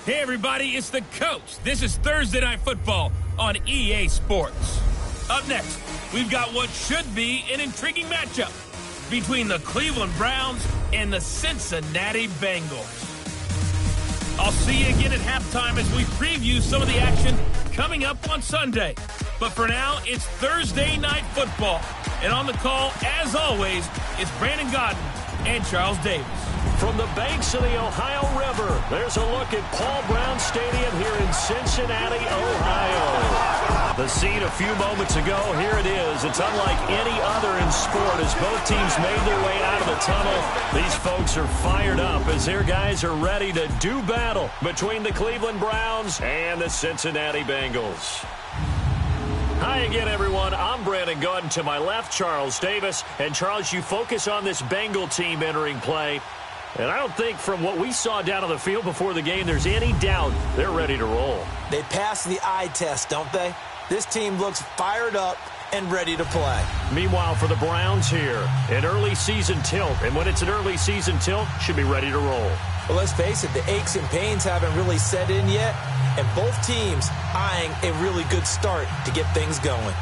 Hey everybody, it's the coach. This is Thursday Night Football on EA Sports. Up next, we've got what should be an intriguing matchup between the Cleveland Browns and the Cincinnati Bengals. I'll see you again at halftime as we preview some of the action coming up on Sunday. But for now, it's Thursday Night Football. And on the call, as always, it's Brandon Godden and Charles Davis. From the banks of the Ohio River, there's a look at Paul Brown Stadium here in Cincinnati, Ohio. The scene a few moments ago, here it is. It's unlike any other in sport as both teams made their way out of the tunnel. These folks are fired up as their guys are ready to do battle between the Cleveland Browns and the Cincinnati Bengals. Hi again, everyone. I'm Brandon Godden. To my left, Charles Davis. And, Charles, you focus on this Bengal team entering play. And I don't think from what we saw down on the field before the game there's any doubt they're ready to roll. They passed the eye test, don't they? This team looks fired up and ready to play. Meanwhile, for the Browns here, an early season tilt. And when it's an early season tilt, should be ready to roll. Well, let's face it, the aches and pains haven't really set in yet. And both teams eyeing a really good start to get things going.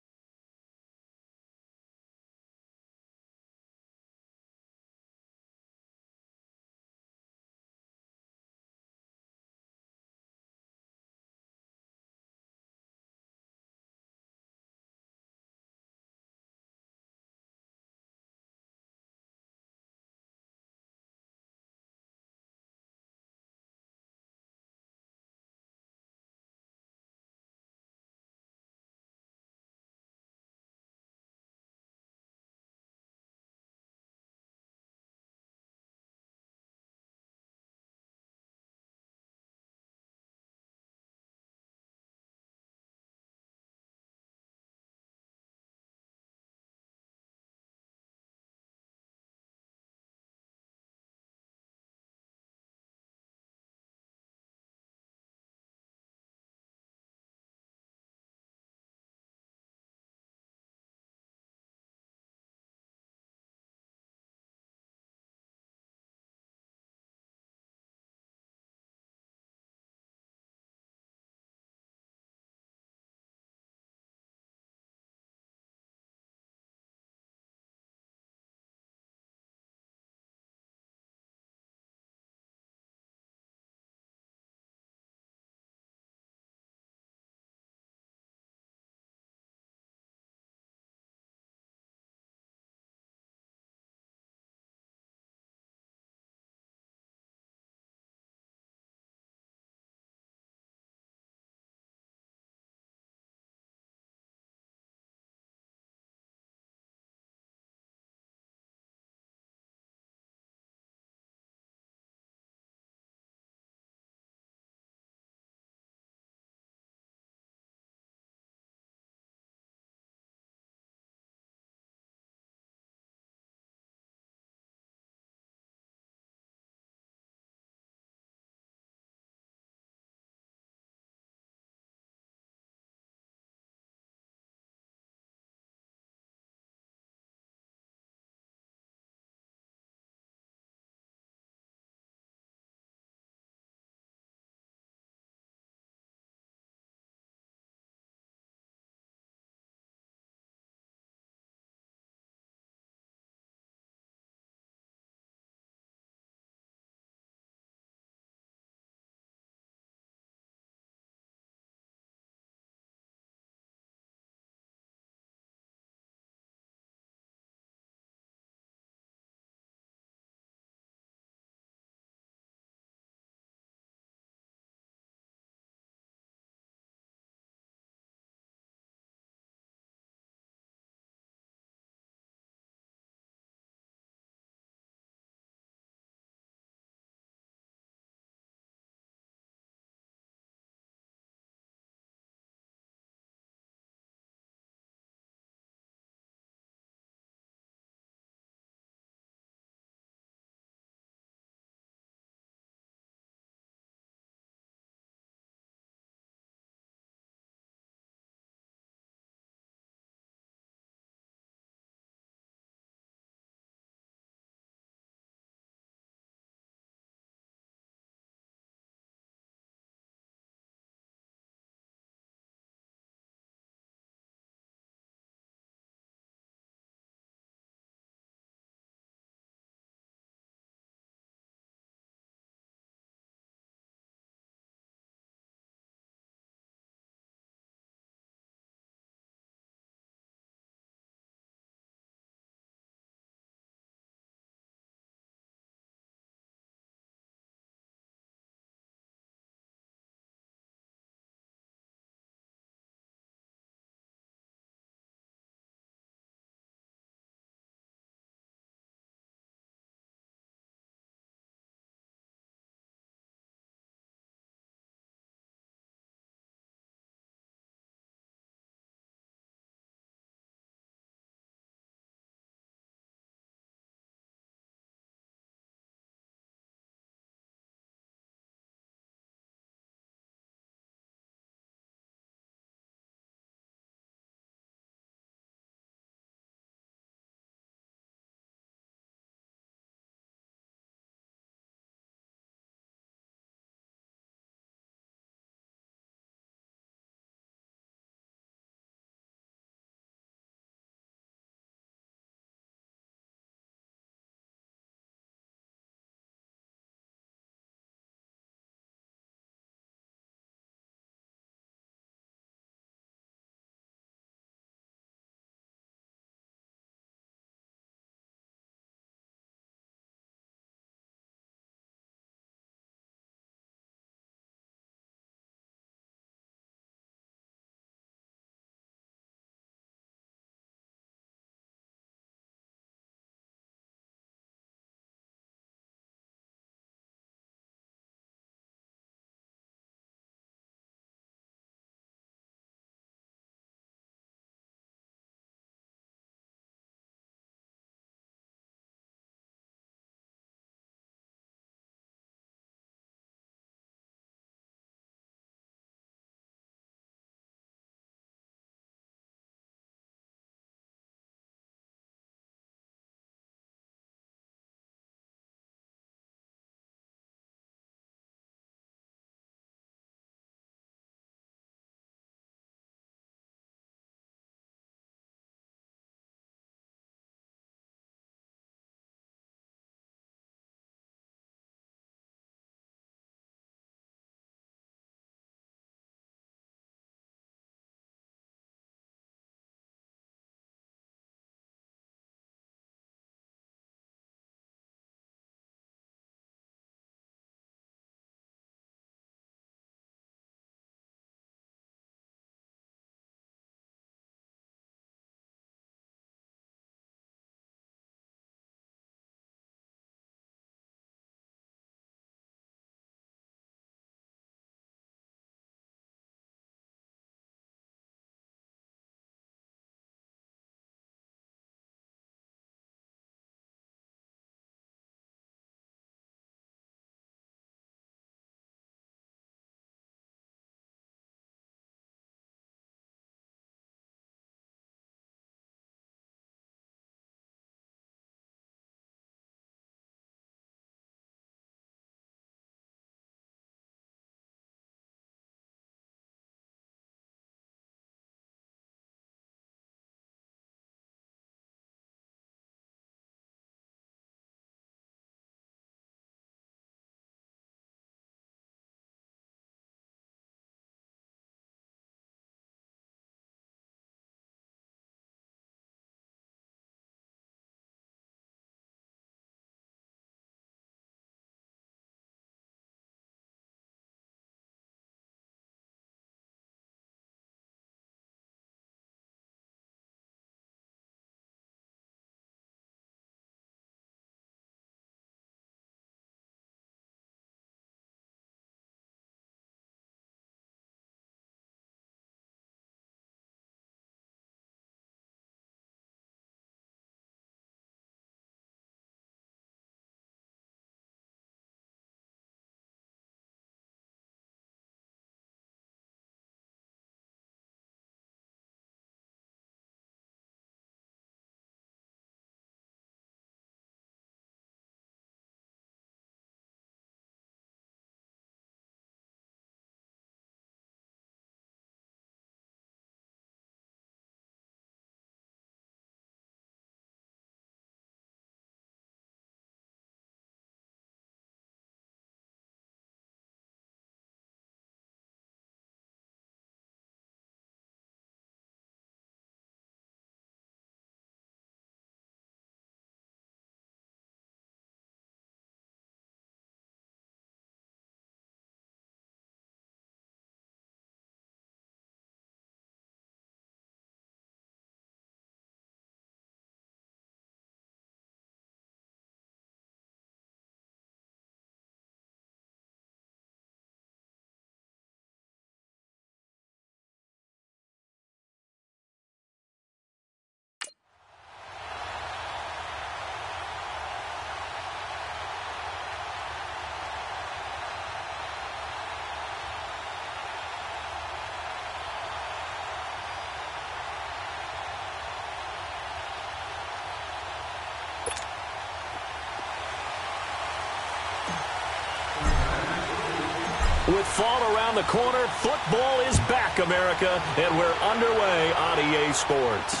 With fall around the corner, football is back, America, and we're underway on EA Sports.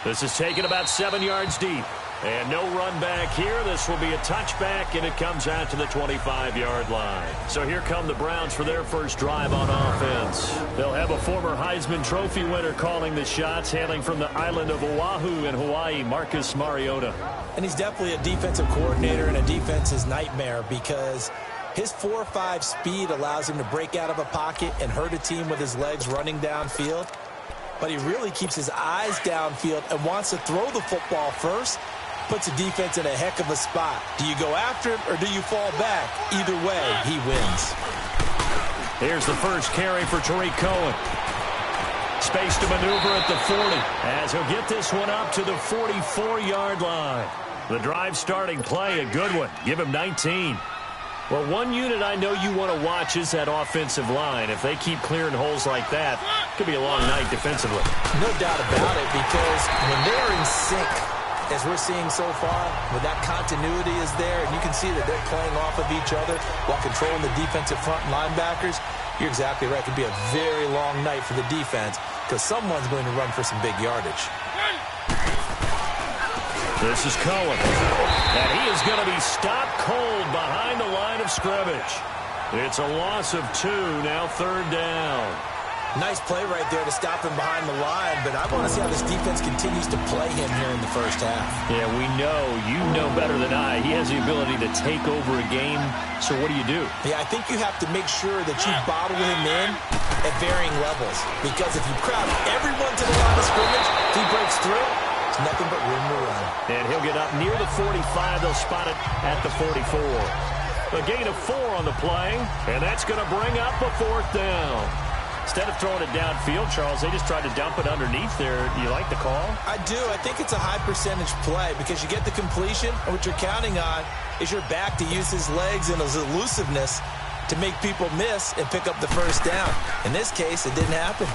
This is taken about 7 yards deep. And no run back here. This will be a touchback, and it comes out to the 25-yard line. So here come the Browns for their first drive on offense. They'll have a former Heisman Trophy winner calling the shots, hailing from the island of Oahu in Hawaii, Marcus Mariota. And he's definitely a defensive coordinator and a defense's nightmare because his 4.5 speed allows him to break out of a pocket and hurt a team with his legs running downfield. But he really keeps his eyes downfield and wants to throw the football first. Puts a defense in a heck of a spot. Do you go after him or do you fall back? Either way, he wins. Here's the first carry for Tariq Cohen. Space to maneuver at the 40 as he'll get this one up to the 44-yard line. The drive starting play, a good one. Give him 19. Well, one unit I know you want to watch is that offensive line. If they keep clearing holes like that, it could be a long night defensively. No doubt about it, because when they're in sync, as we're seeing so far, when that continuity is there, and you can see that they're playing off of each other while controlling the defensive front linebackers, you're exactly right. It could be a very long night for the defense because someone's going to run for some big yardage. This is Cohen. And he is going to be stopped cold behind the line of scrimmage. It's a loss of 2, now 3rd down. Nice play right there to stop him behind the line, but I want to see how this defense continues to play him here in the first half. Yeah, we know, you know better than I, he has the ability to take over a game. So what do? Yeah, I think you have to make sure that you bottle him in at varying levels, because if you crowd everyone to the line of scrimmage, if he breaks through, it's nothing but room to run. And he'll get up near the 45. They'll spot it at the 44. A gain of 4 on the play, and that's going to bring up a 4th down. Instead of throwing it downfield, Charles, they just tried to dump it underneath there. Do you like the call? I do. I think it's a high percentage play because you get the completion, and what you're counting on is your back to use his legs and his elusiveness to make people miss and pick up the first down. In this case, it didn't happen.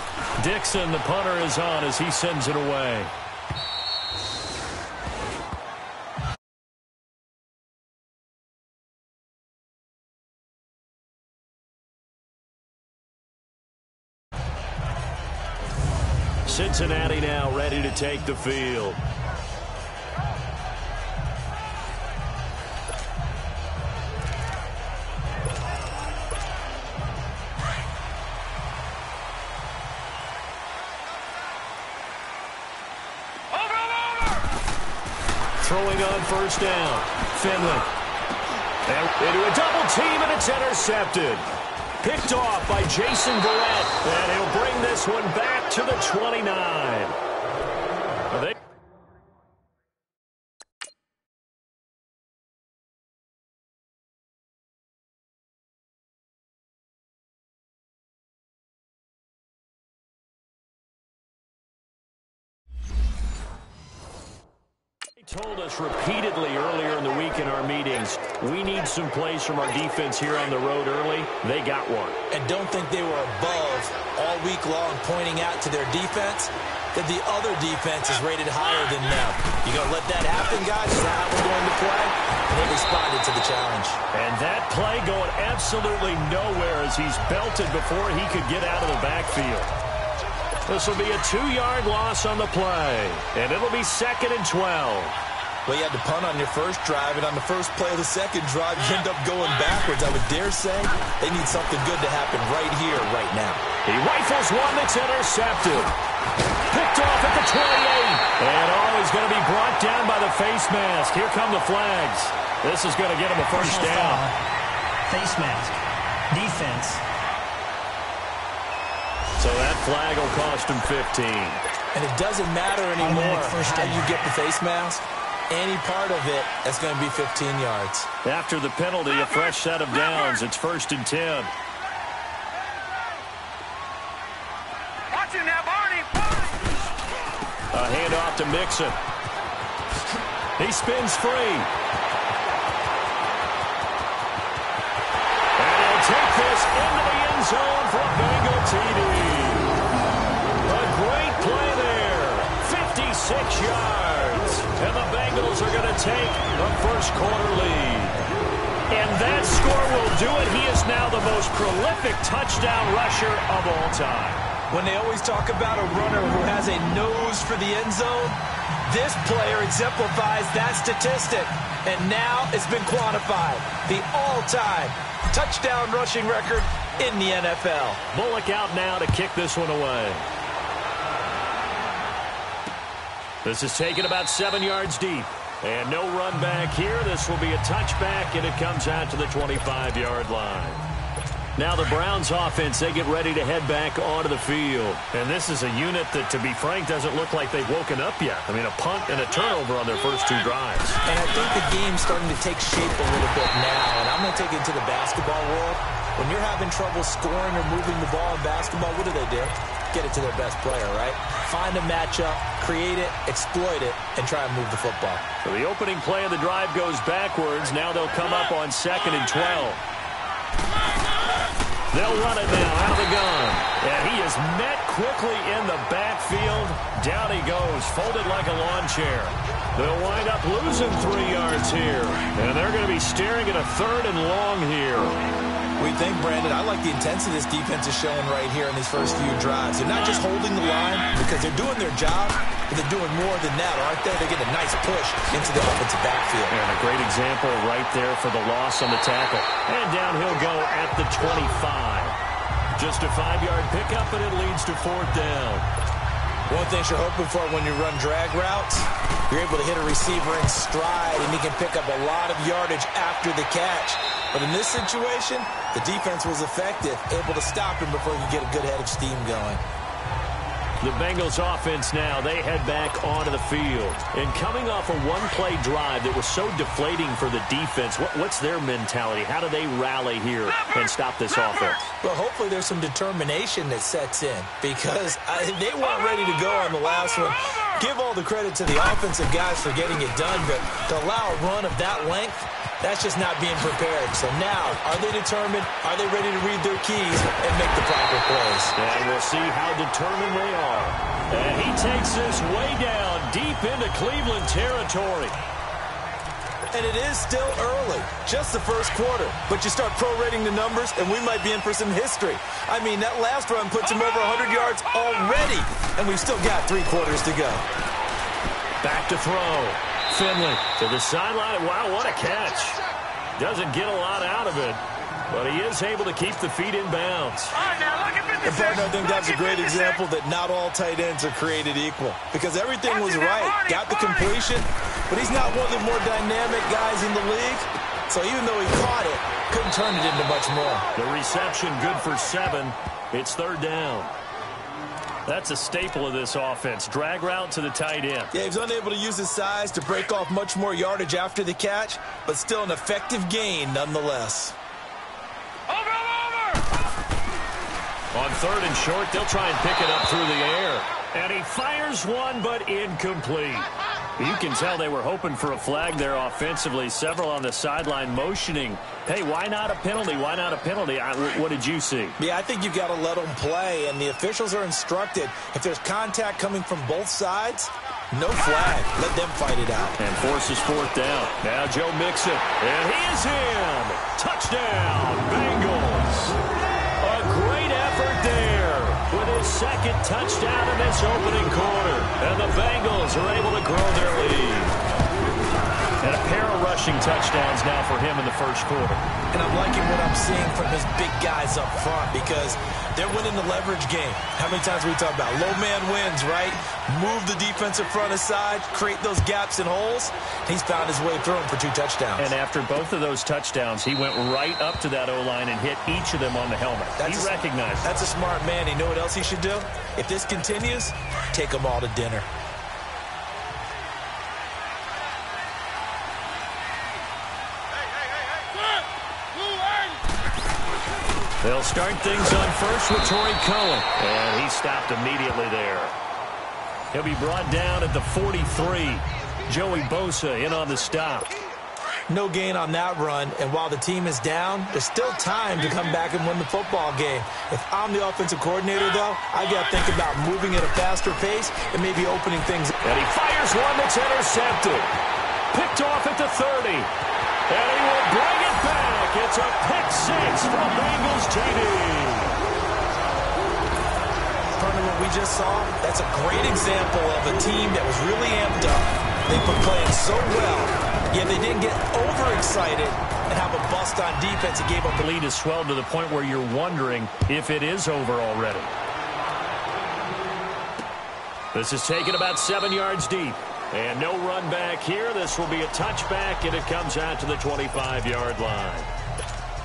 Dixon, the punter, is on as he sends it away. Cincinnati now ready to take the field. Throwing on first down. Finley. Into a double team, and it's intercepted. Picked off by Jason Verrett, and he'll bring this one back to the 29. Told us repeatedly earlier in the week in our meetings, we need some plays from our defense here on the road early. They got one. And don't think they were above all week long pointing out to their defense that the other defense is rated higher than them. You going to let that happen, guys? Is that how we're going to play? And they responded to the challenge. And that play going absolutely nowhere as he's belted before he could get out of the backfield. This will be a 2-yard loss on the play, and it'll be 2nd and 12. Well, you had to punt on your first drive, and on the first play of the second drive, you end up going backwards. I would dare say they need something good to happen right here, right now. He rifles one that's intercepted. Picked off at the 28. And he's going to be brought down by the face mask. Here come the flags. This is going to get him a first down. Face mask. Defense. So that flag will cost him 15. And it doesn't matter anymore how you get the face mask. Any part of it, that's going to be 15 yards. After the penalty, a fresh set of downs. It's 1st and 10. Watch him now, Barney. A handoff to Mixon. He spins free. And he'll take this into the end zone for a Bengal TD. A great play there. 56 yards. And the Bengals are going to take a first quarter lead. And that score will do it. He is now the most prolific touchdown rusher of all time. When they always talk about a runner who has a nose for the end zone, this player exemplifies that statistic. And now it's been quantified. The all-time touchdown rushing record in the NFL. Bullock out now to kick this one away. This is taken about 7 yards deep. And no run back here. This will be a touchback, and it comes out to the 25-yard line. Now the Browns offense, they get ready to head back onto the field. And this is a unit that, to be frank, doesn't look like they've woken up yet. I mean, a punt and a turnover on their first 2 drives. And I think the game's starting to take shape a little bit now. And I'm going to take it to the basketball world. When you're having trouble scoring or moving the ball in basketball, what do? Get it to their best player, right? Find a matchup, create it, exploit it, and try and move the football. So the opening play of the drive goes backwards. Now they'll come up on 2nd and 12. They'll run it now out of the gun. And he is met quickly in the backfield. Down he goes, folded like a lawn chair. They'll wind up losing 3 yards here. And they're going to be staring at a 3rd and long here. We think, Brandon, I like the intensity this defense is showing right here in these first few drives. They're not just holding the line because they're doing their job, but they're doing more than that, aren't they? They get a nice push into the offensive backfield. And a great example right there for the loss on the tackle. And down he'll go at the 25. Just a 5-yard pickup, and it leads to 4th down. One thing you're hoping for when you run drag routes, you're able to hit a receiver in stride, and he can pick up a lot of yardage after the catch. But in this situation, the defense was effective, able to stop him before he could get a good head of steam going. The Bengals offense now, they head back onto the field. And coming off a one-play drive that was so deflating for the defense, what's their mentality? How do they rally here and stop this offense? Well, hopefully there's some determination that sets in because they weren't ready to go on the last one. Give all the credit to the offensive guys for getting it done, but to allow a run of that length, that's just not being prepared. So now, are they determined? Are they ready to read their keys and make the proper plays? And we'll see how determined they are. And he takes this way down, deep into Cleveland territory. And it is still early, just the first quarter. But you start prorating the numbers, and we might be in for some history. I mean, that last run puts him over 100 yards already, and we've still got 3 quarters to go. Back to throw. Finley to the sideline. Wow, what a catch. Doesn't get a lot out of it, but he is able to keep the feet in bounds. And partner, I think that's a great example that not all tight ends are created equal because everything was right. Got the completion, but he's not one of the more dynamic guys in the league. So even though he caught it, couldn't turn it into much more. The reception good for 7. It's 3rd down. That's a staple of this offense. Drag route to the tight end. Yeah, he's unable to use his size to break off much more yardage after the catch, but still an effective gain nonetheless. On 3rd and short, they'll try and pick it up through the air. And he fires one, but incomplete. You can tell they were hoping for a flag there offensively. Several on the sideline motioning. Hey, why not a penalty? Why not a penalty? What did you see? Yeah, I think you've got to let them play, and the officials are instructed. If there's contact coming from both sides, no flag. Let them fight it out. And forces 4th down. Now Joe Mixon. And he is in. Touchdown, Bengals. A great effort there with his 2nd touchdown in this opening quarter. And the Bengals are able to grow their lead. And a pair of rushing touchdowns now for him in the first quarter. And I'm liking what I'm seeing from his big guys up front because they're winning the leverage game. How many times we talk about low man wins, right? Move the defensive front aside, create those gaps and holes. He's found his way through them for 2 touchdowns. And after both of those touchdowns, he went right up to that O-line and hit each of them on the helmet. He recognized it. That's a smart man. You know what else he should do? If this continues, take them all to dinner. They'll start things on first with Torrey Cohen. And he stopped immediately there. He'll be brought down at the 43. Joey Bosa in on the stop. No gain on that run, and while the team is down, there's still time to come back and win the football game. If I'm the offensive coordinator, though, I got to think about moving at a faster pace and maybe opening things. And he fires one that's intercepted. Picked off at the 30. And he will bring it back It's a pick six from Bengals TD. Partner, what we just saw, that's a great example of a team that was really amped up. They've been playing so well, yet they didn't get overexcited and have a bust on defense and gave up. The lead has swelled to the point where you're wondering if it is over already. This is taken about 7 yards deep. And no run back here. This will be a touchback, and it comes out to the 25-yard line.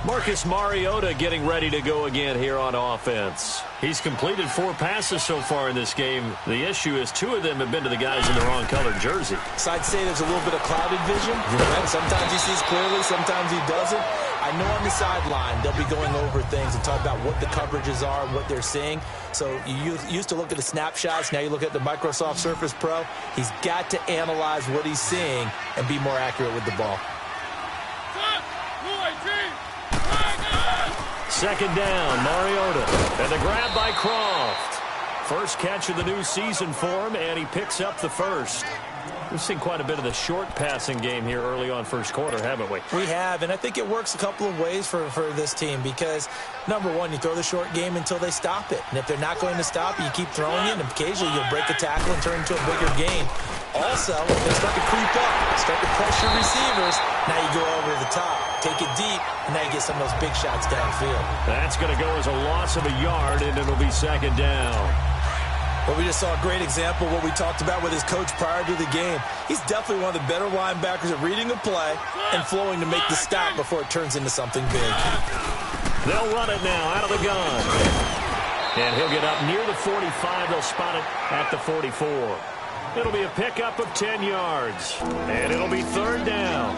Marcus Mariota getting ready to go again here on offense. He's completed 4 passes so far in this game. The issue is 2 of them have been to the guys in the wrong colored jersey. So I'd say there's a little bit of clouded vision. Right? Sometimes he sees clearly, sometimes he doesn't. I know on the sideline they'll be going over things and talk about what the coverages are and what they're seeing. So you used to look at the snapshots. Now you look at the Microsoft Surface Pro. He's got to analyze what he's seeing and be more accurate with the ball. Second down, Mariota. And the grab by Croft. First catch of the new season for him, and he picks up the first. We've seen quite a bit of the short passing game here early on first quarter, haven't we? We have, and I think it works a couple of ways for this team because, number one, you throw the short game until they stop it. And if they're not going to stop it, you keep throwing it, and occasionally you'll break a tackle and turn into a bigger gain. Also, if they start to creep up, start to pressure receivers, now you go over the top, take it deep, and now you get some of those big shots downfield. That's going to go as a loss of a yard, and it'll be second down. Well, we just saw a great example of what we talked about with his coach prior to the game. He's definitely one of the better linebackers at reading a play and flowing to make the stop before it turns into something big. They'll run it now out of the gun. And he'll get up near the 45. They'll spot it at the 44. It'll be a pickup of 10 yards. And it'll be third down.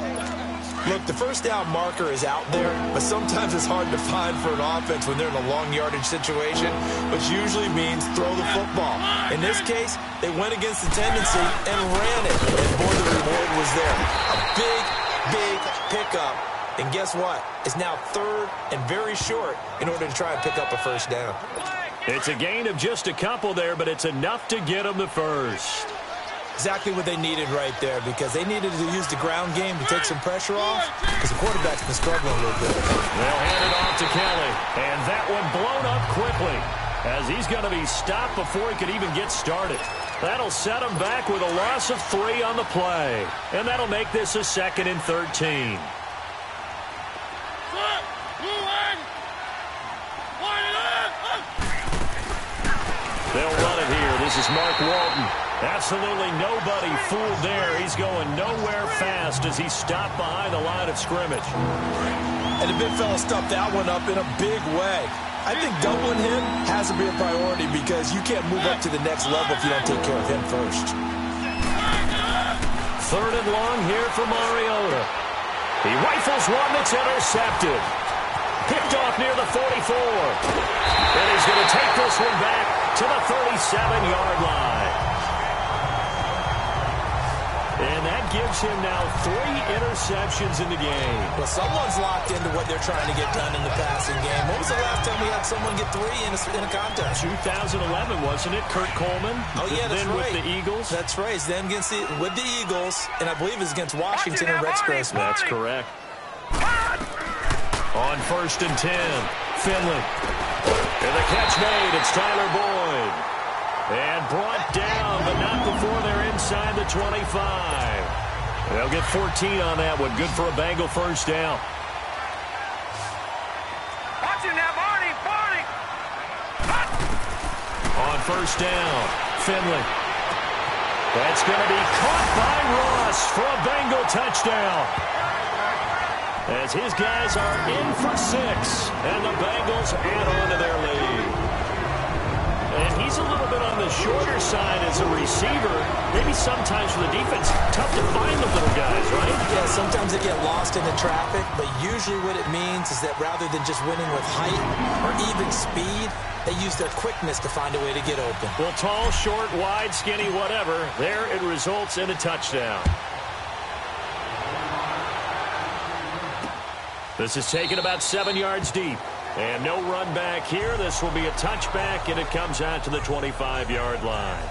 Look, the first down marker is out there, but sometimes it's hard to find for an offense when they're in a long yardage situation, which usually means throw the football. In this case, they went against the tendency and ran it, and boy, the reward was there. A big, big pickup, and guess what? It's now third and very short in order to try and pick up a first down. It's a gain of just a couple there, but it's enough to get them the first. Exactly what they needed right there because they needed to use the ground game to take some pressure off because the quarterback's been struggling a little bit. They'll hand it off to Kelly, and that one blown up quickly as he's going to be stopped before he could even get started. That'll set him back with a loss of 3 on the play, and that'll make this a 2nd and 13. They'll run it here. This is Mark Walton. Absolutely nobody fooled there. He's going nowhere fast as he's stopped behind the line of scrimmage. And the big fella stuffed that one up in a big way. I think doubling him has to be a priority because you can't move up to the next level if you don't take care of him first. Third and long here for Mariota. He rifles one that's intercepted. Picked off near the 44. And he's going to take this one back to the 37-yard line. And that gives him now 3 interceptions in the game. Well, someone's locked into what they're trying to get done in the passing game. When was the last time we had someone get 3 in a contest? 2011, wasn't it? Kurt Coleman. Oh, yeah, that's then right. With the Eagles. That's right. Then with the Eagles, and I believe it's against Washington and Rex Grossman. That's correct. On 1st and 10, Finley. And the catch made. It's Tyler Boyd. And brought down, but not before they're inside the 25. They'll get 14 on that one. Good for a Bengal first down. Watch him now, Barney. On 1st down, Finley. That's going to be caught by Ross for a Bengal touchdown. As his guys are in for 6, and the Bengals add on to their lead. And he's a little bit on the shorter side as a receiver. Maybe sometimes for the defense, tough to find the little guys, right? Yeah, sometimes they get lost in the traffic, but usually what it means is that rather than just winning with height or even speed, they use their quickness to find a way to get open. Well, tall, short, wide, skinny, whatever, there it results in a touchdown. This is taken about 7 yards deep. And no run back here. This will be a touchback, and it comes out to the 25-yard line.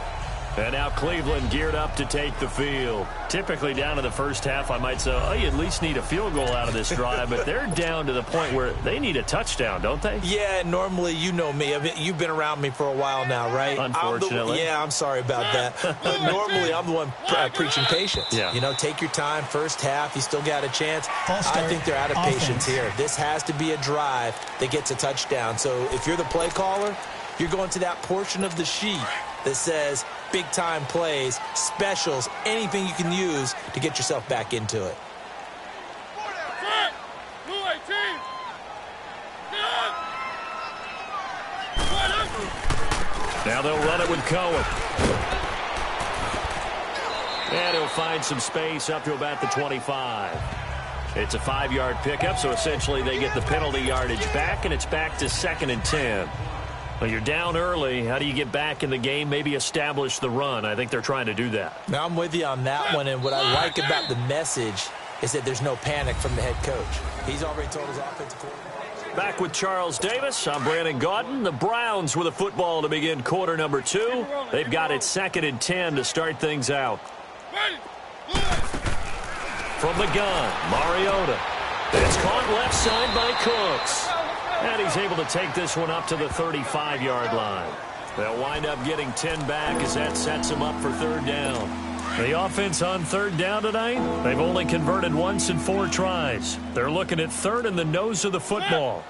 And now Cleveland geared up to take the field. Typically down to the first half, I might say, oh, you at least need a field goal out of this drive. But they're down to the point where they need a touchdown, don't they? Yeah, normally, you know me. You've been around me for a while now, right? Unfortunately. I'm sorry about that. But normally, I'm the one preaching patience. Yeah. You know, take your time. First half, you still got a chance. I think they're out of patience here. This has to be a drive that gets a touchdown. So if you're the play caller, you're going to that portion of the sheet that says big-time plays, specials, anything you can use to get yourself back into it. Now they'll run it with Cohen. And he'll find some space up to about the 25. It's a 5-yard pickup, so essentially they get the penalty yardage back, and it's back to 2nd and 10. Well, you're down early. How do you get back in the game? Maybe establish the run. I think they're trying to do that. Now, I'm with you on that one, and what I like about the message is that there's no panic from the head coach. He's already told his offensive coordinator. Back with Charles Davis. I'm Brandon Gaudin. The Browns with a football to begin quarter number 2. They've got it 2nd and 10 to start things out. From the gun, Mariota. It's caught left side by Cooks. And he's able to take this one up to the 35-yard line. They'll wind up getting 10 back as that sets him up for 3rd down. The offense on 3rd down tonight, they've only converted once in 4 tries. They're looking at 3rd in the nose of the football.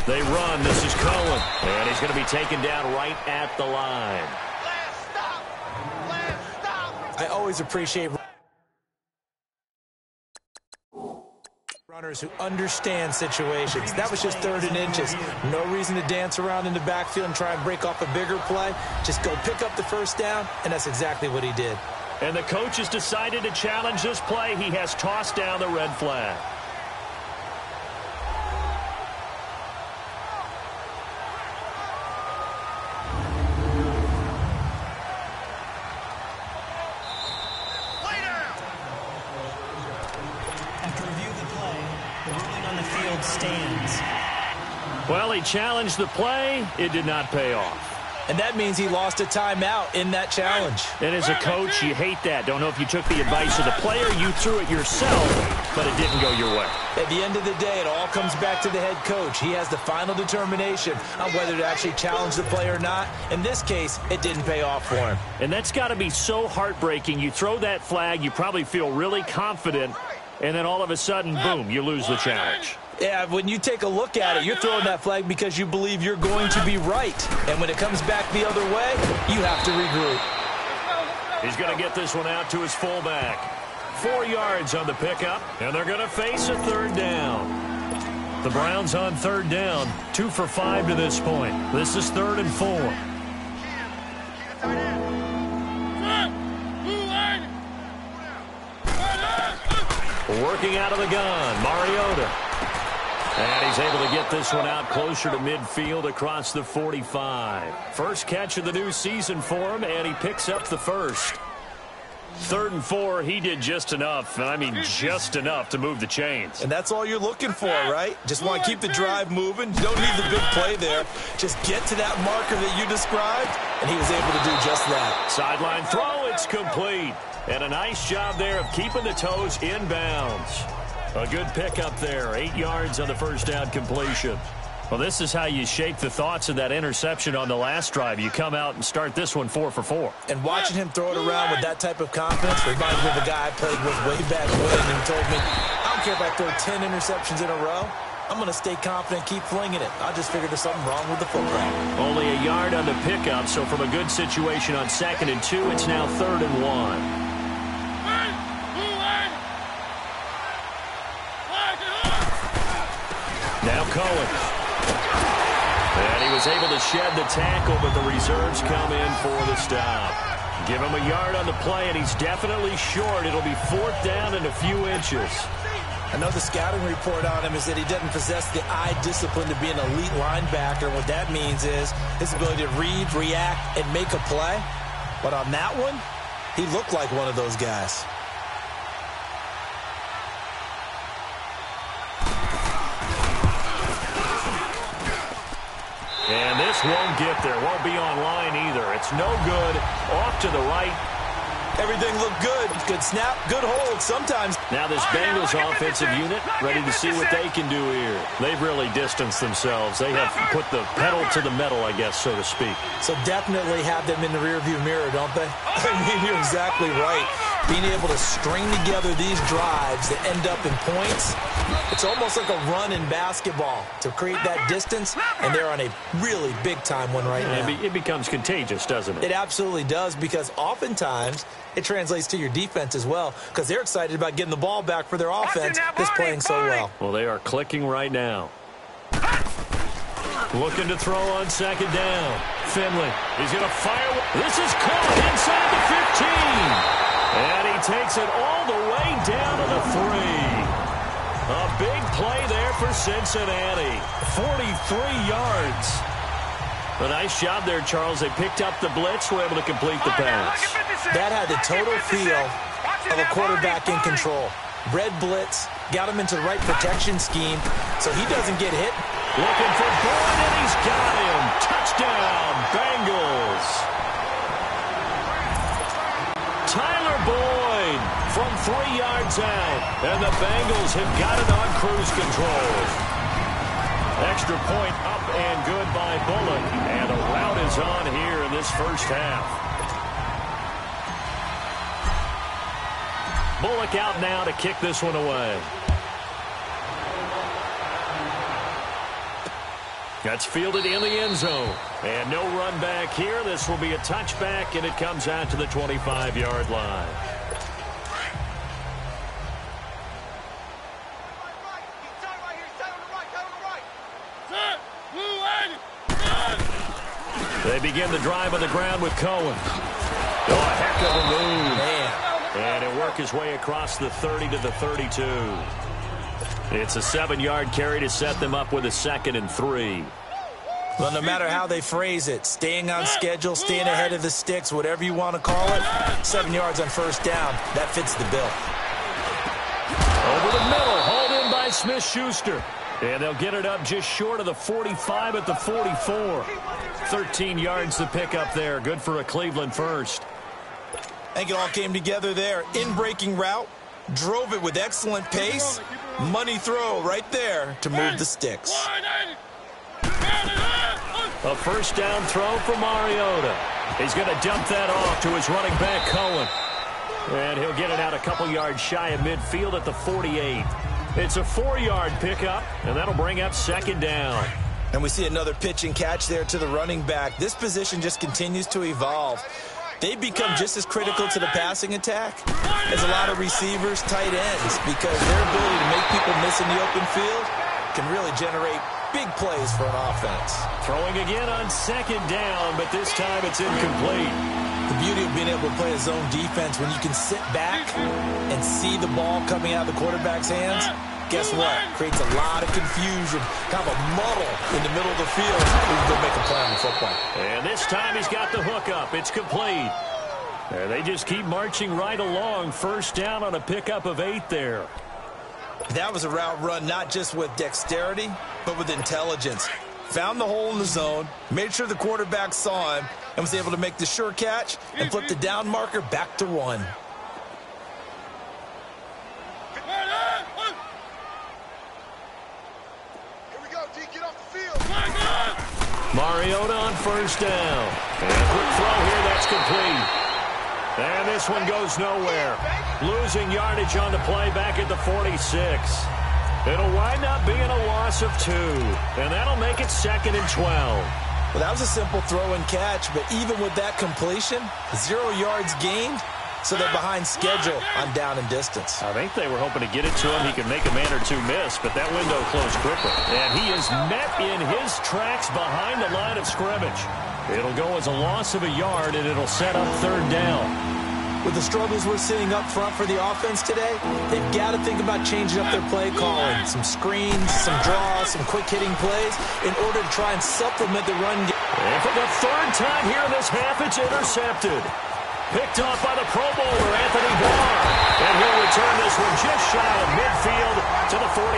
They run. This is Cohen. And he's going to be taken down right at the line. I always appreciate runners who understand situations. That was just 3rd and inches. No reason to dance around in the backfield and try and break off a bigger play. Just go pick up the 1st down, and that's exactly what he did. And the coach has decided to challenge this play. He has tossed down the red flag. Stands. Well, he challenged the play. It did not pay off. And that means he lost a timeout in that challenge. And as a coach, you hate that. Don't know if you took the advice of the player. You threw it yourself, but it didn't go your way. At the end of the day, it all comes back to the head coach. He has the final determination on whether to actually challenge the play or not. In this case, it didn't pay off for him. And that's got to be so heartbreaking. You throw that flag, you probably feel really confident, and then all of a sudden, boom, you lose the challenge. Yeah, when you take a look at it, you're throwing that flag because you believe you're going to be right. And when it comes back the other way, you have to regroup. He's going to get this one out to his fullback. 4 yards on the pickup, and they're going to face a 3rd down. The Browns on 3rd down, 2 for 5 to this point. This is 3rd and 4. Working out of the gun, Mariota. And he's able to get this one out closer to midfield across the 45. First catch of the new season for him, and he picks up the 1st. 3rd and 4, he did just enough, and I mean just enough to move the chains. And that's all you're looking for, right? Just want to keep the drive moving. You don't need the big play there. Just get to that marker that you described, and he was able to do just that. Sideline throw, it's complete. And a nice job there of keeping the toes inbounds. A good pickup there, 8 yards on the 1st down completion. Well, this is how you shape the thoughts of that interception on the last drive. You come out and start this one 4 for 4. And watching him throw it around with that type of confidence reminds me of a guy I played with way back when, and he told me, I don't care if I throw 10 interceptions in a row. I'm going to stay confident, keep flinging it. I just figured there's something wrong with the football. Only a yard on the pickup, so from a good situation on 2nd and 2, it's now 3rd and 1. Now Cohen. And he was able to shed the tackle, but the reserves come in for the stop. Give him a yard on the play, and he's definitely short. It'll be 4th down and a few inches. I know the scouting report on him is that he doesn't possess the eye discipline to be an elite linebacker. And what that means is his ability to read, react, and make a play. But on that one, he looked like one of those guys. And this This won't get there. Won't be online either. It's no good. Off to the right. Everything looked good. Good snap, good hold sometimes. Now this Bengals offensive unit ready to see what they can do here. They've really distanced themselves. They have put the pedal to the metal, I guess, so to speak. So definitely have them in the rearview mirror, don't they? I mean, you're exactly right. Being able to string together these drives that end up in points, it's almost like a run in basketball to create that distance, and they're on a really big-time one right now. It becomes contagious, doesn't it? It absolutely does, because oftentimes it translates to your defense as well, because they're excited about getting the ball back for their offense that's playing so well. Well, they are clicking right now. Looking to throw on second down. Finley, he's going to fire. This is caught inside the 15. And he takes it all the way down to the 3. A big play there for Cincinnati. 43 yards. A nice job there, Charles. They picked up the blitz, were able to complete the pass. That had the total feel of a quarterback in control. Red blitz, got him into the right protection scheme so he doesn't get hit. Looking for Boyd, and he's got him. Touchdown, Bengals. Tyler Boyd from 3 yards out, and the Bengals have got it on cruise control. Extra point up and good by Bullock, and the rout is on here in this first half. Bullock out now to kick this one away. That's fielded in the end zone. And no run back here. This will be a touchback, and it comes out to the 25-yard line. They begin the drive on the ground with Cohen. Oh, a heck of a move. Man. And he'll work his way across the 30 to the 32. It's a 7-yard carry to set them up with a 2nd and 3. Well, no matter how they phrase it, staying on schedule, staying ahead of the sticks, whatever you want to call it, 7 yards on first down, that fits the bill. Over the middle, hauled in by Smith-Schuster. And they'll get it up just short of the 45 at the 44. 13 yards to pick up there. Good for a Cleveland first. I think it all came together there. In-breaking route, drove it with excellent pace. Money throw right there to move the sticks. A first down throw for Mariota. He's going to dump that off to his running back, Cohen. And he'll get it out a couple yards shy of midfield at the 48. It's a 4-yard pickup, and that'll bring up second down. And we see another pitch and catch there to the running back. This position just continues to evolve. They've become just as critical to the passing attack as a lot of receivers, tight ends, because their ability to make people miss in the open field can really generate big plays for an offense. Throwing again on second down, but this time it's incomplete. The beauty of being able to play a zone defense when you can sit back and see the ball coming out of the quarterback's hands, guess what? Creates a lot of confusion, kind of a muddle in the middle of the field. We can go make a play on the football. And this time he's got the hook up. It's complete. And they just keep marching right along. First down on a pickup of 8 there. That was a route run not just with dexterity, but with intelligence. Found the hole in the zone, made sure the quarterback saw him, and was able to make the sure catch and flip the down marker back to 1. Here we go, D. Get off the field. Mariota on first down. And a quick throw here, that's complete. And this one goes nowhere. Losing yardage on the play back at the 46. It'll wind up being a loss of 2. And that'll make it 2nd and 12. Well, that was a simple throw and catch, but even with that completion, 0 yards gained, so they're behind schedule on down and distance. I think they were hoping to get it to him. He could make a man or 2 miss, but that window closed quickly. And he is met in his tracks behind the line of scrimmage. It'll go as a loss of a yard, and it'll set up 3rd down. With the struggles we're seeing up front for the offense today, they've got to think about changing up their play calling. Some screens, some draws, some quick-hitting plays in order to try and supplement the run game. And for the 3rd time here in this half, it's intercepted. Picked off by the Pro Bowler, Anthony Barr. And he'll return this one just shy of midfield to the 49.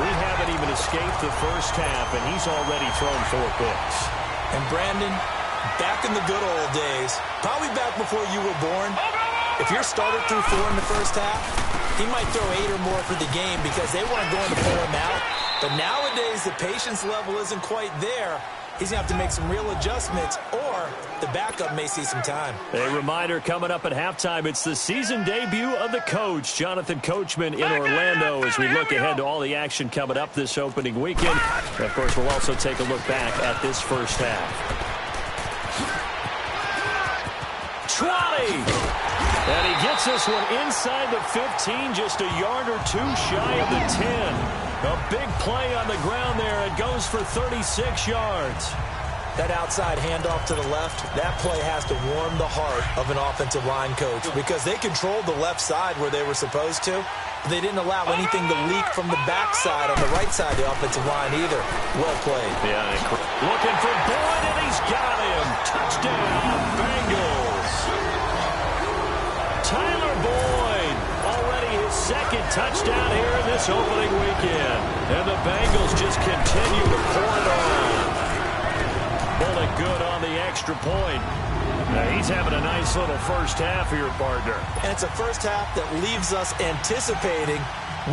We haven't even escaped the first half, and he's already thrown 4 picks. And Brandon, back in the good old days, probably back before you were born, if your starter threw 4 in the first half, he might throw 8 or more for the game because they weren't going to pull him out. But nowadays, the patience level isn't quite there. He's going to have to make some real adjustments, or the backup may see some time. A reminder coming up at halftime, it's the season debut of the coach, Jonathan Coachman, in Orlando, as we look ahead to all the action coming up this opening weekend. And of course, we'll also take a look back at this first half. 20! And he gets this one inside the 15, just a yard or 2 shy of the 10. A big play on the ground there. It goes for 36 yards. That outside handoff to the left, that play has to warm the heart of an offensive line coach because they controlled the left side where they were supposed to. But they didn't allow anything to leak from the backside on the right side of the offensive line either. Well played. Yeah, looking for Boyd, and he's got him. Touchdown, Bengals. Tyler Boyd, already his second touchdown here in this opening weekend. And the Bengals just continue to pour it on. Bullock good on the extra point. Now he's having a nice little first half here, partner. And it's a first half that leaves us anticipating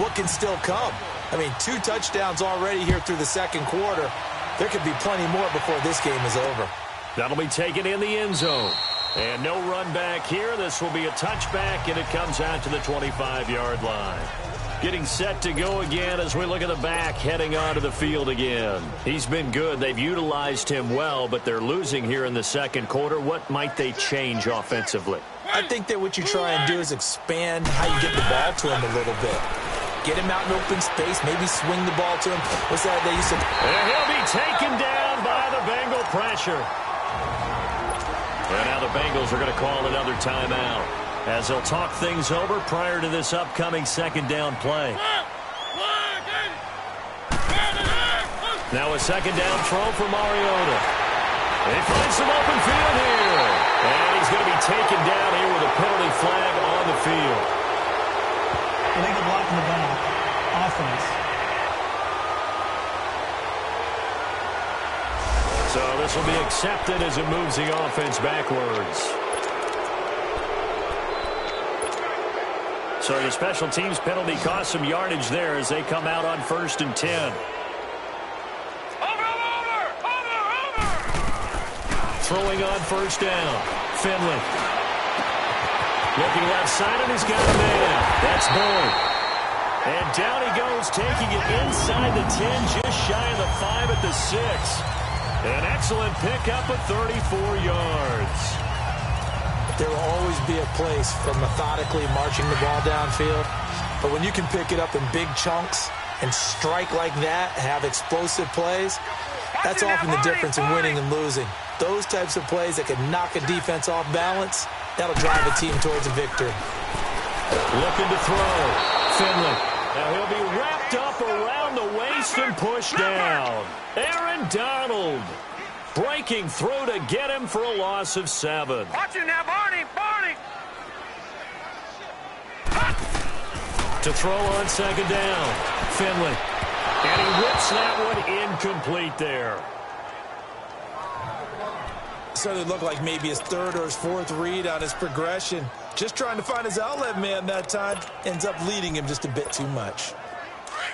what can still come. I mean, 2 touchdowns already here through the second quarter. There could be plenty more before this game is over. That'll be taken in the end zone. And no run back here. This will be a touchback, and it comes out to the 25-yard line. Getting set to go again as we look at the back, heading onto the field again. He's been good. They've utilized him well, but they're losing here in the second quarter. What might they change offensively? I think that what you try and do is expand how you get the ball to him a little bit. Get him out in open space, maybe swing the ball to him. What's that they used to... And he'll be taken down by the Bengal pressure. And now the Bengals are going to call another timeout as they'll talk things over prior to this upcoming second down play. Now a second down throw for Mariota. He finds some open field here. And he's going to be taken down here with a penalty flag on the field. Illegal block in the back. Offense. So this will be accepted as it moves the offense backwards. So the special teams penalty cost some yardage there as they come out on 1st and 10. Throwing on 1st down. Finley. Looking left side, and he's got a man. That's Boyd. And down he goes, taking it inside the 10, just shy of the 5 at the 6. An excellent pickup of 34 yards. There will always be a place for methodically marching the ball downfield. But when you can pick it up in big chunks and strike like that, have explosive plays, that's often the difference in winning and losing. Those types of plays that can knock a defense off balance, that'll drive a team towards a victory. Looking to throw. Finley. Now he'll be wrapped up around the waist and pushed down. Aaron Donald breaking through to get him for a loss of 7. Watch it now, Barney! Barney! To throw on 2nd down. Finley. And he whips that one incomplete there. Certainly looked like maybe his 3rd or his 4th read on his progression. Just trying to find his outlet man that time. Ends up leading him just a bit too much.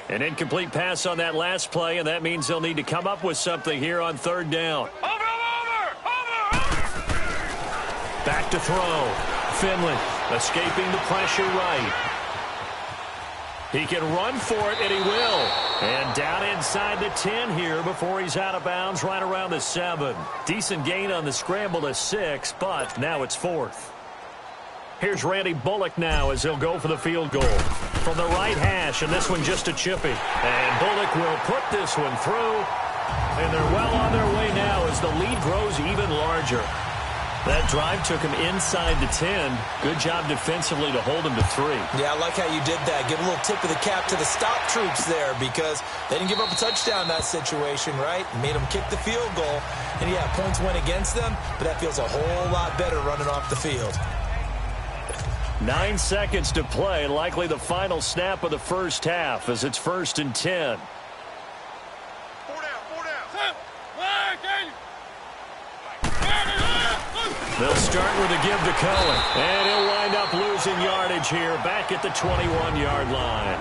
An incomplete pass on that last play, and that means they'll need to come up with something here on 3rd down. Over! Back to throw. Finley escaping the pressure right. He can run for it, and he will. And down inside the 10 here before he's out of bounds right around the 7. Decent gain on the scramble to 6, but now it's 4th. Here's Randy Bullock now as he'll go for the field goal. From the right hash, and this one just a chippy. And Bullock will put this one through. And they're well on their way now as the lead grows even larger. That drive took him inside the 10. Good job defensively to hold him to 3. Yeah, I like how you did that. Give a little tip of the cap to the stop troops there because they didn't give up a touchdown in that situation, right? Made them kick the field goal. And, yeah, points went against them, but that feels a whole lot better running off the field. 9 seconds to play, likely the final snap of the first half as it's 1st and 10. They'll start with a give to Cohen. And he'll wind up losing yardage here back at the 21-yard line.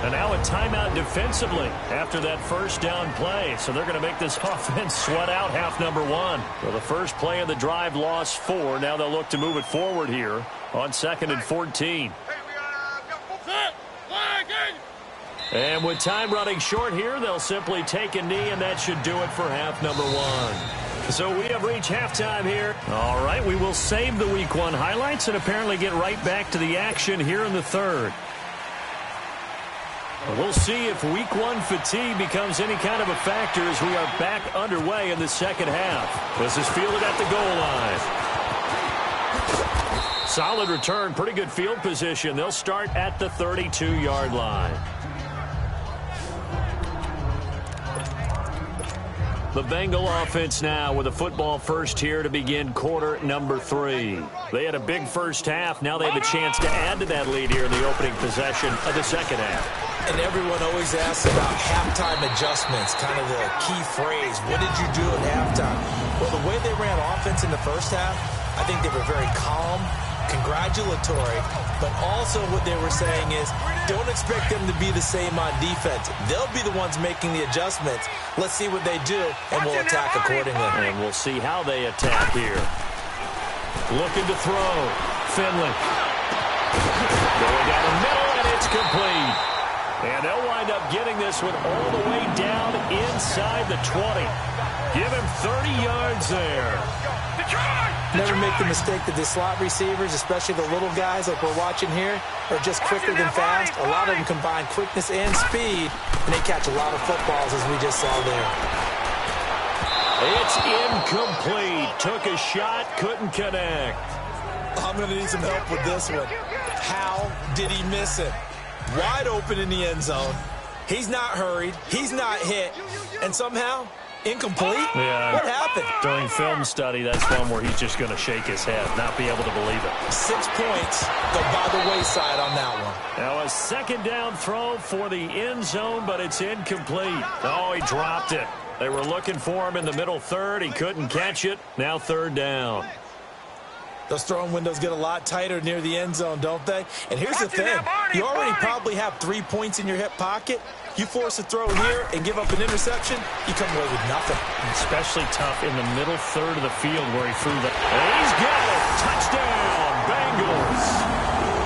And now a timeout defensively after that first down play. So they're going to make this offense sweat out half number one. Well, the first play of the drive lost 4. Now they'll look to move it forward here on 2nd and 14. And with time running short here, they'll simply take a knee, and that should do it for half number one. So we have reached halftime here. All right, we will save the Week 1 highlights and apparently get right back to the action here in the third. We'll see if Week 1 fatigue becomes any kind of a factor as we are back underway in the second half. This is fielded at the goal line. Solid return, pretty good field position. They'll start at the 32-yard line. The Bengal offense now with a football first here to begin quarter number 3. They had a big first half. Now they have a chance to add to that lead here in the opening possession of the second half. And everyone always asks about halftime adjustments, kind of the key phrase. What did you do at halftime? Well, the way they ran offense in the first half, I think they were very calm, congratulatory, but also what they were saying is don't expect them to be the same on defense. They'll be the ones making the adjustments. Let's see what they do, and we'll attack accordingly. And we'll see how they attack here. Looking to throw. Finley. Going down the middle, and it's complete. And they'll wind up getting this one all the way down inside the 20. Give him 30 yards there. Never make the mistake that the slot receivers, especially the little guys like we're watching here, are just quicker than fast. A lot of them combine quickness and speed, and they catch a lot of footballs, as we just saw there. It's incomplete. Took a shot, couldn't connect. I'm going to need some help with this one. How did he miss it? Wide open in the end zone. He's not hurried. He's not hit. And somehow, incomplete? Yeah. What happened? During film study, that's one where he's just going to shake his head, not be able to believe it. 6 points go by the wayside on that one. Now a second down throw for the end zone, but it's incomplete. Oh, he dropped it. They were looking for him in the middle third. He couldn't catch it. Now third down. Those throwing windows get a lot tighter near the end zone, don't they? And here's the thing. You already probably have 3 points in your hip pocket. You force a throw here and give up an interception, you come away with nothing. Especially tough in the middle third of the field where he threw the... And he's got it! Touchdown! Bengals!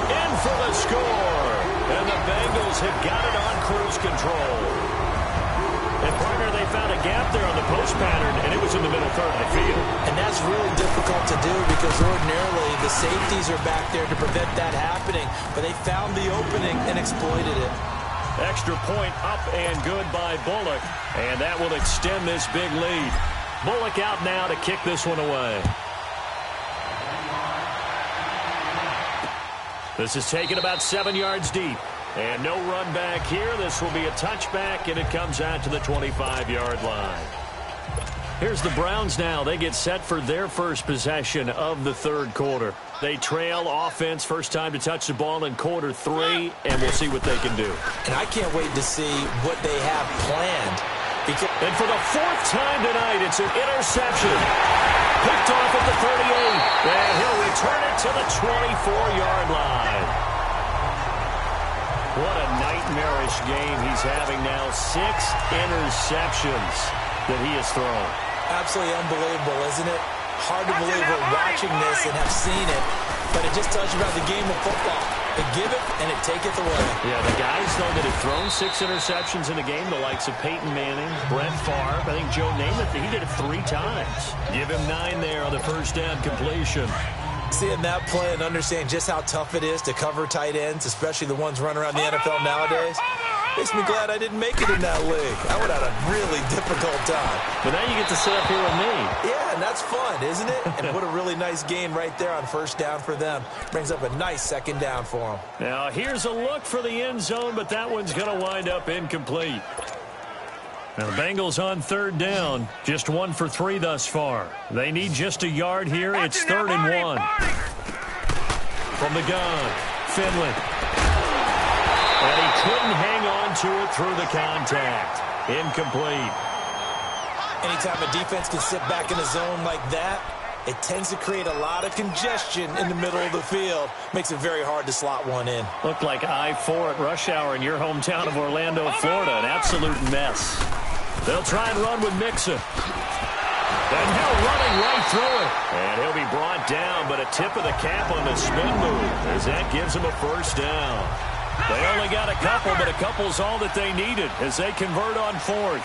In for the score! And the Bengals have got it on cruise control. And partner, they found a gap there on the post pattern, and it was in the middle third of the field. And that's really difficult to do because ordinarily the safeties are back there to prevent that happening. But they found the opening and exploited it. Extra point up and good by Bullock. And that will extend this big lead. Bullock out now to kick this one away. This is taken about 7 yards deep. And no run back here. This will be a touchback, and it comes out to the 25-yard line. Here's the Browns now. They get set for their first possession of the third quarter. They trail offense, first time to touch the ball in quarter 3, and we'll see what they can do. And I can't wait to see what they have planned. And for the 4th time tonight, it's an interception. Picked off at the 38, and he'll return it to the 24-yard line. What a nightmarish game he's having now. 6 interceptions that he has thrown. Absolutely unbelievable, isn't it? Hard to believe we're watching this and have seen it, but it just tells you about the game of football. It give it, and it taketh away. Yeah, the guys, though, that have thrown 6 interceptions in a game, the likes of Peyton Manning, Brett Favre, I think Joe Namath, he did it 3 times. Give him 9 there on the first down completion. Seeing that play and understanding just how tough it is to cover tight ends, especially the ones running around the NFL nowadays, makes me glad I didn't make it in that league. I would have had a really difficult time. But now you get to sit up here with me. Yeah, and that's fun, isn't it? And what a really nice gain right there on first down for them. Brings up a nice second down for them. Now here's a look for the end zone, but that one's going to wind up incomplete. Now the Bengals on third down, just 1 for 3 thus far. They need just a yard here. It's 3rd and 1. From the gun, Finley. And he couldn't hang on to it through the contact. Incomplete. Anytime a defense can sit back in a zone like that, it tends to create a lot of congestion in the middle of the field. Makes it very hard to slot one in. Looked like I-4 at rush hour in your hometown of Orlando, Florida. An absolute mess. They'll try and run with Mixon. And Hill running right through it. And he'll be brought down, but a tip of the cap on the spin move as that gives him a first down. They only got a couple, but a couple's all that they needed as they convert on fourth.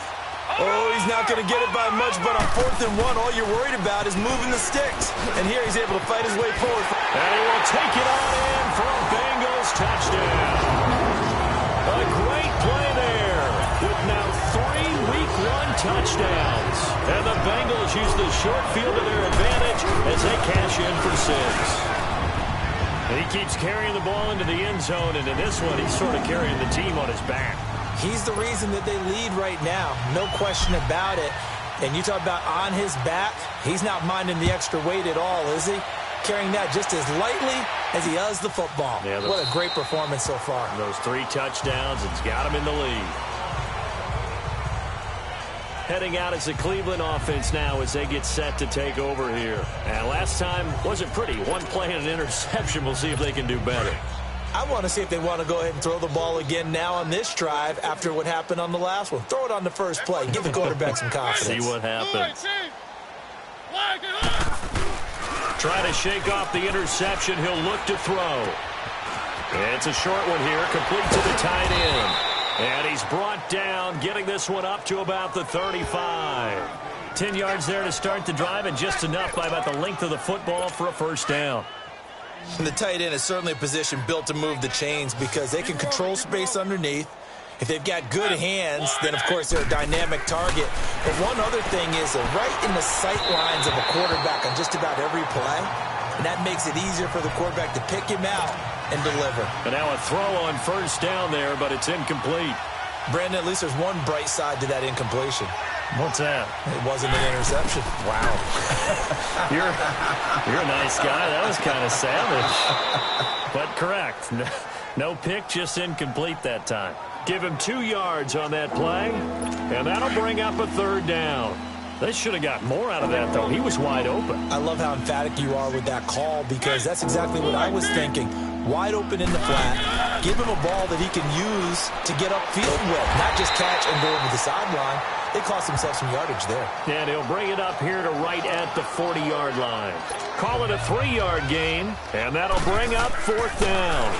Oh, he's not going to get it by much, but on 4th and 1, all you're worried about is moving the sticks. And here he's able to fight his way forward. And he will take it on in for a Bengals touchdown. A great play there with now 3 Week 1 touchdowns. And the Bengals use the short field to their advantage as they cash in for 6. He keeps carrying the ball into the end zone, and in this one, he's sort of carrying the team on his back. He's the reason that they lead right now. No question about it. And you talk about on his back, he's not minding the extra weight at all, is he? Carrying that just as lightly as he does the football. Yeah, what a great performance so far. Those 3 touchdowns, it's got him in the lead. Heading out as the Cleveland offense now as they get set to take over here. And last time wasn't pretty. 1 play and an interception. We'll see if they can do better. I want to see if they want to go ahead and throw the ball again now on this drive after what happened on the last one. Throw it on the first play. Give the quarterback some confidence. See what happens. Try to shake off the interception. He'll look to throw. It's a short one here. Complete to the tight end. And he's brought down, getting this one up to about the 35. 10 yards there to start the drive, and just enough by about the length of the football for a first down. And the tight end is certainly a position built to move the chains because they can control space underneath. If they've got good hands, then, of course, they're a dynamic target. But one other thing is they're right in the sight lines of a quarterback on just about every play. And that makes it easier for the quarterback to pick him out and deliver. And now a throw on first down there, but it's incomplete. Brandon, at least there's one bright side to that incompletion. What's that? It wasn't an interception. Wow. You're a nice guy. That was kind of savage. But correct. No pick, just incomplete that time. Give him 2 yards on that play, and that'll bring up a third down. They should have got more out of that, though. He was wide open. I love how emphatic you are with that call because that's exactly what I was thinking. Wide open in the flat. Give him a ball that he can use to get upfield with, not just catch and go over the sideline. They cost themselves some yardage there. And he'll bring it up here to right at the 40-yard line. Call it a 3-yard gain, and that'll bring up 4th down.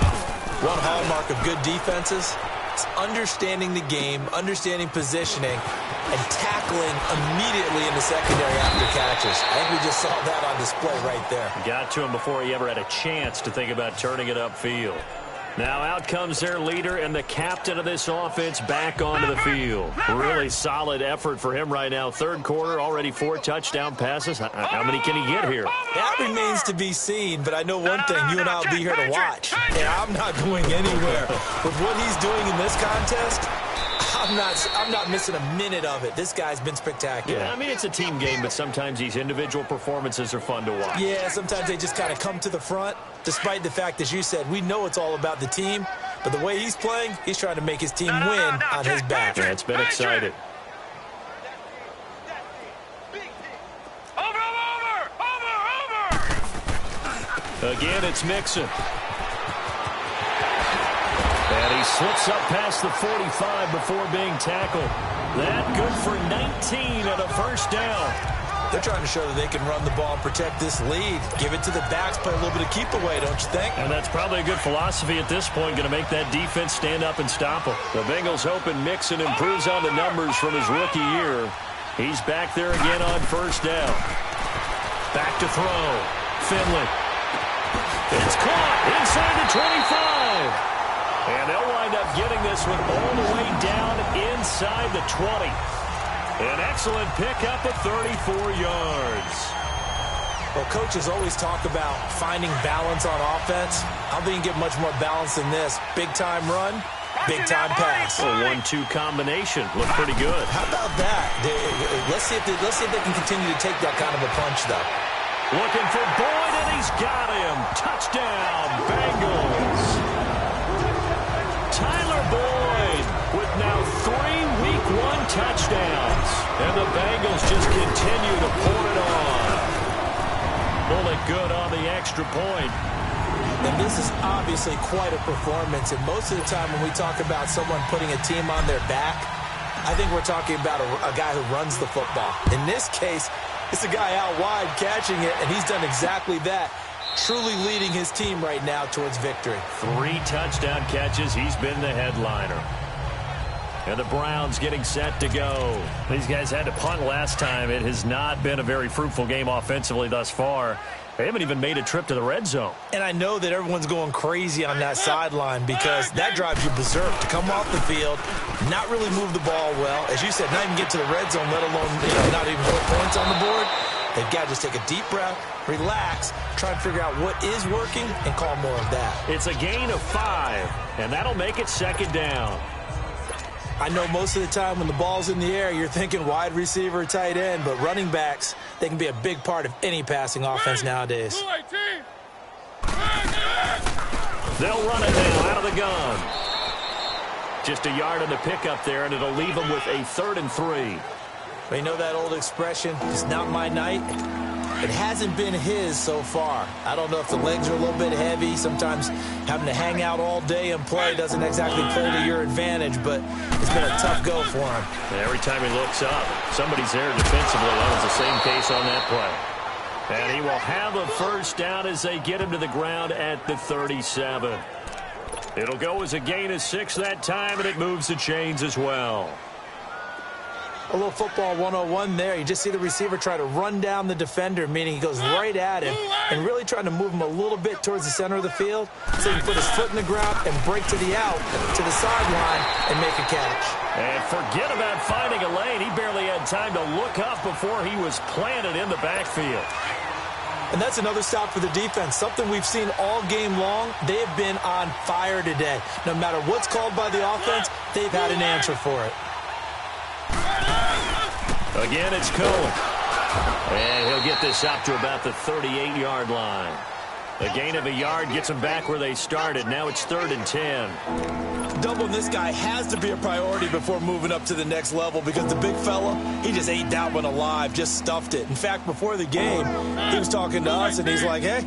One hallmark of good defenses is understanding the game, understanding positioning, and tackling immediately in the secondary after catches. I think we just saw that on display right there. Got to him before he ever had a chance to think about turning it upfield. Now out comes their leader and the captain of this offense back onto the field. Really solid effort for him right now. 3rd quarter, already 4 touchdown passes. How many can he get here? That remains to be seen, but I know one thing. You and I will be here to watch. And I'm not going anywhere. With what he's doing in this contest, I'm not missing a minute of it. This guy's been spectacular. Yeah, I mean, it's a team game, but sometimes these individual performances are fun to watch. Yeah, sometimes they just kind of come to the front, despite the fact, as you said, we know it's all about the team. But the way he's playing, he's trying to make his team win on his back. Yeah, it's been exciting. Again, it's Mixon. And he slips up past the 45 before being tackled. That good for 19 and a first down. They're trying to show that they can run the ball and protect this lead. Give it to the backs, play a little bit of keep away, don't you think? And that's probably a good philosophy at this point, going to make that defense stand up and stop them. The Bengals hoping Mixon improves on the numbers from his rookie year. He's back there again on first down. Back to throw. Finley. It's caught inside the 25. And they'll wind up getting this one all the way down inside the 20. An excellent pickup of 34 yards. Well, coaches always talk about finding balance on offense. I don't think you get much more balance than this. Big-time run, big-time pass. A 1-2 combination. Looked pretty good. How about that? Let's see if they can continue to take that kind of a punch, though. Looking for Boyd, and he's got him. Touchdown, Bengals. Tyler Boyd with now 3 Week 1 touchdowns. And the Bengals just continue to pour it on. good on the extra point. And this is obviously quite a performance. And most of the time when we talk about someone putting a team on their back, I think we're talking about a guy who runs the football. In this case, it's a guy out wide catching it, and he's done exactly that, truly leading his team right now towards victory. 3 touchdown catches. He's been the headliner. And the Browns getting set to go. These guys had to punt last time. It has not been a very fruitful game offensively thus far. They haven't even made a trip to the red zone. And I know that everyone's going crazy on that sideline because that drives you berserk to come off the field, not really move the ball well. As you said, not even get to the red zone, let alone not even put points on the board. They've got to just take a deep breath, relax, try and figure out what is working, and call more of that. It's a gain of 5, and that'll make it second down. I know most of the time when the ball's in the air, you're thinking wide receiver, tight end, but running backs, they can be a big part of any passing offense nowadays. They'll run it now out of the gun. Just a yard on the pickup there, and it'll leave them with a 3rd and 3. But you know that old expression, it's not my night? It hasn't been his so far. I don't know if the legs are a little bit heavy. Sometimes having to hang out all day and play doesn't exactly play to your advantage, but it's been a tough go for him. Every time he looks up, somebody's there defensively. That was the same case on that play. And he will have a first down as they get him to the ground at the 37. It'll go as a gain of 6 that time, and it moves the chains as well. A little football 101 there. You just see the receiver try to run down the defender, meaning he goes right at him and really trying to move him a little bit towards the center of the field so he can put his foot in the ground and break to the out, to the sideline, and make a catch. And forget about finding a lane. He barely had time to look up before he was planted in the backfield. And that's another stop for the defense, something we've seen all game long. They have been on fire today. No matter what's called by the offense, they've had an answer for it. Again, it's Cohen. And he'll get this up to about the 38-yard line. A gain of a yard gets them back where they started. Now it's 3rd and 10. Doubling this guy has to be a priority before moving up to the next level because the big fella, he just ate that one alive, just stuffed it. In fact, before the game, he was talking to us, and he's like, hey,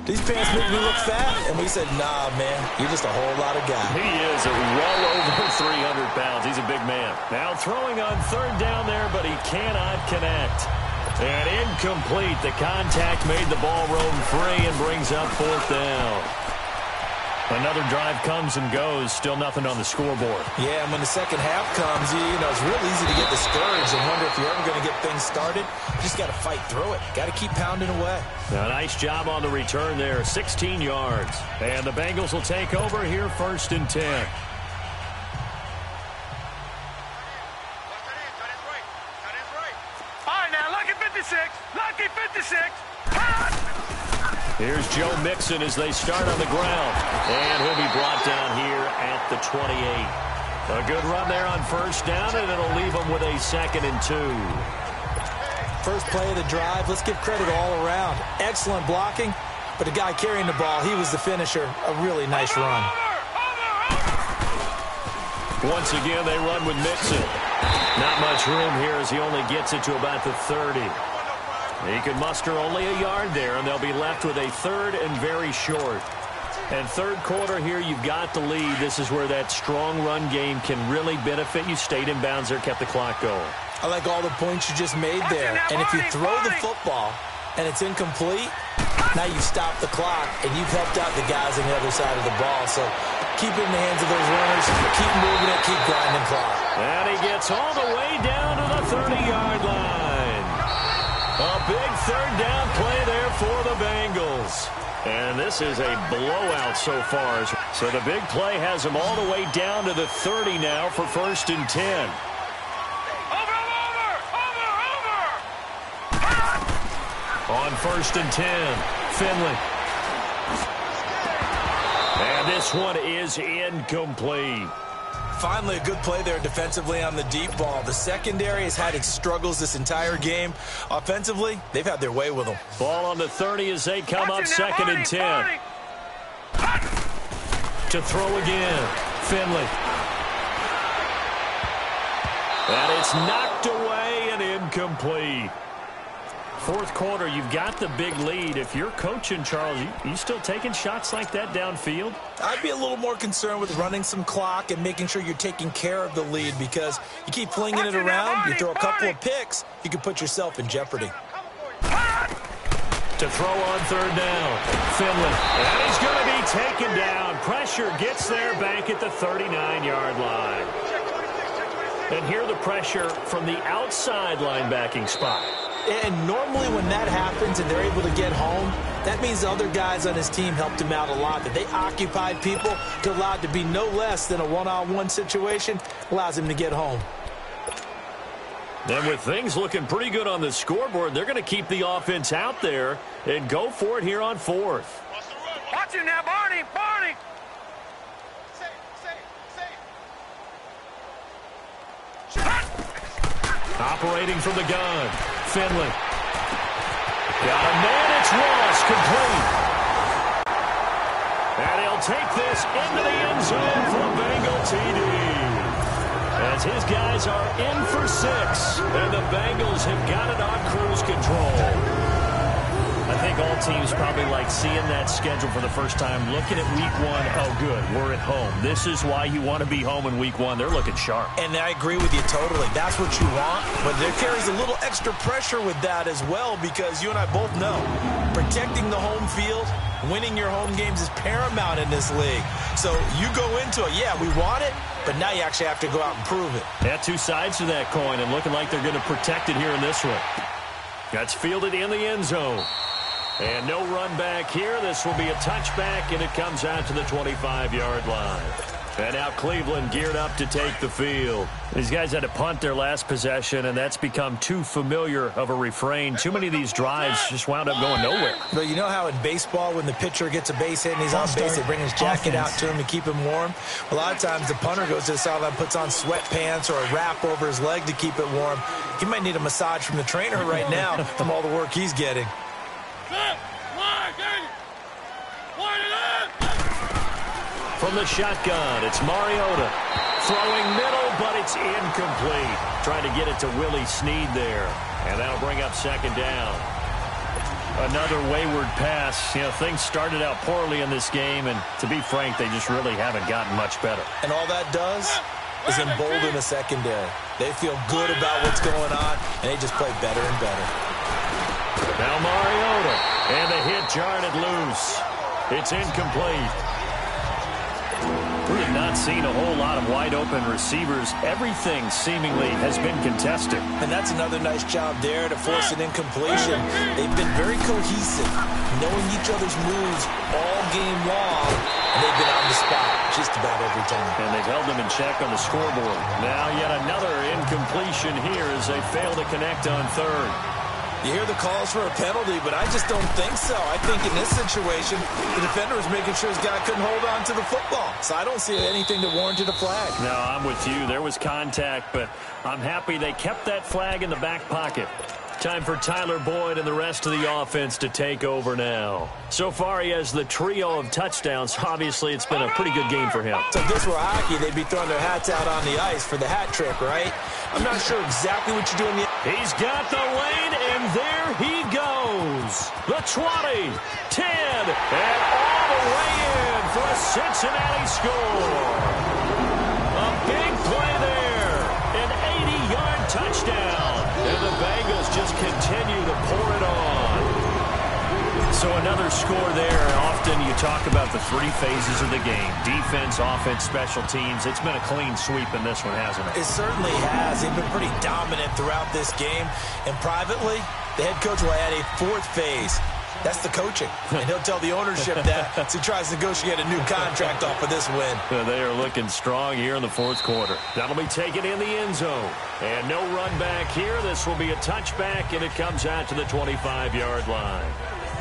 these pants make me look fat. And we said, nah, man, you're just a whole lot of guy. He is well over 300 pounds. He's a big man. Now throwing on 3rd down there, but he cannot connect. And incomplete. The contact made the ball roam free and brings up 4th down. Another drive comes and goes. Still nothing on the scoreboard. Yeah, and when the second half comes, it's real easy to get discouraged and wonder if you're ever going to get things started. You just got to fight through it. Got to keep pounding away. A nice job on the return there. 16 yards. And the Bengals will take over here 1st and 10. All right, now, lucky 56. Lucky 56. Here's Joe Mixon as they start on the ground. And he'll be brought down here at the 28. A good run there on 1st down, and it'll leave them with a 2nd and 2. First play of the drive, let's give credit all around. Excellent blocking, but the guy carrying the ball, he was the finisher. A really nice run. Once again, they run with Mixon. Not much room here as he only gets it to about the 30. He can muster only a yard there, and they'll be left with a 3rd and very short. And 3rd quarter here, you've got the lead. This is where that strong run game can really benefit you. Stayed in bounds there, kept the clock going. I like all the points you just made there. And if you throw the football and it's incomplete, now you stop the clock, and you've helped out the guys on the other side of the ball. So keep it in the hands of those runners. Keep moving it. Keep grinding clock. And he gets all the way down to the 30-yard line. A big 3rd down play there for the Bengals. And this is a blowout so far. So the big play has them all the way down to the 30 now for 1st and 10. On 1st and 10, Finley. And this one is incomplete. Finally, a good play there defensively on the deep ball. The secondary has had its struggles this entire game. Offensively, they've had their way with them. Ball on the 30 as they come up 2nd and 10. To throw again, Finley. And it's knocked away and incomplete. fourth quarter, you've got the big lead. If you're coaching, Charles, you still taking shots like that downfield? I'd be a little more concerned with running some clock and making sure you're taking care of the lead, because you keep flinging it around, you throw a couple of picks, you can put yourself in jeopardy. To throw on third down, Finley. And he's going to be taken down. Pressure gets there back at the 39-yard line. And here the pressure from the outside linebacking spot. And normally when that happens and they're able to get home, that means the other guys on his team helped him out a lot. That they occupied people to allow it to be no less than a one-on-one situation, allows him to get home. And with things looking pretty good on the scoreboard, they're going to keep the offense out there and go for it here on fourth. Watch it now, Barney! Barney! Operating from the gun, Finley. Got a man, it's Ross, complete. And he'll take this into the end zone for a Bengal TD. As his guys are in for 6, and the Bengals have got it on cruise control. I think all teams probably like seeing that schedule for the first time, looking at week 1. Oh, good, we're at home. This is why you want to be home in week 1. They're looking sharp. And I agree with you totally. That's what you want, but there carries a little extra pressure with that as well, because you and I both know protecting the home field, winning your home games is paramount in this league. So you go into it, yeah, we want it, but now you actually have to go out and prove it. Yeah, two sides to that coin, and looking like they're going to protect it here in this one. That's fielded in the end zone. And no run back here. This will be a touchback, and it comes out to the 25-yard line. And now Cleveland geared up to take the field. These guys had to punt their last possession, and that's become too familiar of a refrain. Too many of these drives just wound up going nowhere. But you know how in baseball, when the pitcher gets a base hit and he's on base, they bring his jacket out to him to keep him warm? A lot of times the punter goes to the sideline, puts on sweatpants or a wrap over his leg to keep it warm. He might need a massage from the trainer right now from all the work he's getting. From the shotgun, it's Mariota. Throwing middle, but it's incomplete. Trying to get it to Willie Snead there. And that'll bring up second down. Another wayward pass. You know, things started out poorly in this game, and to be frank, they just really haven't gotten much better. And all that does is embolden the secondary. They feel good about what's going on, and they just play better and better. Now Mariota, and the hit jarred it loose. It's incomplete. We have not seen a whole lot of wide-open receivers. Everything seemingly has been contested. And that's another nice job there to force an incompletion. They've been very cohesive, knowing each other's moves all game long, and they've been on the spot just about every time. And they've held them in check on the scoreboard. Now yet another incompletion here as they fail to connect on third. You hear the calls for a penalty, but I just don't think so. I think in this situation, the defender was making sure his guy couldn't hold on to the football. So I don't see anything that warranted a flag. No, I'm with you. There was contact, but I'm happy they kept that flag in the back pocket. Time for Tyler Boyd and the rest of the offense to take over now. So far, he has the trio of touchdowns. Obviously, it's been a pretty good game for him. So if this were hockey, they'd be throwing their hats out on the ice for the hat trick, right? I'm not sure exactly what you do in the... He's got the lane, and there he goes. The 20, 10, and all the way in for a Cincinnati score. A big play there. An 80-yard touchdown. And the Bengals just continue to pour it on. So another score there. Often you talk about the three phases of the game. Defense, offense, special teams. It's been a clean sweep in this one, hasn't it? It certainly has. They've been pretty dominant throughout this game. And privately, the head coach will add a fourth phase. That's the coaching. And he'll tell the ownership that as he tries to negotiate a new contract off of this win. They are looking strong here in the fourth quarter. That'll be taken in the end zone. And no run back here. This will be a touchback, and it comes out to the 25-yard line.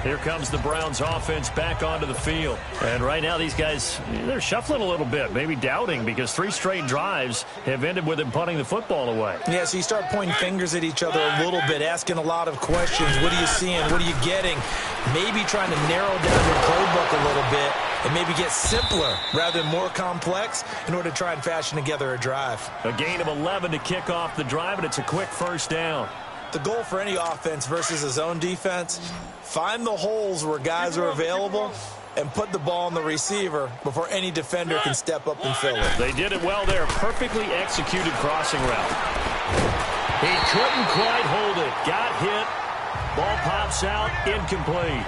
Here comes the Browns offense back onto the field. And right now these guys, they're shuffling a little bit, maybe doubting, because 3 straight drives have ended with them punting the football away. Yeah, so you start pointing fingers at each other a little bit, asking a lot of questions. What are you seeing? What are you getting? Maybe trying to narrow down your playbook a little bit and maybe get simpler rather than more complex in order to try and fashion together a drive. A gain of 11 to kick off the drive, and it's a quick first down. The goal for any offense versus a zone defense, find the holes where guys are available and put the ball on the receiver before any defender can step up and fill it. They did it well there. Perfectly executed crossing route. He couldn't quite hold it. Got hit. Ball pops out. Incomplete.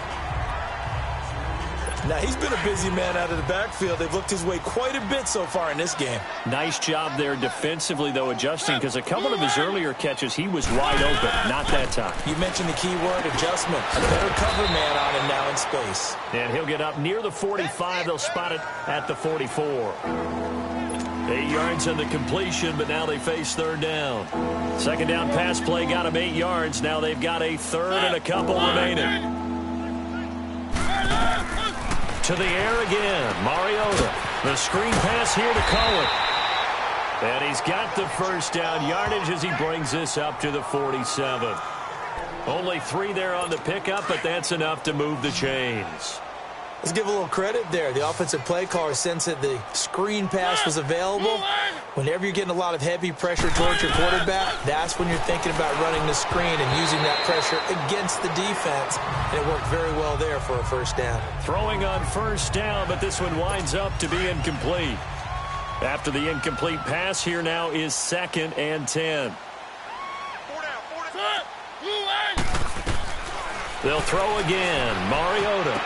Now, he's been a busy man out of the backfield. They've looked his way quite a bit so far in this game. Nice job there defensively, though, adjusting, because a couple of his earlier catches, he was wide open. Not that time. You mentioned the key word, adjustment. A better cover man on him now in space. And he'll get up near the 45. They'll spot it at the 44. 8 yards on the completion, but now they face third down. Second down pass play got him 8 yards. Now they've got a third and a couple remaining. To the air again, Mariota. The screen pass here to Cohen. And he's got the first down yardage as he brings this up to the 47. Only 3 there on the pickup, but that's enough to move the chains. Let's give a little credit there. The offensive play caller sensed that the screen pass was available. Whenever you're getting a lot of heavy pressure towards your quarterback, that's when you're thinking about running the screen and using that pressure against the defense. And it worked very well there for a first down. Throwing on first down, but this one winds up to be incomplete. After the incomplete pass, here now is 2nd and 10. They'll throw again. Mariota.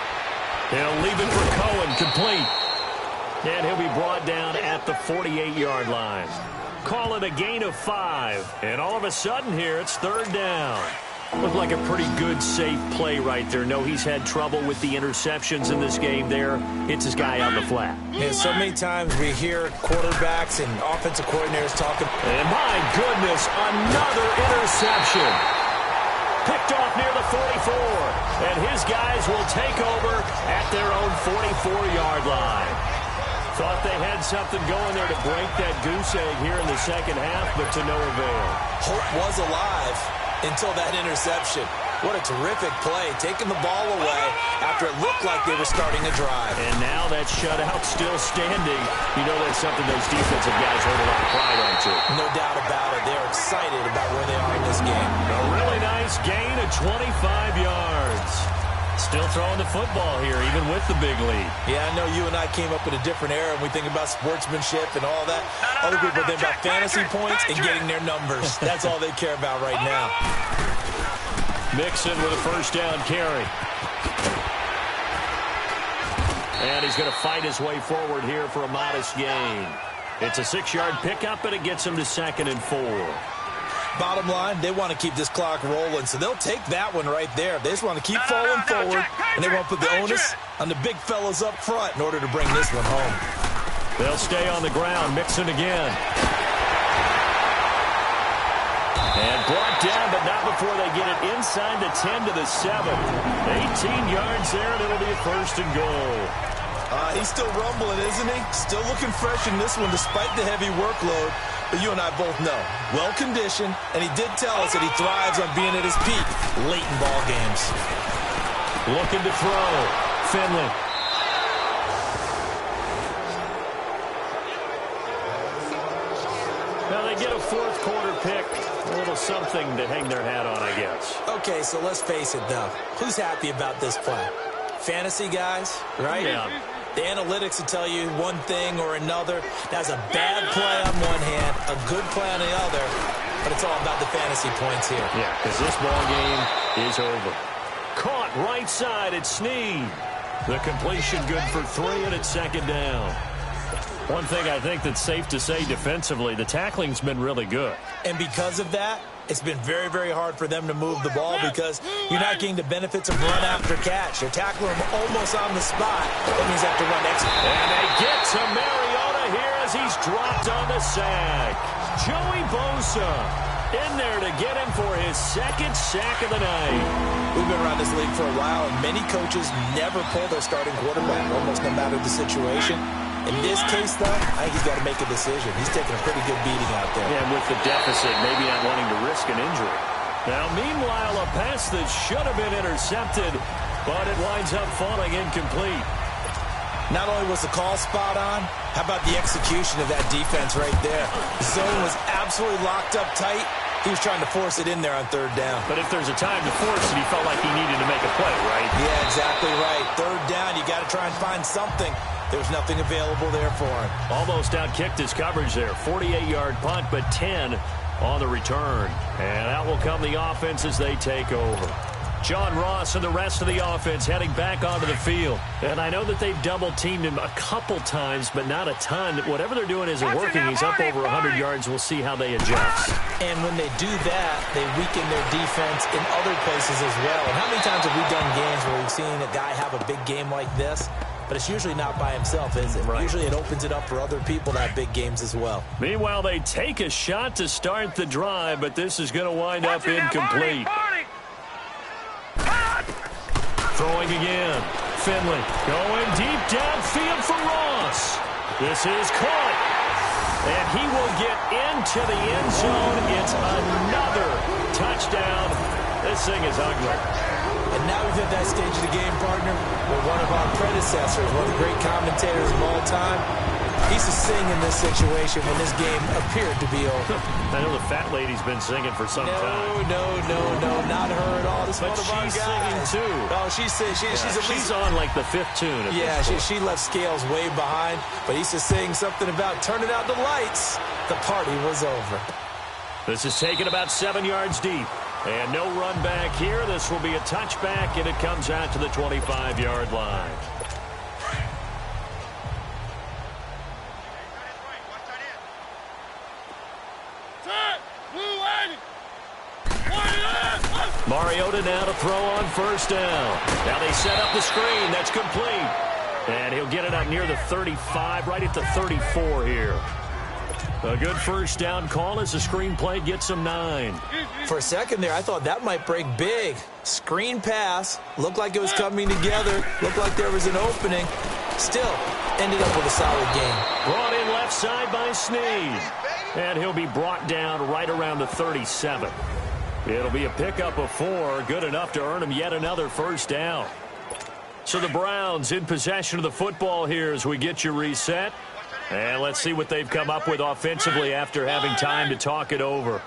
He'll leave it for Cohen, complete. And he'll be brought down at the 48-yard line. Call it a gain of 5. And all of a sudden here, it's third down. Looked like a pretty good, safe play right there. No, he's had trouble with the interceptions in this game there. It's his guy on the flat. And so many times we hear quarterbacks and offensive coordinators talking. And my goodness, another interception. Picked off near the 44, and his guys will take over at their own 44-yard line. Thought they had something going there to break that goose egg here in the second half, but to no avail. Hope was alive until that interception. What a terrific play, taking the ball away after it looked like they were starting a drive. And now that shutout still standing. You know that's something those defensive guys hold a lot of pride on, too. No doubt about it. They're excited about where they are in this game. A really nice gain of 25 yards. Still throwing the football here, even with the big lead. Yeah, I know you and I came up in a different era, and we think about sportsmanship and all that. Other people think about fantasy points and getting their numbers. That's all they care about right now. Mixon with a first down carry. And he's going to fight his way forward here for a modest gain. It's a 6-yard pickup, and it gets him to 2nd and 4. Bottom line, they want to keep this clock rolling, so they'll take that one right there. They just want to keep falling forward, and they won't put the onus on the big fellas up front in order to bring this one home. They'll stay on the ground. Mixon again. And brought down, but not before they get it inside the 10 to the 7. 18 yards there, and it'll be a 1st and goal. He's still rumbling, isn't he? Still looking fresh in this one despite the heavy workload. But you and I both know, well-conditioned, and he did tell us that he thrives on being at his peak late in ball games. Looking to throw. Finley. Now they get a 4th quarter pick. A little something to hang their hat on, I guess. Okay, so let's face it, though. Who's happy about this play? Fantasy guys, right? Yeah. The analytics will tell you one thing or another. That's a bad play on one hand, a good play on the other, but it's all about the fantasy points here. Yeah, because this ball game is over. Caught right side at Snead. The completion good for 3, and it's 2nd down. One thing I think that's safe to say defensively, the tackling's been really good. And because of that, it's been very, very hard for them to move the ball because you're not getting the benefits of run after catch. They're tackling him almost on the spot. That means they have to run extra. And they get to Mariota here as he's dropped on the sack. Joey Bosa in there to get him for his 2nd sack of the night. We've been around this league for a while, and many coaches never pull their starting quarterback, almost no matter the situation. In this case, though, I think he's got to make a decision. He's taking a pretty good beating out there. Yeah, with the deficit, maybe not wanting to risk an injury. Now, meanwhile, a pass that should have been intercepted, but it winds up falling incomplete. Not only was the call spot on, how about the execution of that defense right there? The zone was absolutely locked up tight, He was trying to force it in there on third down. But if there's a time to force it, he felt like he needed to make a play, right? Yeah, exactly right. Third down, you got to try and find something. There's nothing available there for him. Almost outkicked his coverage there. 48-yard punt, but 10 on the return. And out will come the offense as they take over. John Ross and the rest of the offense heading back onto the field. And I know that they've double-teamed him a couple times, but not a ton. Whatever they're doing isn't working. He's up over 100 yards. We'll see how they adjust. And when they do that, they weaken their defense in other places as well. And how many times have we done games where we've seen a guy have a big game like this? But it's usually not by himself, is it? Right. Usually it opens it up for other people to have big games as well. Meanwhile, they take a shot to start the drive, but this is going to wind up incomplete. Throwing again. Finley going deep downfield for Ross. This is caught. And he will get into the end zone. It's another touchdown. This thing is ugly. And now we've hit that stage of the game, partner, where one of our predecessors, one of the great commentators of all time, he used to sing in this situation when this game appeared to be over. I know the fat lady's been singing for some time. No, not her at all. This But one of our she's guys. singing too. Oh, she's at least on like the fifth tune. Yeah, she left Scales way behind, but he used to sing something about turning out the lights. The party was over. This is taken about 7 yards deep. And no run back here. This will be a touchback, and it comes out to the 25-yard line. Mariota now to throw on first down. Now they set up the screen. That's complete. And he'll get it up near the 35, right at the 34 here. A good first down call as the screen play gets him 9. For a second there, I thought that might break big. Screen pass. Looked like it was coming together. Looked like there was an opening. Still, ended up with a solid game. Brought in left side by Snead. And he'll be brought down right around the 37. It'll be a pickup of 4. Good enough to earn him yet another first down. So the Browns in possession of the football here as we get you reset. And let's see what they've come up with offensively after having time to talk it over.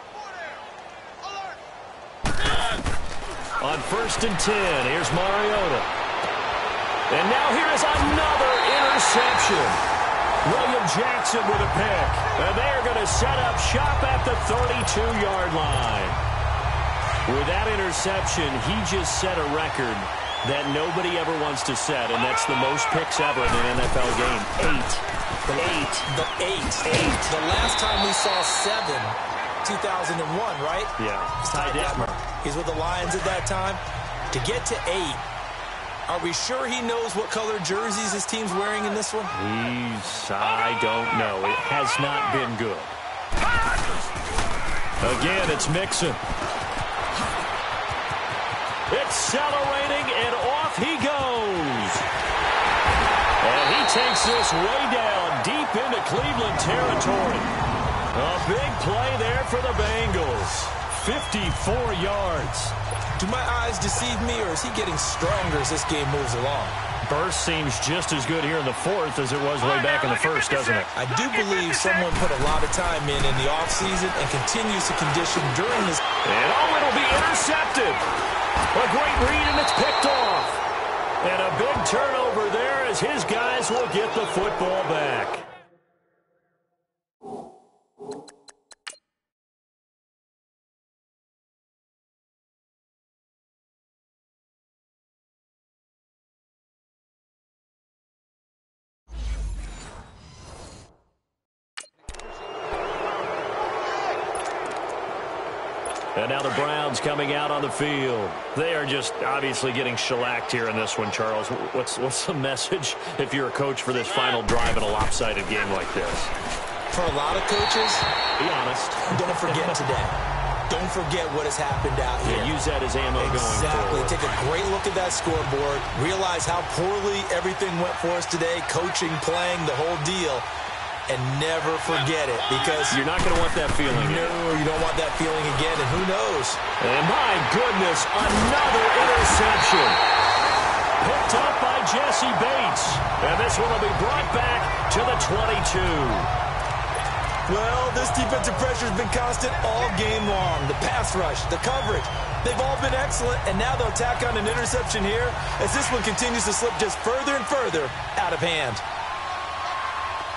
On first and 10, here's Mariota. And now here is another interception. William Jackson with a pick. And they're going to set up shop at the 32-yard line. With that interception, he just set a record that nobody ever wants to set, and that's the most picks ever in an NFL game. 8. The last time we saw 7, 2001, right? Yeah. Ty Detmer. He's with the Lions at that time. To get to 8, are we sure he knows what color jerseys his team's wearing in this one? I don't know. It has not been good. Again, it's Mixon. Accelerating, and off he goes. And he takes this way down, deep into Cleveland territory. A big play there for the Bengals. 54 yards. Do my eyes deceive me, or is he getting stronger as this game moves along? Burst seems just as good here in the fourth as it was way back in the first, doesn't it? I do believe someone put a lot of time in the offseason and continues to condition during this. And it'll be intercepted. A great read, and it's picked off. And a big turnover there as his guys will get the football back. And now the Browns coming out on the field. They are just obviously getting shellacked here in this one, Charles. What's the message if you're a coach for this final drive in a lopsided game like this? For a lot of coaches, be honest. Don't forget today. Don't forget what has happened out here. Yeah, use that as ammo going forward. Take a great look at that scoreboard. Realize how poorly everything went for us today. Coaching, playing, the whole deal. And never forget it, because you're not going to want that feeling again. No, you don't want that feeling again, and who knows? And my goodness, another interception. Picked up by Jesse Bates. And this one will be brought back to the 22. Well, this defensive pressure has been constant all game long. The pass rush, the coverage, they've all been excellent, and now they'll tack on an interception here as this one continues to slip just further and further out of hand.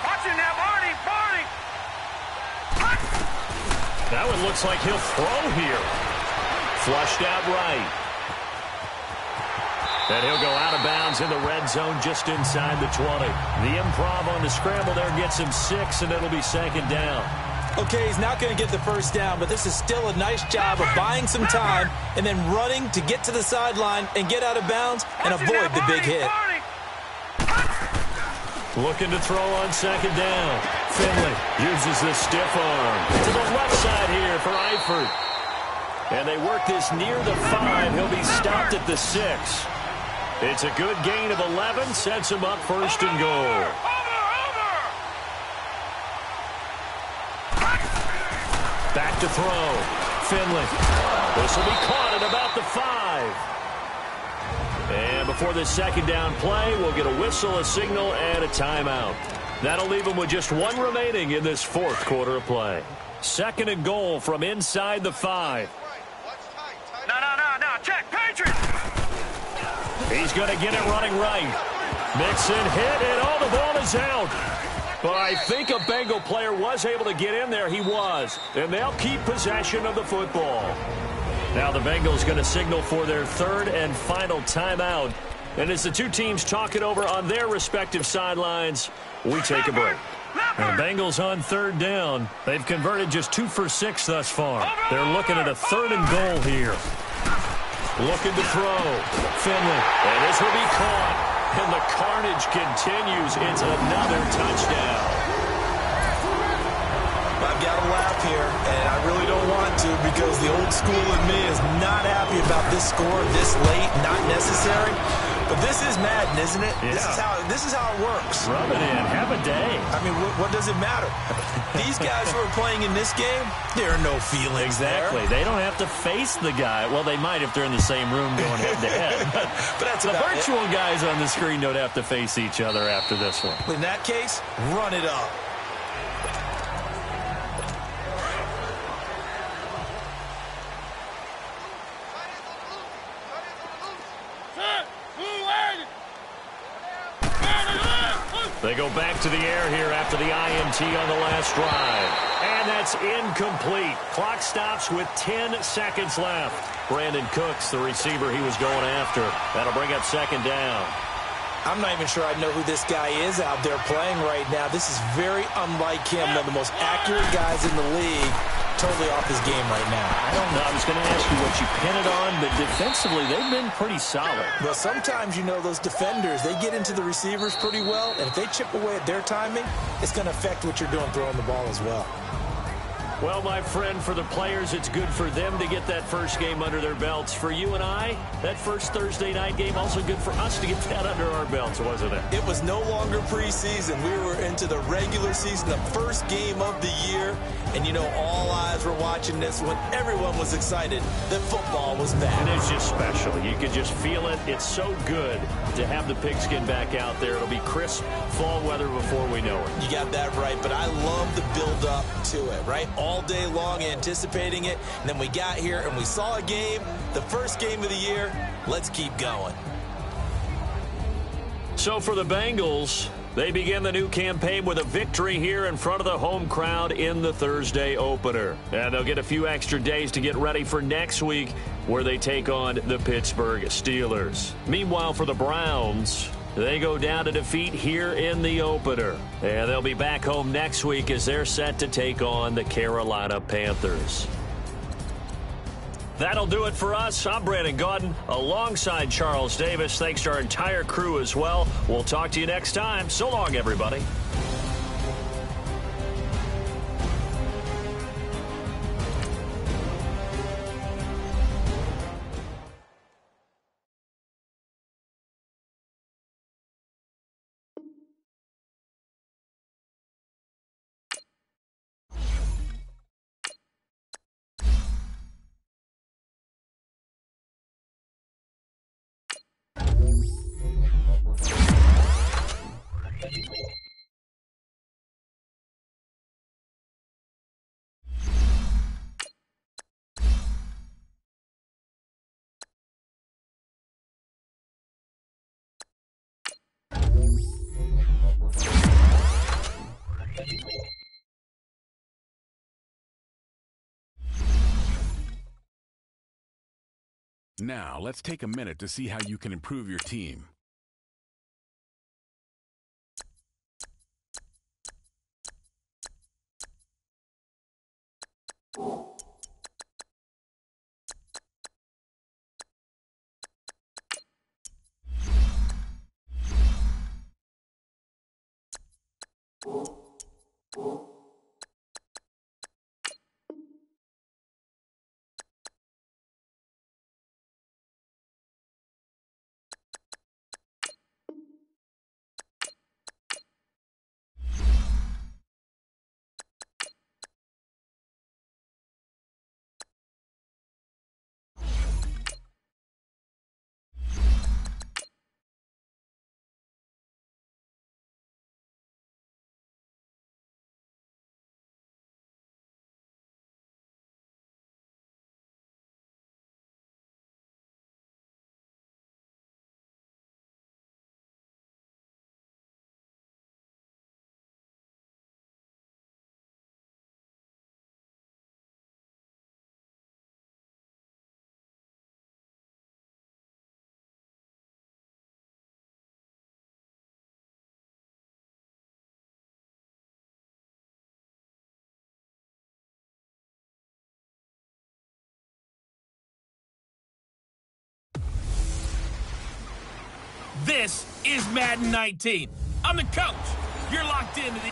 Watch it now, Barney! Barney! Now it looks like he'll throw here. Flushed out right. And he'll go out of bounds in the red zone just inside the 20. The improv on the scramble there gets him 6, and it'll be second down. Okay, he's not going to get the first down, but this is still a nice job of buying some time and then running to get to the sideline and get out of bounds and avoid the big hit. Looking to throw on second down. Finley uses the stiff arm to the left side here for Eifert. And they work this near the 5. He'll be stopped at the 6. It's a good gain of 11, sets him up first and goal. Back to throw. Finley. This will be caught at about the 5. And before this second down play, we'll get a whistle, a signal, and a timeout. That'll leave him with just 1 remaining in this fourth quarter of play. Second and goal from inside the 5. No, check, Patriots! He's going to get it running right. Mixon hit, and the ball is out. But I think a Bengal player was able to get in there. He was. And they'll keep possession of the football. Now the Bengals going to signal for their third and final timeout. And as the two teams talk it over on their respective sidelines, we take a break. And the Bengals on third down. They've converted just 2 for 6 thus far. They're looking at a third and goal here. Looking to throw. Finley. And this will be caught. And the carnage continues. It's another touchdown. I've got to laugh here, and I really don't want to because the old school in me is not happy about this score this late, not necessary. But this is Madden, isn't it? Yeah. This is how it works. Rub it in. Have a day. I mean, what does it matter? These guys who are playing in this game, there are no feelings Exactly. there. They don't have to face the guy. Well, they might if they're in the same room going head-to-head. But that's the about virtual guys on the screen don't have to face each other after this one. In that case, run it up. They go back to the air here after the INT on the last drive. And that's incomplete. Clock stops with 10 seconds left. Brandon Cooks, the receiver he was going after. That'll bring up second down. I'm not even sure I know who this guy is out there playing right now. This is very unlike him. One of the most accurate guys in the league. Totally off his game right now. I don't know. I was going to ask you what you pin it on, but defensively, they've been pretty solid. Well, sometimes, those defenders, they get into the receivers pretty well, and if they chip away at their timing, it's going to affect what you're doing throwing the ball as well. Well, my friend, for the players, it's good for them to get that first game under their belts. For you and I, that first Thursday night game, also good for us to get that under our belts, wasn't it? It was no longer preseason. We were into the regular season, the first game of the year. And, all eyes were watching this when everyone was excited that football was back. And it's just special. You can just feel it. It's so good to have the pigskin back out there. It'll be crisp fall weather before we know it. You got that right, but I love the build-up to it, right? All day long anticipating it, and then we got here and we saw a game, the first game of the year. Let's keep going. So for the Bengals, they begin the new campaign with a victory here in front of the home crowd in the Thursday opener. And they'll get a few extra days to get ready for next week where they take on the Pittsburgh Steelers. Meanwhile, for the Browns, they go down to defeat here in the opener. And they'll be back home next week as they're set to take on the Carolina Panthers. That'll do it for us. I'm Brandon Gaudin alongside Charles Davis. Thanks to our entire crew as well. We'll talk to you next time. So long, everybody. Now, let's take a minute to see how you can improve your team. This is Madden 19. I'm the coach. You're locked into the...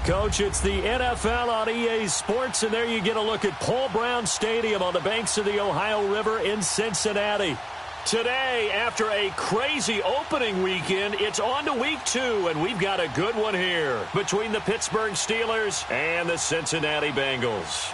Coach, it's the NFL on EA Sports, and there you get a look at Paul Brown Stadium on the banks of the Ohio River in Cincinnati. Today, after a crazy opening weekend, it's on to week 2, and we've got a good one here between the Pittsburgh Steelers and the Cincinnati Bengals.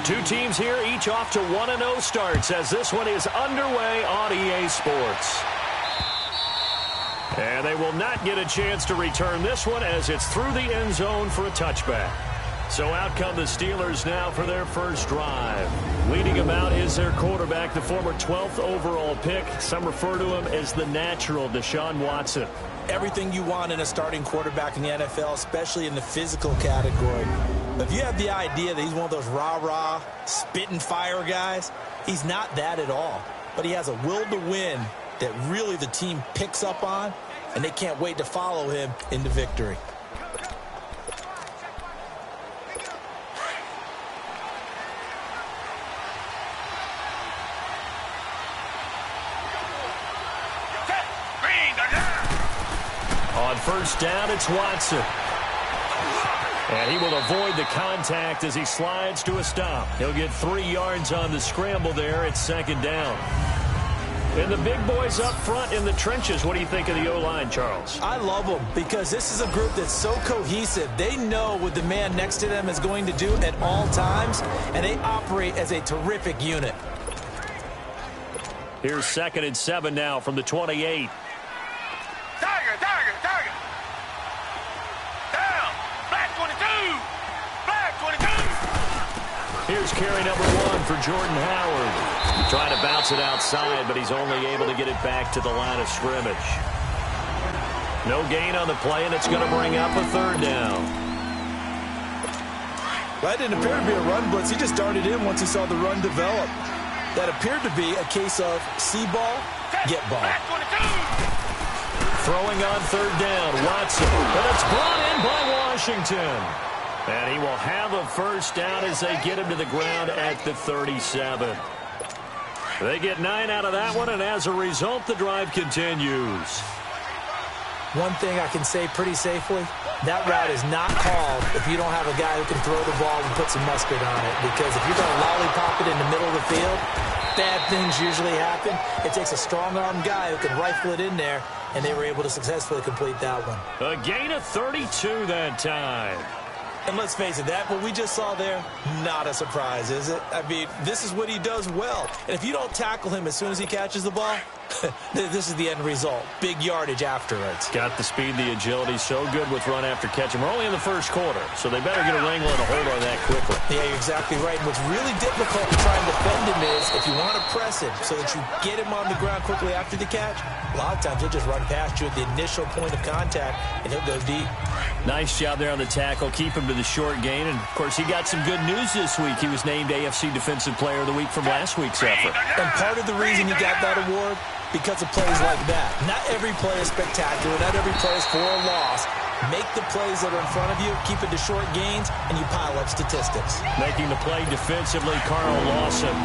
Two teams here, each off to 1-0 starts as this one is underway on EA Sports. And they will not get a chance to return this one as it's through the end zone for a touchback. So out come the Steelers now for their first drive. Leading them out is their quarterback, the former 12th overall pick. Some refer to him as the natural, Deshaun Watson. Everything you want in a starting quarterback in the NFL, especially in the physical category. If you have the idea that he's one of those rah-rah, spit and fire guys, he's not that at all. But he has a will to win that really the team picks up on, and they can't wait to follow him into victory. On first down, it's Watson. And he will avoid the contact as he slides to a stop. He'll get 3 yards on the scramble there at second down. And the big boys up front in the trenches, what do you think of the O-line, Charles? I love them because this is a group that's so cohesive. They know what the man next to them is going to do at all times, and they operate as a terrific unit. Here's 2nd and 7 now from the 28. Tiger. Down. Flag 22. Flag 22. Here's carry number 1 for Jordan Howard. Trying to bounce it outside, but he's only able to get it back to the line of scrimmage. No gain on the play, and it's going to bring up a 3rd down. That didn't appear to be a run blitz. He just darted in once he saw the run develop. That appeared to be a case of see ball, get ball. Throwing on 3rd down, Watson. But it's brought in by Washington. And he will have a first down as they get him to the ground at the 37. They get 9 out of that one, and as a result, the drive continues. One thing I can say pretty safely, that route is not called if you don't have a guy who can throw the ball and put some mustard on it. Because if you're going to lollipop it in the middle of the field, bad things usually happen. It takes a strong-armed guy who can rifle it in there, and they were able to successfully complete that one. A gain of 32 that time. And let's face it, what we just saw there, not a surprise, is it? I mean, this is what he does well. And if you don't tackle him as soon as he catches the ball, this is the end result. Big yardage afterwards. Got the speed, the agility, so good with run after catch. And we're only in the first quarter, so they better get a wrangle and a hold on that quickly. Yeah, you're exactly right. And what's really difficult to try and defend him is if you want to press him so that you get him on the ground quickly after the catch, a lot of times he'll just run past you at the initial point of contact, and he'll go deep. Nice job there on the tackle. Keep him to the short gain. And, of course, he got some good news this week. He was named AFC Defensive Player of the Week from last week's effort. And part of the reason he got that award, because of plays like that. Not every play is spectacular. Not every play is for a loss. Make the plays that are in front of you, keep it to short gains, and you pile up statistics. Making the play defensively, Carl Lawson.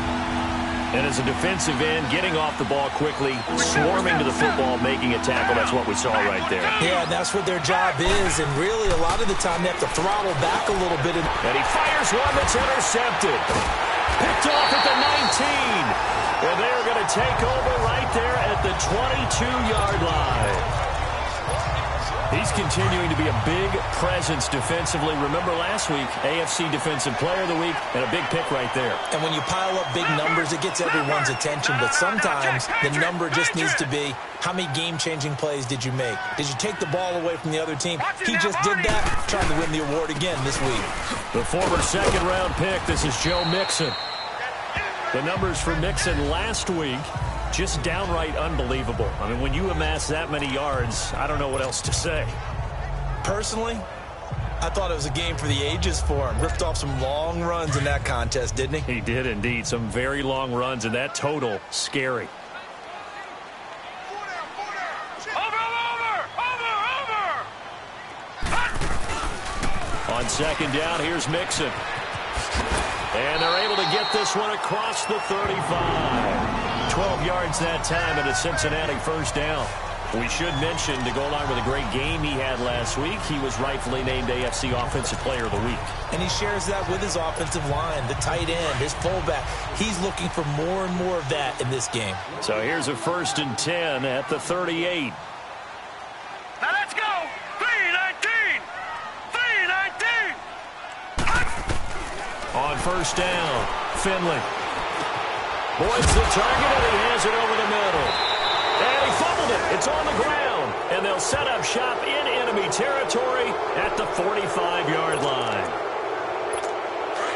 And as a defensive end, getting off the ball quickly, swarming to the football, making a tackle. That's what we saw right there. Yeah, and that's what their job is. And really, a lot of the time, they have to throttle back a little bit. And he fires one that's intercepted. Picked off at the 19. And they're going to take over right there at the 22-yard line. He's continuing to be a big presence defensively. Remember last week, AFC Defensive Player of the Week, and a big pick right there. And when you pile up big numbers, it gets everyone's attention. But sometimes the number just needs to be, how many game-changing plays did you make? Did you take the ball away from the other team? He just did that, trying to win the award again this week. The former second-round pick, this is Joe Mixon. The numbers for Mixon last week, just downright unbelievable. I mean, when you amass that many yards, I don't know what else to say. Personally, I thought it was a game for the ages for him. Ripped off some long runs in that contest, didn't he? He did indeed. Some very long runs, and that total, scary. On second down, here's Mixon. And they're able to get this one across the 35. 12 yards that time and a Cincinnati first down. We should mention, to go along with a great game he had last week, he was rightfully named AFC Offensive Player of the Week. And he shares that with his offensive line, the tight end, his fullback. He's looking for more and more of that in this game. So here's a 1st and 10 at the 38. Now let's go! 3-19! 3-19! On first down, Finley. Boyd's the target, and he has it over the middle. And he fumbled it. It's on the ground. And they'll set up shop in enemy territory at the 45-yard line.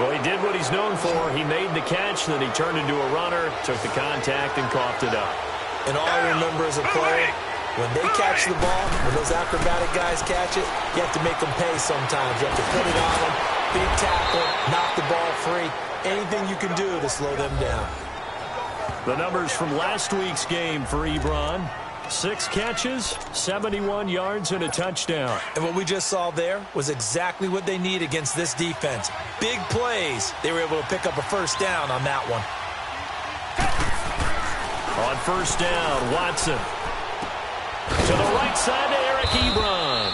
Well, he did what he's known for. He made the catch, then he turned into a runner, took the contact, and coughed it up. And all I remember as a player, when they catch the ball, when those acrobatic guys catch it, you have to make them pay sometimes. You have to put it on them, big tackle, knock the ball free. Anything you can do to slow them down. The numbers from last week's game for Ebron. 6 catches, 71 yards, and a touchdown. And what we just saw there was exactly what they need against this defense. Big plays. They were able to pick up a first down on that one. On first down, Watson. To the right side to Eric Ebron.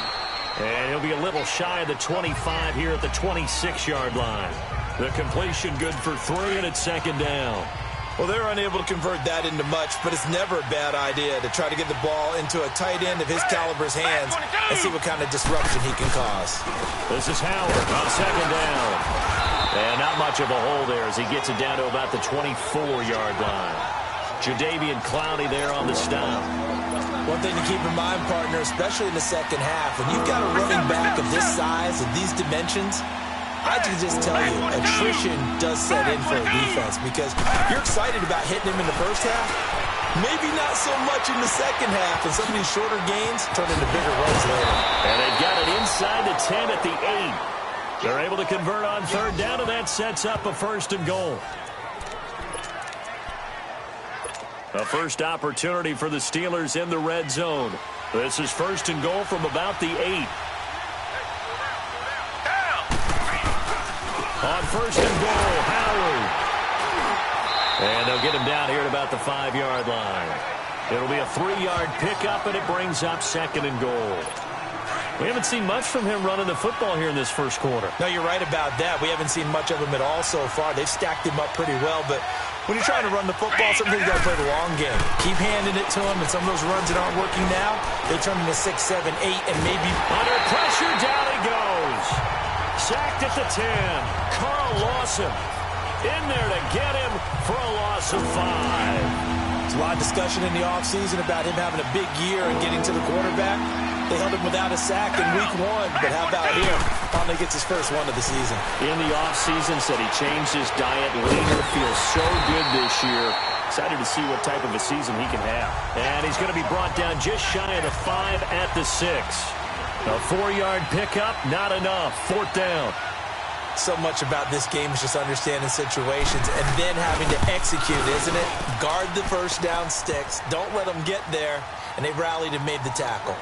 And he'll be a little shy of the 25 here at the 26-yard line. The completion good for 3, and it's second down. Well, they're unable to convert that into much, but it's never a bad idea to try to get the ball into a tight end of his caliber's hands and see what kind of disruption he can cause. This is Howard on second down. And not much of a hole there as he gets it down to about the 24-yard line. Jadeveon Clowney there on the stop. One thing to keep in mind, partner, especially in the second half, when you've got a running back of this size and these dimensions, I can just tell you, attrition does set in for a defense because you're excited about hitting him in the first half. Maybe not so much in the second half, and some of these shorter gains turn into bigger runs later. And they've got it inside the 10 at the 8. They're able to convert on third down, and that sets up a 1st and goal. A first opportunity for the Steelers in the red zone. This is 1st and goal from about the 8. On 1st and goal, Howard. And they'll get him down here at about the 5-yard line. It'll be a 3-yard pickup, and it brings up 2nd and goal. We haven't seen much from him running the football here in this first quarter. No, you're right about that. We haven't seen much of him at all so far. They've stacked him up pretty well, but when you're trying to run the football, sometimes you got to play the long game. Keep handing it to him, and some of those runs that aren't working now, they turn into 6, 7, 8, and maybe... Under pressure, down he goes. Sacked at the 10. Carl Lawson in there to get him for a loss of 5. There's a lot of discussion in the offseason about him having a big year and getting to the quarterback. They held him without a sack in week 1, but how about him? Finally gets his first one of the season. In the offseason, said he changed his diet. Leaner, feels so good this year. Excited to see what type of a season he can have. And he's going to be brought down just shy of the 5 at the 6. A 4-yard pickup, not enough. 4th down. So much about this game is just understanding situations and then having to execute, isn't it? Guard the first down sticks. Don't let them get there. And they rallied and made the tackle.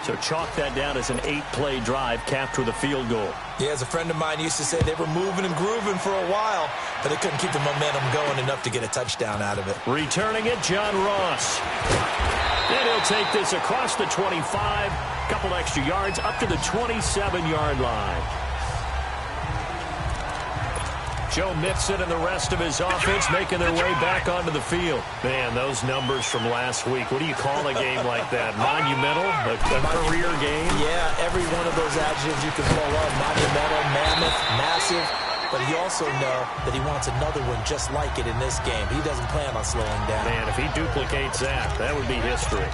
So chalk that down as an 8-play drive capped with a field goal. Yeah, as a friend of mine used to say, they were moving and grooving for a while, but they couldn't keep the momentum going enough to get a touchdown out of it. Returning it, John Ross. And he'll take this across the 25, couple extra yards up to the 27-yard line. Joe Mixon and the rest of his offense making their way back onto the field. Man, those numbers from last week. What do you call a game like that? Monumental? A career game? Yeah, every one of those adjectives you can pull up. Monumental, mammoth, massive. But you also know that he wants another one just like it in this game. He doesn't plan on slowing down. Man, if he duplicates that would be history.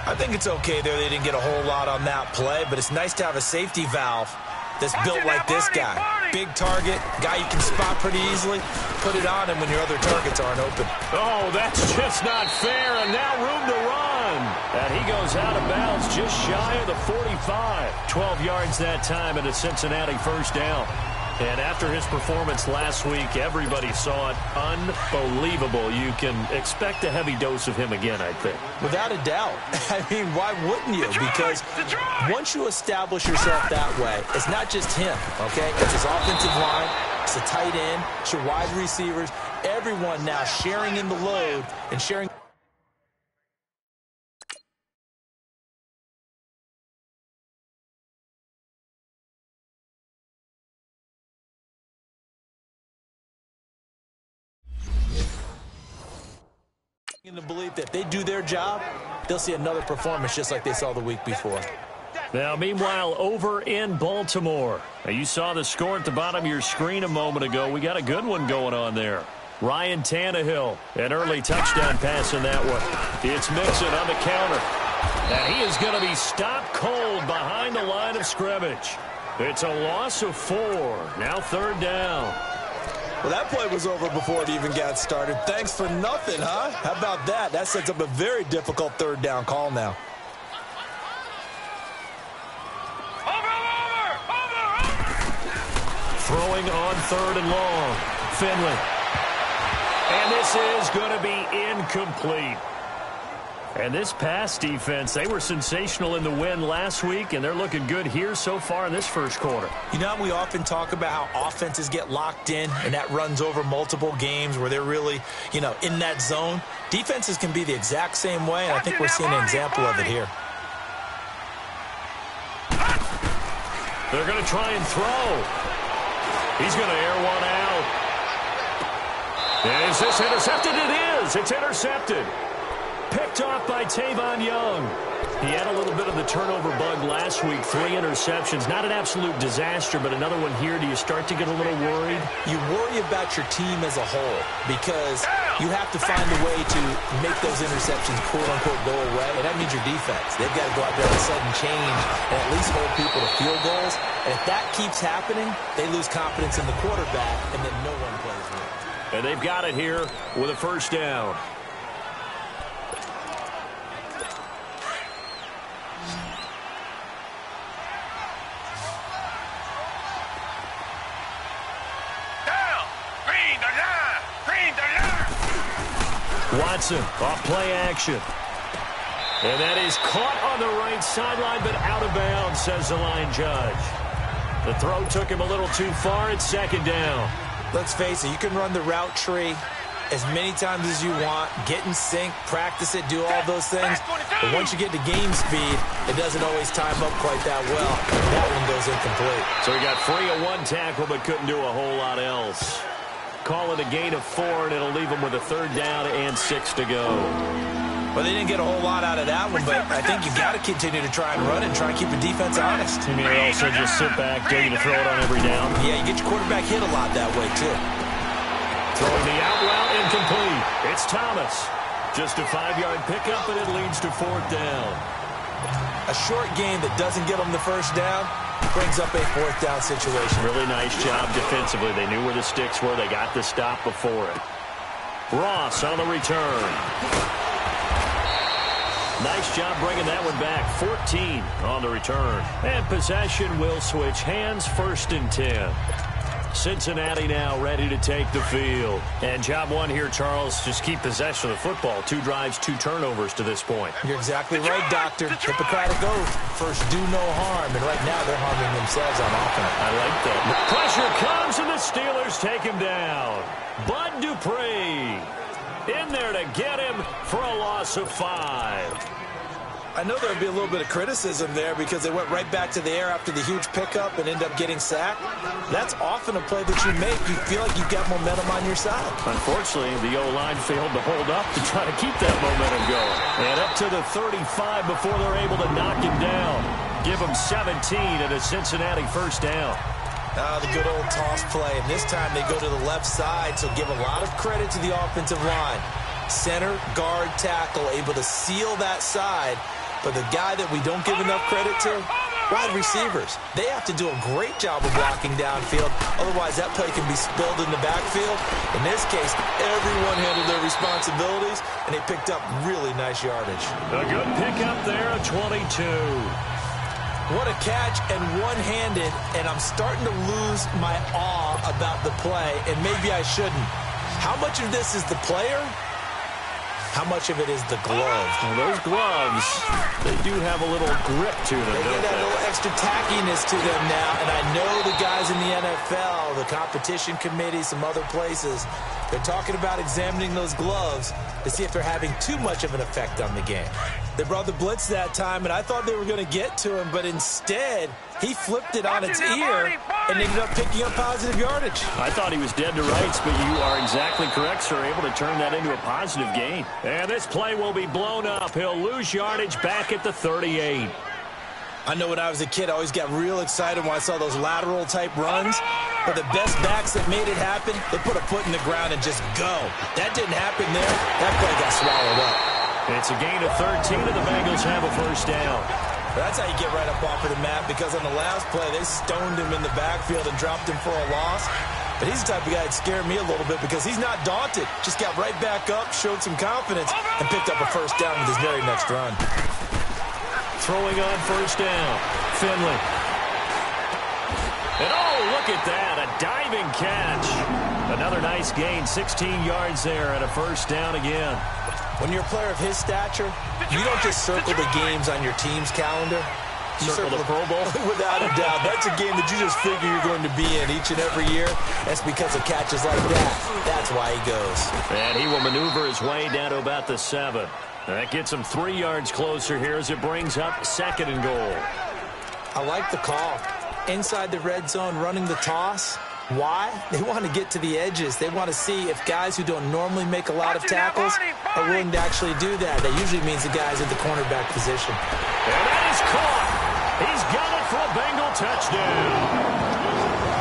I think it's okay there. They didn't get a whole lot on that play, but it's nice to have a safety valve that's built like this guy. Big target, guy you can spot pretty easily. Put it on him when your other targets aren't open. Oh, that's just not fair, and now room to run. And he goes out of bounds just shy of the 45. 12 yards that time and a Cincinnati first down. And after his performance last week, everybody saw it. Unbelievable. You can expect a heavy dose of him again, I think. Without a doubt. I mean, why wouldn't you? Because once you establish yourself that way, it's not just him, okay? It's his offensive line, it's the tight end, it's your wide receivers, everyone now sharing in the load and sharing. In the belief that they do their job, they'll see another performance just like they saw the week before. Now, meanwhile, over in Baltimore. Now, you saw the score at the bottom of your screen a moment ago. We got a good one going on there. Ryan Tannehill, an early touchdown pass in that one. It's Mixon on the counter. And he is going to be stopped cold behind the line of scrimmage. It's a loss of 4. Now 3rd down. Well, that play was over before it even got started. Thanks for nothing, huh? How about that? That sets up a very difficult 3rd down call now. Throwing on 3rd and long. Finley. And this is going to be incomplete. And this pass defense, they were sensational in the win last week, and they're looking good here so far in this first quarter. You know, we often talk about how offenses get locked in, and that runs over multiple games where they're really, in that zone. Defenses can be the exact same way, and I think we're seeing an example of it here. They're going to try and throw. He's going to air one out. And is this intercepted? It is. It's intercepted. Picked off by Tavon Young. He had a little bit of the turnover bug last week. 3 interceptions. Not an absolute disaster, but another one here. Do you start to get a little worried? You worry about your team as a whole because you have to find a way to make those interceptions, quote-unquote, go away, and that means your defense. They've got to go out there and sudden change and at least hold people to field goals. And if that keeps happening, they lose confidence in the quarterback, and then no one plays well. And they've got it here with a first down. Watson off play action. And that is caught on the right sideline, but out of bounds, says the line judge. The throw took him a little too far. It's 2nd down. Let's face it, you can run the route tree as many times as you want, get in sync, practice it, do all those things. But once you get to game speed, it doesn't always time up quite that well. That one goes incomplete. So he got free of 1 tackle, but couldn't do a whole lot else. Call it a gain of 4, and it'll leave him with a 3rd down and 6 to go. Well, they didn't get a whole lot out of that one, but I think you've got to continue to try and run and try and keep the defense honest. You mean also just sit back, dare you to throw it on every down? Yeah, you get your quarterback hit a lot that way, too. Throwing the out route incomplete. It's Thomas. Just a 5-yard pickup, and it leads to 4th down. A short game that doesn't get them the first down brings up a 4th down situation. Really nice job defensively. They knew where the sticks were. They got the stop before it. Ross on the return. Nice job bringing that one back. 14 on the return. And possession will switch hands. 1st and 10. Cincinnati now ready to take the field. And job one here, Charles, just keep possession of the football. 2 drives, 2 turnovers to this point. You're exactly right, Doctor. Hippocratic oath. First, do no harm. And right now, they're harming themselves on offense. I like that. Pressure comes, and the Steelers take him down. Bud Dupree in there to get him for a loss of 5. I know there'll be a little bit of criticism there because they went right back to the air after the huge pickup and end up getting sacked. That's often a play that you make. You feel like you've got momentum on your side. Unfortunately, the O-line failed to hold up to try to keep that momentum going. And up to the 35 before they're able to knock him down. Give him 17 at a Cincinnati 1st down. The good old toss play. And this time they go to the left side, so give a lot of credit to the offensive line. Center, guard, tackle, able to seal that side. But the guy that we don't give enough credit to, wide receivers. They have to do a great job of blocking downfield. Otherwise, that play can be spilled in the backfield. In this case, everyone handled their responsibilities, and they picked up really nice yardage. A good pickup there, a 22. What a catch, and one-handed, and I'm starting to lose my awe about the play, and maybe I shouldn't. How much of this is the player? How much of it is the glove? Well, those gloves, they do have a little grip to them, They get that little extra tackiness to them now, and I know the guys in the NFL, the competition committee, some other places, they're talking about examining those gloves to see if they're having too much of an effect on the game. They brought the blitz that time, and I thought they were going to get to him, but instead, he flipped it on its ear and ended up picking up positive yardage. I thought he was dead to rights, but you are exactly correct, sir. Able to turn that into a positive gain. And this play will be blown up. He'll lose yardage back at the 38. I know when I was a kid, I always got real excited when I saw those lateral-type runs. But the best backs that made it happen, they put a foot in the ground and just go. That didn't happen there. That play got swallowed up. It's a gain of 13, and the Bengals have a 1st down. That's how you get right up off of the mat, because on the last play, they stoned him in the backfield and dropped him for a loss. But he's the type of guy that scared me a little bit because he's not daunted. Just got right back up, showed some confidence, and picked up a 1st down with his very next run. Throwing on 1st down, Finley. And oh, look at that, a diving catch. Another nice gain, 16 yards there and a 1st down again. When you're a player of his stature, you don't just circle the games on your team's calendar. You circle the Pro Bowl? Without a doubt. That's a game that you just figure you're going to be in each and every year. That's because of catches like that. That's why he goes. And he will maneuver his way down to about the 7. That gets him 3 yards closer here as it brings up 2nd and goal. I like the call. Inside the red zone, running the toss. Why? They want to get to the edges. They want to see if guys who don't normally make a lot of tackles are willing to actually do that. That usually means the guys at the cornerback position. And that is caught. He's got it for a Bengal touchdown.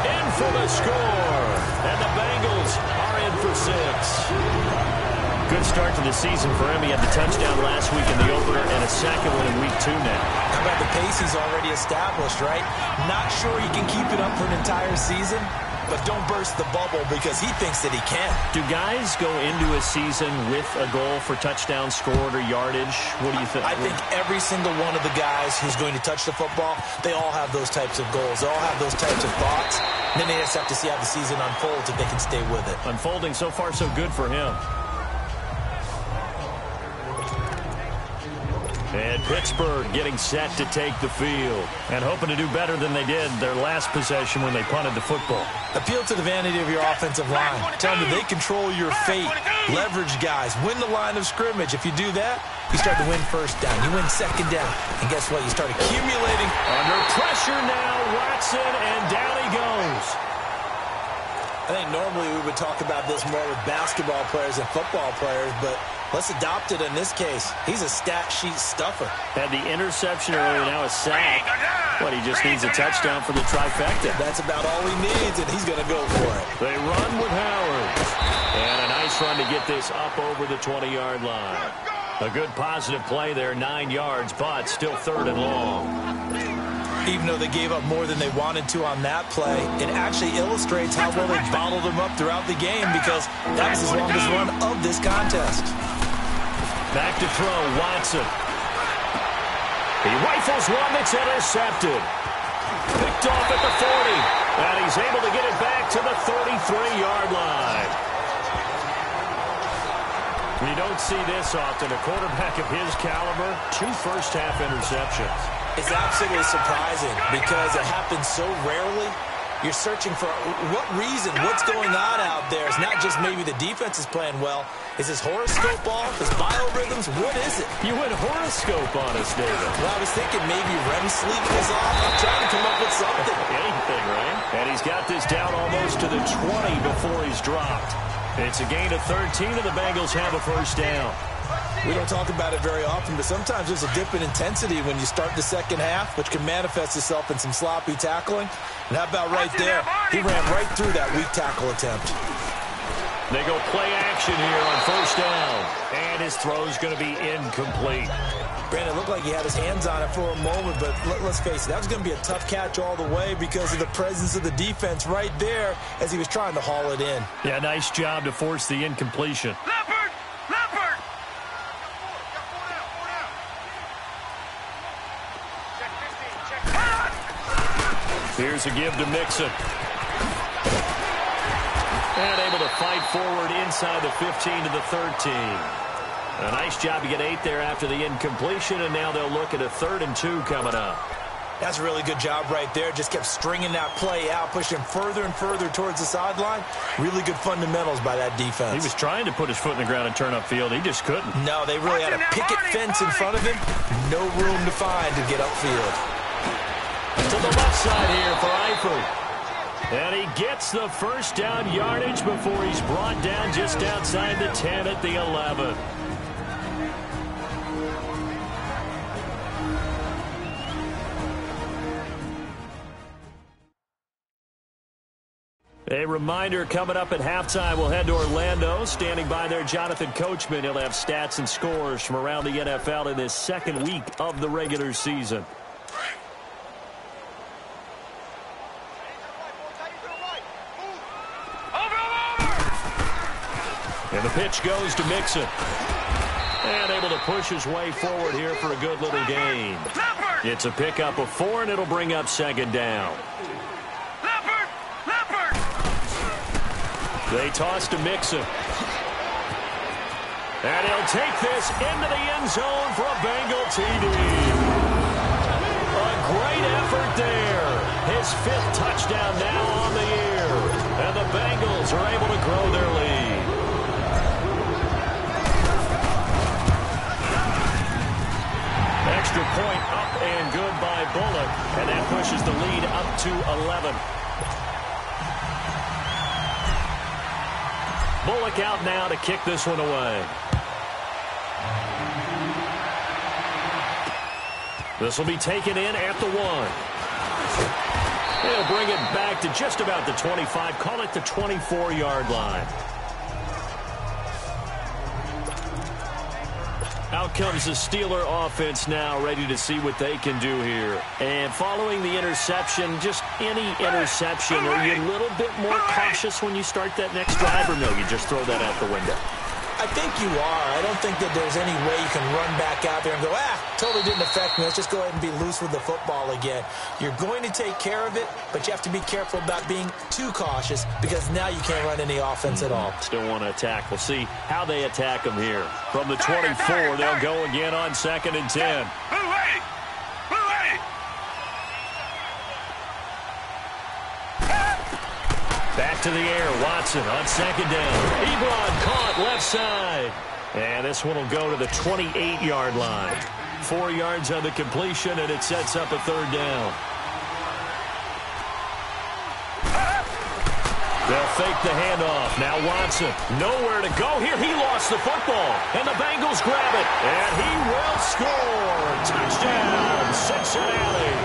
In for the score. And the Bengals are in for 6. Good start to the season for him. He had the touchdown last week in the opener and a second one in week 2 now. How about the pace he's already established, right? Not sure he can keep it up for an entire season, but don't burst the bubble because he thinks that he can. Do guys go into a season with a goal for touchdown scored or yardage? What do you think? I think every single one of the guys who's going to touch the football, they all have those types of goals. They all have those types of thoughts. And then they just have to see how the season unfolds if they can stay with it. Unfolding so far so good for him. And Pittsburgh getting set to take the field and hoping to do better than they did their last possession when they punted the football. Appeal to the vanity of your offensive line. Tell them that they control your fate. Leverage guys. Win the line of scrimmage. If you do that, you start to win 1st down. You win 2nd down. And guess what? You start accumulating. Under pressure now, Watson, and down he goes. I think normally we would talk about this more with basketball players and football players, but Let's adopt it in this case. He's a stat sheet stuffer. Had the interception earlier, now a sack. But he just needs a touchdown for the trifecta. That's about all he needs, and he's going to go for it. They run with Howard. And a nice run to get this up over the 20-yard line. A good positive play there, 9 yards, but still 3rd and long. Even though they gave up more than they wanted to on that play, it actually illustrates how well they bottled him up throughout the game because that was his longest run of this contest. Back to throw, Watson. He rifles one that's intercepted. Picked off at the 40, and he's able to get it back to the 33-yard line. You don't see this often. A quarterback of his caliber, 2 first-half interceptions. It's absolutely surprising because it happens so rarely. You're searching for what reason, what's going on out there. It's not just maybe the defense is playing well. Is his horoscope off? His biorhythms? What is it? You went horoscope on us, David. Well, I was thinking maybe REM sleep was off. I'm trying to come up with something. Anything, right? And he's got this down almost to the 20 before he's dropped. It's a gain of 13, and the Bengals have a first down. We don't talk about it very often, but sometimes there's a dip in intensity when you start the second half, which can manifest itself in some sloppy tackling. And how about right there? He ran right through that weak tackle attempt. They go play action here on first down. And his throw's going to be incomplete. Brandon, it looked like he had his hands on it for a moment, but let's face it, that was going to be a tough catch all the way because of the presence of the defense right there as he was trying to haul it in. Yeah, nice job to force the incompletion. Leopard! Leopard! Here's a give to Mixon. And able to fight forward inside the 15 to the 13. A nice job to get 8 there after the incompletion, and now they'll look at a 3rd and 2 coming up. That's a really good job right there. Just kept stringing that play out, pushing him further and further towards the sideline. Really good fundamentals by that defense. He was trying to put his foot in the ground and turn upfield. He just couldn't. No, they really had a picket fence in front of him. No room to find to get upfield. To the left side here for Eifert. And he gets the first down yardage before he's brought down just outside the 10 at the 11. A reminder coming up at halftime, we'll head to Orlando. Standing by there, Jonathan Coachman. He'll have stats and scores from around the NFL in this second week of the regular season. And the pitch goes to Mixon. And able to push his way forward here for a good little gain. It's a pickup of 4, and it'll bring up second down. They toss to Mixon. And he'll take this into the end zone for a Bengal TD. A great effort there. His 5th touchdown now on the year. And the Bengals are able to grow their lead. Extra point up and good by Bullock. And that pushes the lead up to 11. Bullock out now to kick this one away. This will be taken in at the 1. They'll bring it back to just about the 25. Call it the 24-yard line. Out comes the Steeler offense now, ready to see what they can do here. And following the interception, just any interception, are you a little bit more cautious when you start that next drive, or no, you just throw that out the window? I think you are. I don't think that there's any way you can run back out there and go, totally didn't affect me. Let's just go ahead and be loose with the football again. You're going to take care of it, but you have to be careful about being too cautious because now you can't run any offense at all. Still want to attack. We'll see how they attack them here. From the 24, they'll go again on 2nd and 10. Back to the air, Watson on 2nd down. Ebron caught left side. And this one will go to the 28-yard line. 4 yards on the completion, and it sets up a 3rd down. They'll fake the handoff. Now Watson, nowhere to go here. He lost the football, and the Bengals grab it, and he will score. Touchdown, Cincinnati.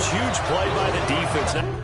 Huge play by the defense.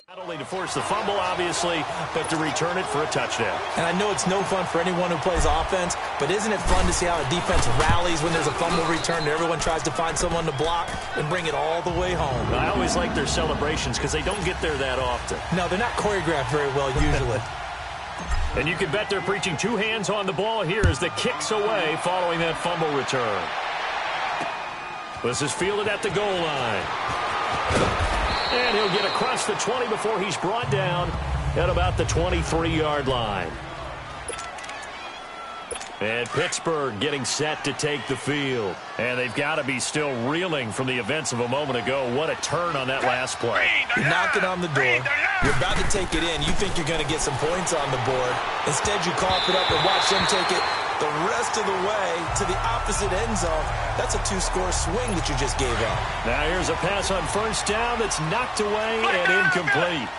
Not only to force the fumble, obviously, but to return it for a touchdown. And I know it's no fun for anyone who plays offense, but isn't it fun to see how a defense rallies when there's a fumble return and everyone tries to find someone to block and bring it all the way home? I always like their celebrations because they don't get there that often. No, they're not choreographed very well usually. And you can bet they're preaching two hands on the ball here as the kick's away following that fumble return. This is fielded at the goal line. And he'll get across the 20 before he's brought down at about the 23-yard line. And Pittsburgh getting set to take the field. And they've got to be still reeling from the events of a moment ago. What a turn on that last play. You're knocking on the door. You're about to take it in. You think you're going to get some points on the board. Instead, you cough it up and watch them take it the rest of the way to the opposite end zone. That's a 2-score swing that you just gave up. Now here's a pass on first down that's knocked away and incomplete.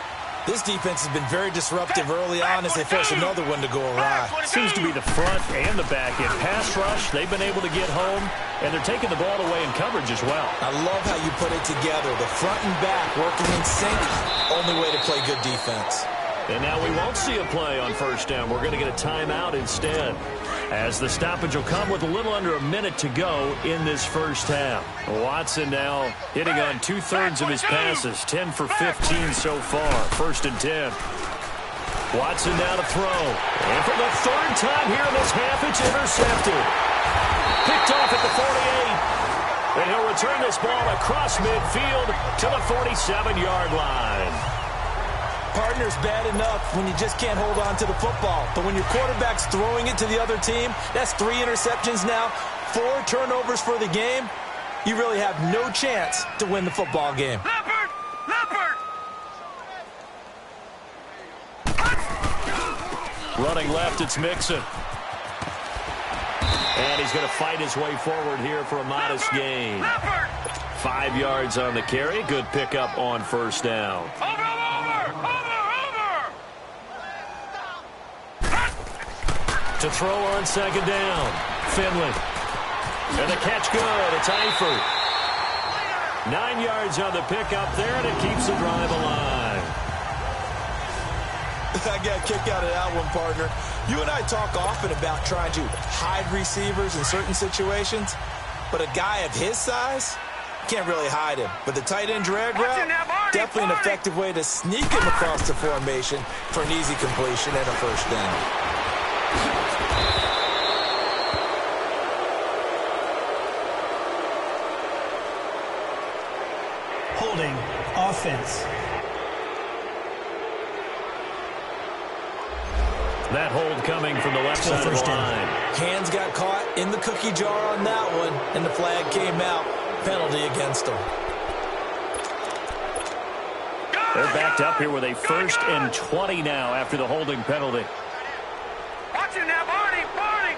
This defense has been very disruptive early on as they force another one to go awry. Seems to be the front and the back end. Pass rush, they've been able to get home, and they're taking the ball away in coverage as well. I love how you put it together. The front and back working in sync. Only way to play good defense. And now we won't see a play on first down. We're going to get a timeout instead, as the stoppage will come with a little under a minute to go in this first half. Watson now hitting on 2/3 of his passes, 10 for 15 so far. 1st and 10. Watson now to throw. And for the third time here in this half, it's intercepted. Picked off at the 48. And he'll return this ball across midfield to the 47-yard line. Partner's bad enough when you just can't hold on to the football. But when your quarterback's throwing it to the other team, that's 3 interceptions now, 4 turnovers for the game. You really have no chance to win the football game. Leopard! Leopard! Running left, it's Mixon. And he's going to fight his way forward here for a modest gain. 5 yards on the carry. Good pickup on first down. Over! To throw on second down. Finley. And the catch good. It's Eifert. 9 yards on the pickup there, and it keeps the drive alive. I got a kick out of that one, partner. You and I talk often about trying to hide receivers in certain situations, but a guy of his size can't really hide him. But the tight end drag route, definitely an effective way to sneak him across the formation for an easy completion and a first down. Holding offense. That hold coming from the left side of the line. Hands got caught in the cookie jar on that one, and the flag came out. Penalty against them. They're backed up here with a 1st and 20 now after the holding penalty. Watch it now, Barney! Barney!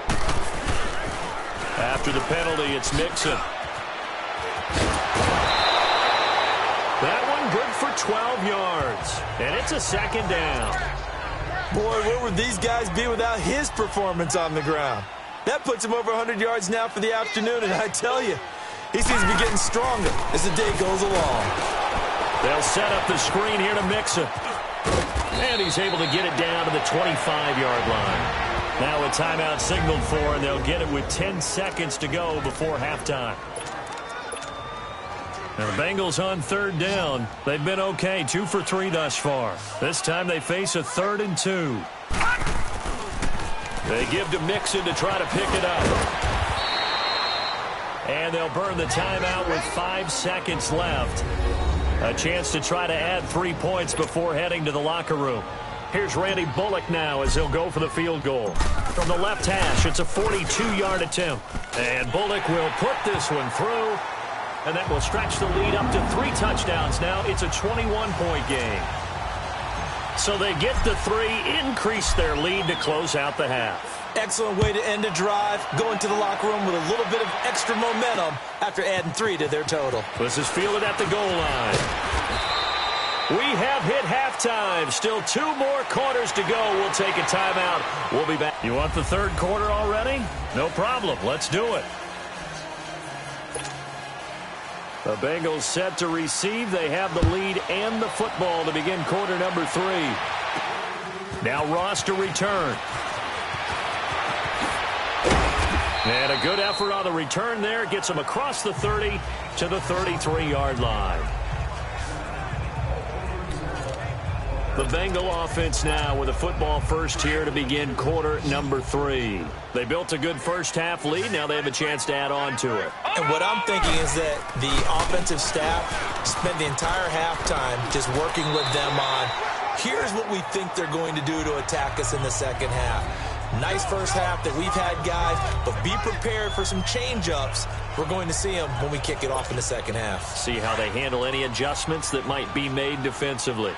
After the penalty, it's Mixon. That one good for 12 yards. And it's a 2nd down. Boy, where would these guys be without his performance on the ground? That puts him over 100 yards now for the afternoon, and I tell you, he seems to be getting stronger as the day goes along. They'll set up the screen here to Mixon. And he's able to get it down to the 25-yard line. Now a timeout signaled for, and they'll get it with 10 seconds to go before halftime. Now the Bengals on 3rd down. They've been okay, 2 for 3 thus far. This time they face a 3rd and 2. They give to Mixon to try to pick it up. And they'll burn the timeout with 5 seconds left. A chance to try to add 3 points before heading to the locker room. Here's Randy Bullock now as he'll go for the field goal. From the left hash, it's a 42-yard attempt. And Bullock will put this one through. And that will stretch the lead up to 3 touchdowns now. It's a 21-point game. So they get the 3, increase their lead to close out the half. Excellent way to end a drive, going to the locker room with a little bit of extra momentum after adding 3 to their total. This is fielded at the goal line. We have hit halftime. Still 2 more quarters to go. We'll take a timeout. We'll be back. You want the 3rd quarter already? No problem. Let's do it. The Bengals set to receive. They have the lead and the football to begin quarter number 3. Now Ross to return. And a good effort on the return there. Gets him across the 30 to the 33-yard line. The Bengal offense now with a football first here to begin quarter number 3. They built a good first half lead. Now they have a chance to add on to it. And what I'm thinking is that the offensive staff spent the entire halftime just working with them on, here's what we think they're going to do to attack us in the second half. Nice first half that we've had, guys, but be prepared for some change-ups. We're going to see them when we kick it off in the second half. See how they handle any adjustments that might be made defensively.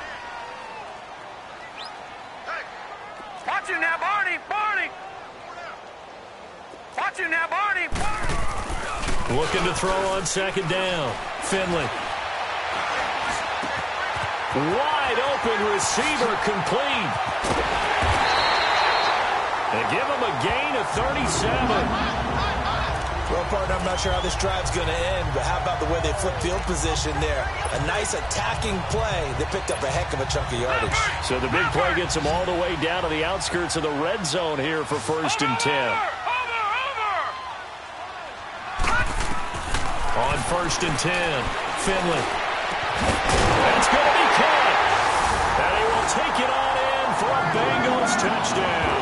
Watch it now, Barney! Barney! Watch it now, Barney! Looking to throw on second down. Finley. Wide open receiver complete. They give him a gain of 37. Well, partner, I'm not sure how this drive's going to end, but how about the way they flip field position there? A nice attacking play. They picked up a heck of a chunk of yardage. So the big play gets them all the way down to the outskirts of the red zone here for 1st and 10. On 1st and 10, Finley. That's going to be caught. And he will take it on in for a Bengals touchdown.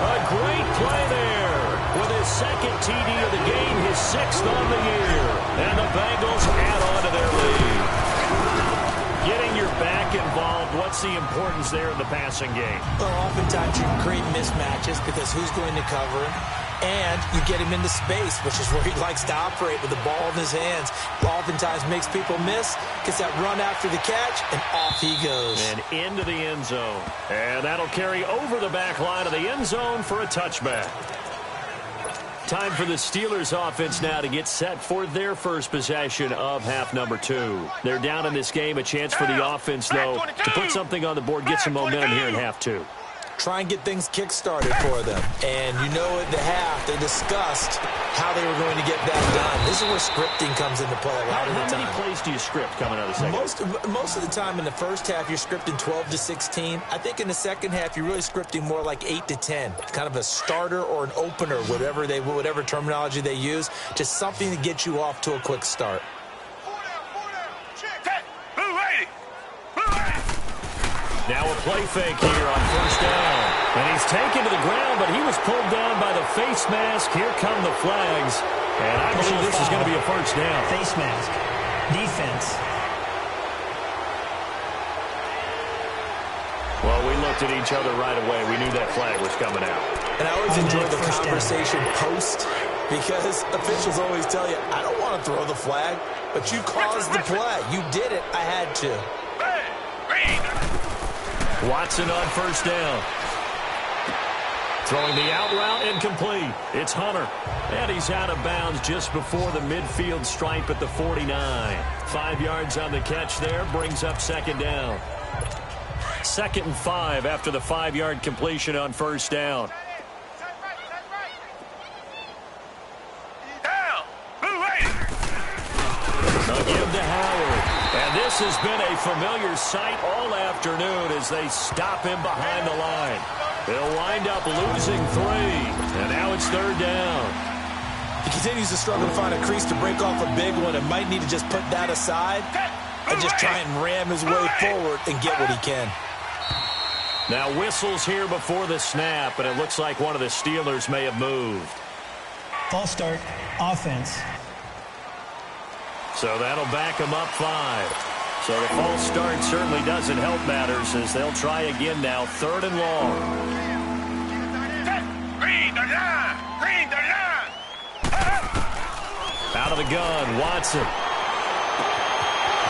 A great play there with his second TD of the game, his 6th on the year. And the Bengals add on to their lead. Getting your back involved, what's the importance there in the passing game? Well, oftentimes you create mismatches because who's going to cover him? And you get him into space, which is where he likes to operate with the ball in his hands. Oftentimes makes people miss, gets that run after the catch, and off he goes. And into the end zone. And that'll carry over the back line of the end zone for a touchback. Time for the Steelers offense now to get set for their first possession of half number 2. They're down in this game. A chance for the offense, though, to put something on the board, get some momentum here in half 2. Try and get things kick-started for them. And you know at the half, they discussed how they were going to get that done. This is where scripting comes into play a lot of the time. How many plays do you script coming out of the second? Most of the time in the first half, you're scripting 12 to 16. I think in the second half, you're really scripting more like 8 to 10. Kind of a starter or an opener, whatever terminology they use. Just something to get you off to a quick start. Now a play fake here on 1st down. And he's taken to the ground, but he was pulled down by the face mask. Here come the flags. And I believe this is going to be a 1st down. Face mask. Defense. Well, we looked at each other right away. We knew that flag was coming out. And I always enjoy the conversation post because officials always tell you, I don't want to throw the flag, but you caused the play. You did it. I had to. Watson on 1st down. Throwing the out route incomplete. It's Hunter. And he's out of bounds just before the midfield stripe at the 49. 5 yards on the catch there. Brings up 2nd down. 2nd and 5 after the 5-yard completion on 1st down. They'll give to Howard. And this has been a familiar sight all afternoon as they stop him behind the line. They'll wind up losing 3. And now it's 3rd down. He continues to struggle to find a crease to break off a big one and might need to just put that aside and just try and ram his way forward and get what he can. Now whistles here before the snap, and it looks like one of the Steelers may have moved. False start. Offense. So that'll back them up 5. So the false start certainly doesn't help matters as they'll try again now. 3rd and long. Out of the gun, Watson.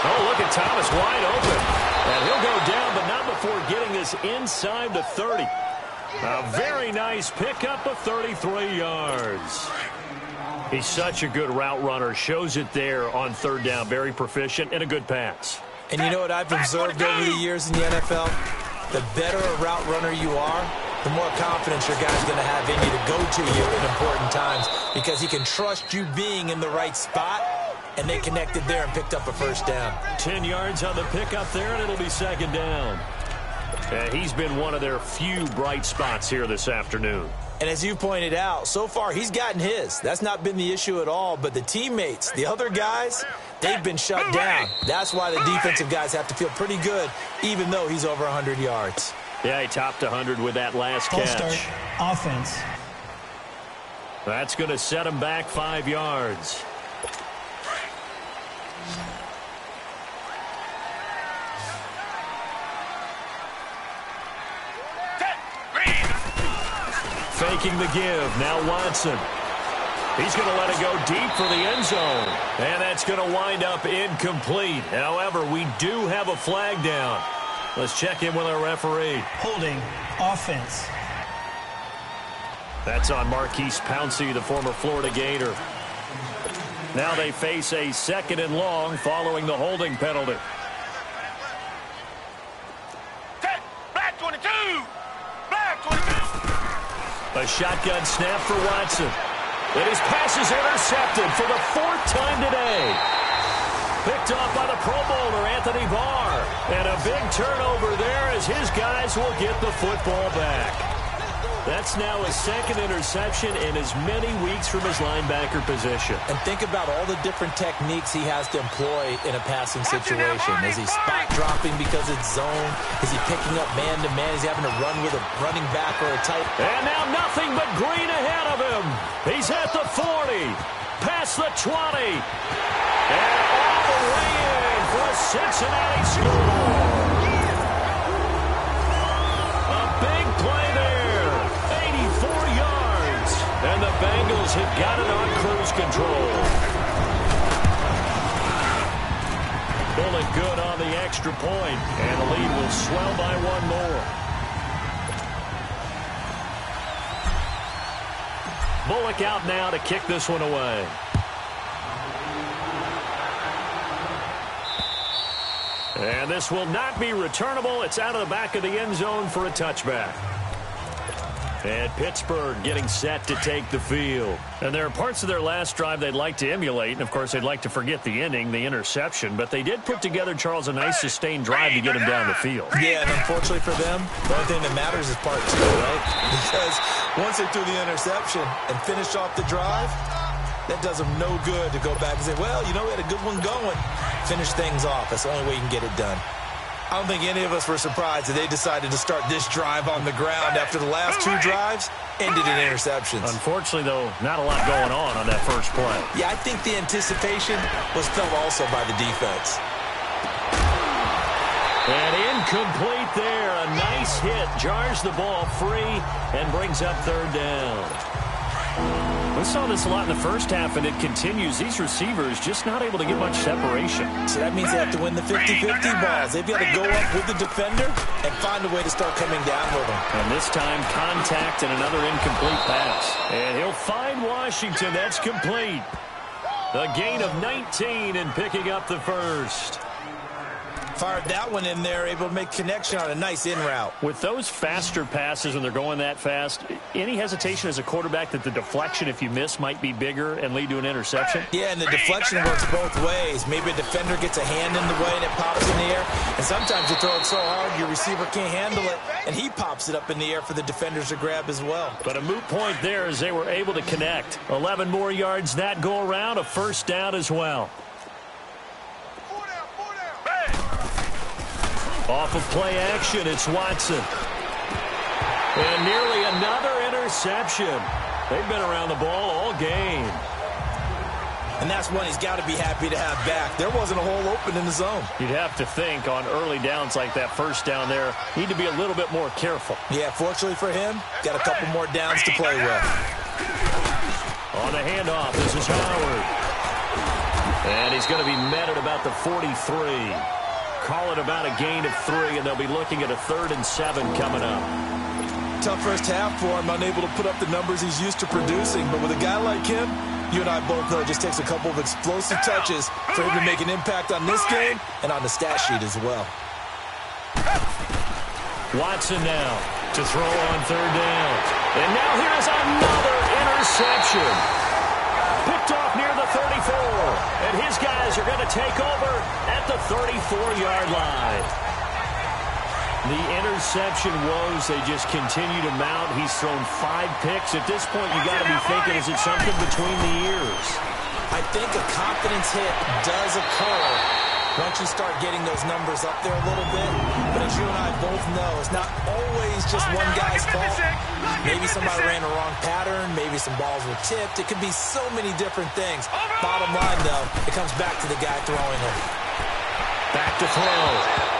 Oh, look at Thomas wide open. And he'll go down, but not before getting this inside the 30. A very nice pickup of 33 yards. He's such a good route runner. Shows it there on 3rd down. Very proficient and a good pass. And you know what I've observed over the years in the NFL? The better a route runner you are, the more confidence your guy's going to have in you to go to you in important times because he can trust you being in the right spot, and they connected there and picked up a 1st down. 10 yards on the pickup there, and it'll be 2nd down. He's been one of their few bright spots here this afternoon. And as you pointed out, so far he's gotten his. That's not been the issue at all. But the teammates, the other guys, they've been shut down. That's why the defensive guys have to feel pretty good, even though he's over 100 yards. Yeah, he topped 100 with that last False catch. start. Offense. That's going to set him back 5 yards. taking the give. Now Watson. He's going to let it go deep for the end zone. And that's going to wind up incomplete. However, we do have a flag down. Let's check in with our referee. Holding offense. That's on Marquise Pouncey, the former Florida Gator. Now they face a 2nd and long following the holding penalty. Black 22! Black 22! A shotgun snap for Watson. And his pass is intercepted for the 4th time today. Picked off by the Pro Bowler, Anthony Barr. And a big turnover there as his guys will get the football back. That's now his 2nd interception in as many weeks from his linebacker position. And think about all the different techniques he has to employ in a passing situation. Is he spot dropping because it's zone? Is he picking up man-to-man? Is he having to run with a running back or a tight? And now nothing but green ahead of him. He's at the 40, past the 20, and all the way in for a Cincinnati score. A big play there. 84 yards. And the Bengals have got it on cruise control. Bullet good on the extra point. And the lead will swell by 1 more. Bullock out now to kick this one away. And this will not be returnable. It's out of the back of the end zone for a touchback. And Pittsburgh getting set to take the field. And there are parts of their last drive they'd like to emulate. And, of course, they'd like to forget the ending, the interception. But they did put together, Charles, a nice sustained drive to get him down the field. Yeah, and unfortunately for them, the only thing that matters is part 2, right? Because once they threw the interception and finished off the drive, that does them no good to go back and say, well, you know, we had a good one going. Finish things off. That's the only way you can get it done. I don't think any of us were surprised that they decided to start this drive on the ground after the last 2 drives ended in interceptions. Unfortunately, though, not a lot going on that first play. Yeah, I think the anticipation was felt also by the defense. And incomplete there. A nice hit. Jars the ball free and brings up 3rd down. We saw this a lot in the first half, and it continues. These receivers just not able to get much separation. So that means they have to win the 50-50 balls. They've got to go up with the defender and find a way to start coming down with them. And this time, contact and another incomplete pass. And he'll find Washington. That's complete. A gain of 19 and picking up the first. Fired that one in there, able to make connection on a nice in route. With those faster passes when they're going that fast, any hesitation as a quarterback that the deflection, if you miss, might be bigger and lead to an interception? Yeah, and the deflection works both ways. Maybe a defender gets a hand in the way and it pops in the air. And sometimes you throw it so hard your receiver can't handle it, and he pops it up in the air for the defenders to grab as well. But a moot point there as they were able to connect. 11 more yards that go around, a 1st down as well. Off of play action, it's Watson. And nearly another interception. They've been around the ball all game. And that's one he's got to be happy to have back. There wasn't a hole open in the zone. You'd have to think on early downs like that 1st down there, need to be a little bit more careful. Yeah, fortunately for him, got a couple more downs to play with. On the handoff, this is Howard. And he's going to be met at about the 43. Call it about a gain of 3, and they'll be looking at a 3rd and 7 coming up. Tough first half for him, unable to put up the numbers he's used to producing. But with a guy like him, you and I both know it just takes a couple of explosive touches for him to make an impact on this game and on the stat sheet as well. Watson now to throw on 3rd down. And now here's another interception. Picked off near the 34. And his guys are going to take over at the 34-yard line. The interception woes, they just continue to mount. He's thrown 5 picks. At this point, you got to be thinking, is it something between the ears? I think a confidence hit does occur once you start getting those numbers up there a little bit. But as you and I both know, it's not always just one guy's fault. Maybe somebody ran the wrong pattern. Maybe some balls were tipped. It could be so many different things. Bottom line, though, it comes back to the guy throwing it. Back to throw.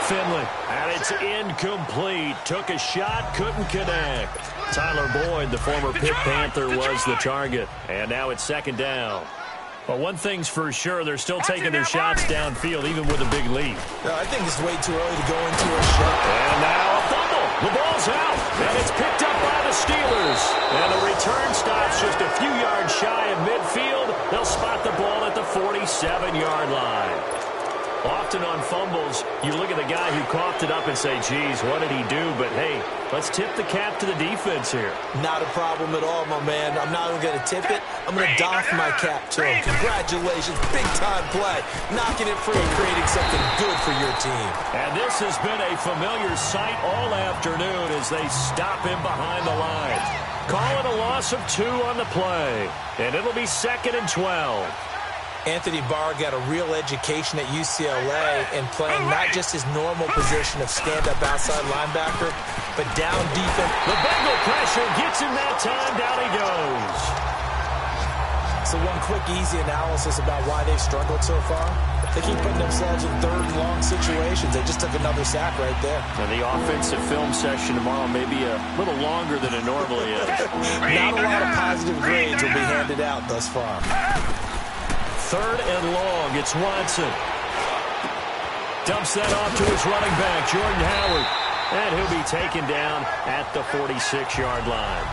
Finley, and it's incomplete. Took a shot, couldn't connect. Tyler Boyd, the former Pitt Panther, was the target. And now it's second down. But one thing's for sure, they're still taking their shots downfield, even with a big lead. I think it's way too early to go into a shot. And now a fumble. The ball's out, and it's picked up by the Steelers. And the return stops just a few yards shy of midfield. They'll spot the ball at the 47-yard line. Often on fumbles, you look at the guy who coughed it up and say, geez, what did he do? But, hey, let's tip the cap to the defense here. Not a problem at all, my man. I'm not even going to tip it. I'm going to doff my cap to him. Congratulations. Big-time play. Knocking it free and creating something good for your team. And this has been a familiar sight all afternoon as they stop him behind the line. Call it a loss of 2 on the play. And it'll be 2nd and 12. Anthony Barr got a real education at UCLA in playing not just his normal position of stand-up outside linebacker, but down defense. The Bengal pressure gets him that time. Down he goes. So one quick, easy analysis about why they've struggled so far. They keep putting themselves in 3rd and long situations. They just took another sack right there. And the offensive film session tomorrow may be a little longer than it normally is. Not a lot of positive grades will be handed out thus far. 3rd and long. It's Watson. Dumps that off to his running back, Jordan Howard. And he'll be taken down at the 46-yard line.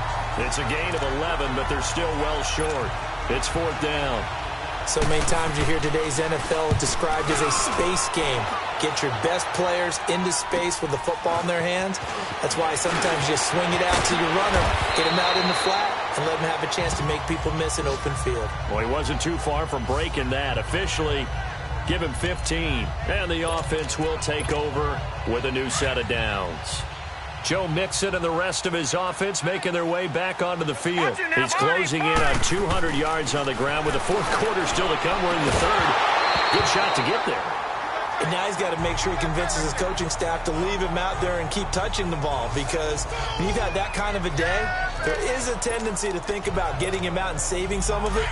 It's a gain of 11, but they're still well short. It's 4th down. So many times you hear today's NFL described as a space game. Get your best players into space with the football in their hands. That's why sometimes you swing it out to your runner, get him out in the flat, and let him have a chance to make people miss an open field. Well, he wasn't too far from breaking that. Officially, give him 15. And the offense will take over with a new set of downs. Joe Mixon and the rest of his offense making their way back onto the field. He's closing in on 200 yards on the ground with the 4th quarter still to come. We're in the 3rd. Good shot to get there. And now he's got to make sure he convinces his coaching staff to leave him out there and keep touching the ball, because when you've had that kind of a day, there is a tendency to think about getting him out and saving some of it.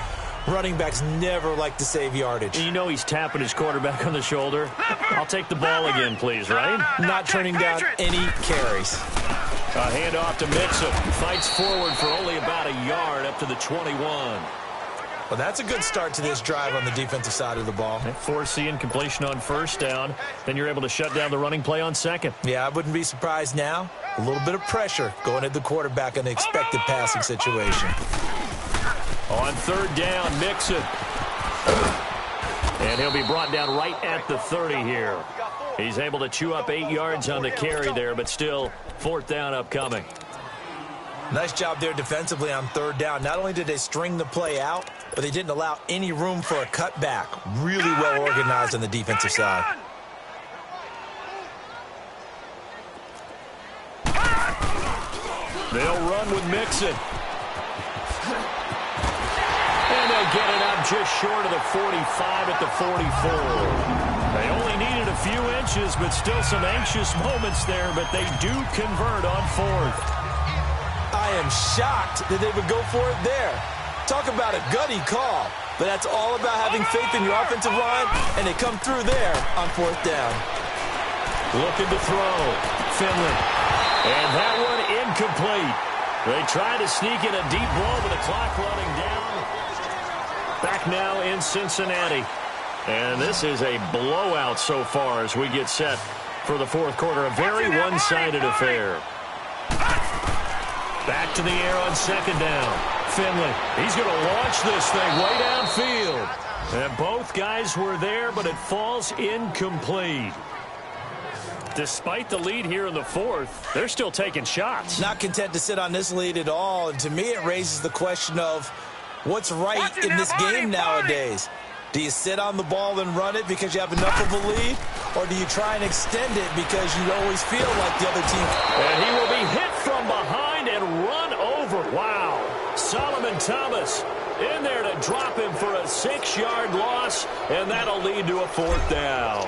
Running backs never like to save yardage. You know he's tapping his quarterback on the shoulder. I'll take the ball again, please, right? Not turning down any carries. A handoff to Mixon. Fights forward for only about a yard up to the 21. Well, that's a good start to this drive on the defensive side of the ball. Forcing incompletion on 1st down. Then you're able to shut down the running play on 2nd. Yeah, I wouldn't be surprised now. A little bit of pressure going at the quarterback in an expected passing situation. On 3rd down, Mixon. And he'll be brought down right at the 30 here. He's able to chew up 8 yards on the carry there, but still 4th down upcoming. Nice job there defensively on 3rd down. Not only did they string the play out, but they didn't allow any room for a cutback. Really well organized on the defensive side. They'll run with Mixon. And they'll get it up just short of the 45 at the 44. They only needed a few inches, but still some anxious moments there, but they do convert on 4th. I am shocked that they would go for it there. Talk about a gutty call, but that's all about having faith in your offensive line, and they come through there on 4th down. Looking to throw. Finley. And that one incomplete. They try to sneak in a deep ball, but the clock running down. Back now in Cincinnati. And this is a blowout so far as we get set for the 4th quarter. A very one-sided affair. Back to the air on 2nd down. Finley, he's going to launch this thing way downfield. And both guys were there, but it falls incomplete. Despite the lead here in the 4th, they're still taking shots. Not content to sit on this lead at all. And to me, it raises the question of what's right in this game nowadays. Do you sit on the ball and run it because you have enough of a lead? Or do you try and extend it because you always feel like the other team? And he will be hit from behind and run over. Wow. Solomon Thomas in there to drop him for a 6-yard loss, and that'll lead to a 4th down.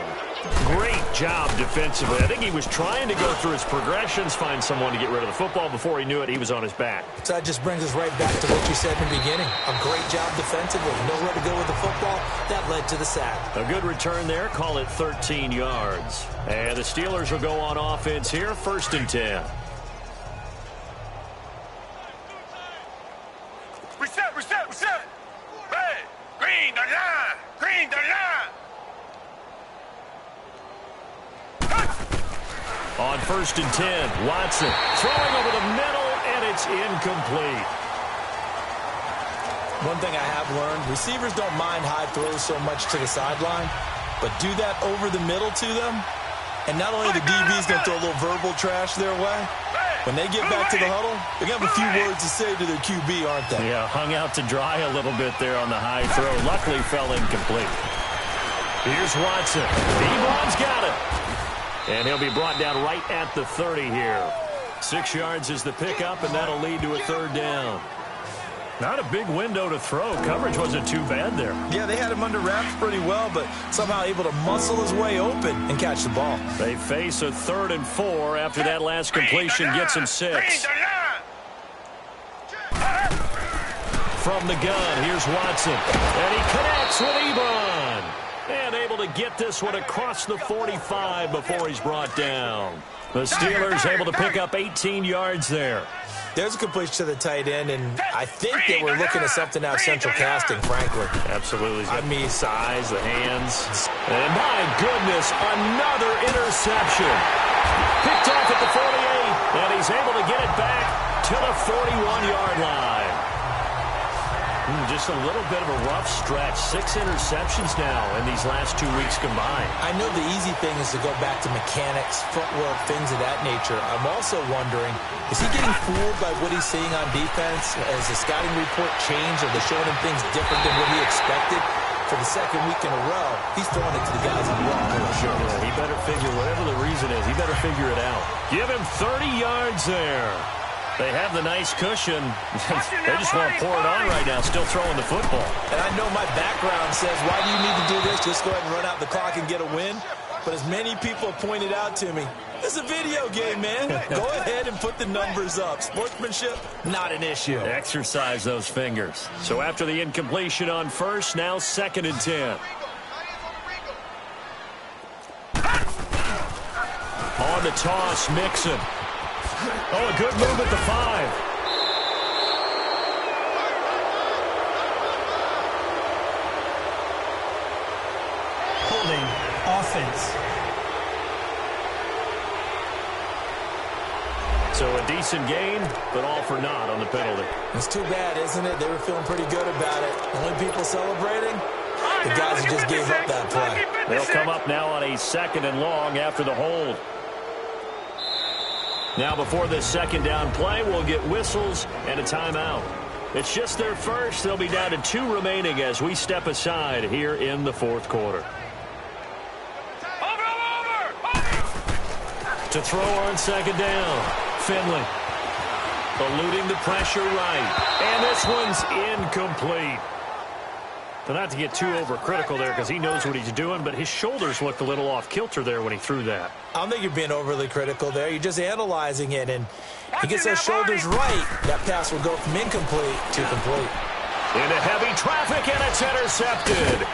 Great job defensively. I think he was trying to go through his progressions, find someone to get rid of the football. Before he knew it, he was on his back. So that just brings us right back to what you said in the beginning. A great job defensively. Nowhere to go with the football. That led to the sack. A good return there. Call it 13 yards. And the Steelers will go on offense here. 1st and 10. Reset. Red, green, the line. Green, the line. On 1st and 10, Watson throwing over the middle, and it's incomplete. One thing I have learned, receivers don't mind high throws so much to the sideline, but do that over the middle to them, and not only the DB's going to throw a little verbal trash their way, when they get back to the huddle, they're going to have a few words to say to their QB, aren't they? Yeah, hung out to dry a little bit there on the high throw. Luckily fell incomplete. Here's Watson. Ebron's got it. And he'll be brought down right at the 30 here. 6 yards is the pickup, and that'll lead to a 3rd down. Not a big window to throw. Coverage wasn't too bad there. Yeah, they had him under wraps pretty well, but somehow able to muscle his way open and catch the ball. They face a 3rd and 4 after that last completion gets him 6. From the gun, here's Watson. And he connects with Ebron. And able to get this one across the 45 before he's brought down. The Steelers able to pick up 18 yards there. There's a completion to the tight end, and I think they were looking at something out central casting, frankly. Absolutely. I mean, size, the hands. And my goodness, another interception. Picked off at the 48, and he's able to get it back to the 41-yard line. Just a little bit of a rough stretch. 6 interceptions now in these last 2 weeks combined. I know the easy thing is to go back to mechanics, footwork, things of that nature. I'm also wondering, is he getting fooled by what he's seeing on defense? Has the scouting report changed? Are they showing him things different than what he expected? For the 2nd week in a row, he's throwing it to the guys in the wrong direction. Yeah, he better figure, whatever the reason is, he better figure it out. Give him 30 yards there. They have the nice cushion. They just want to pour it on right now, still throwing the football. And I know my background says, why do you need to do this? Just go ahead and run out the clock and get a win. But as many people pointed out to me, it's a video game, man. Go ahead and put the numbers up. Sportsmanship, not an issue. Exercise those fingers. So after the incompletion on 1st, now 2nd and 10. On the toss, Mixon. Oh, a good move at the 5. Holding offense. So a decent gain, but all for naught on the penalty. It's too bad, isn't it? They were feeling pretty good about it. The only people celebrating, the guys who just gave up that play. They'll come up now on a 2nd and long after the hold. Now before this 2nd down play, we'll get whistles and a timeout. It's just their first. They'll be down to 2 remaining as we step aside here in the 4th quarter. To throw on 2nd down, Finley. Eluding the pressure right. And this one's incomplete. So not to get too overcritical there because he knows what he's doing, but his shoulders looked a little off kilter there when he threw that. I don't think you're being overly critical there. You're just analyzing it, and he gets those shoulders right. That pass will go from incomplete to complete. Into heavy traffic, and it's intercepted.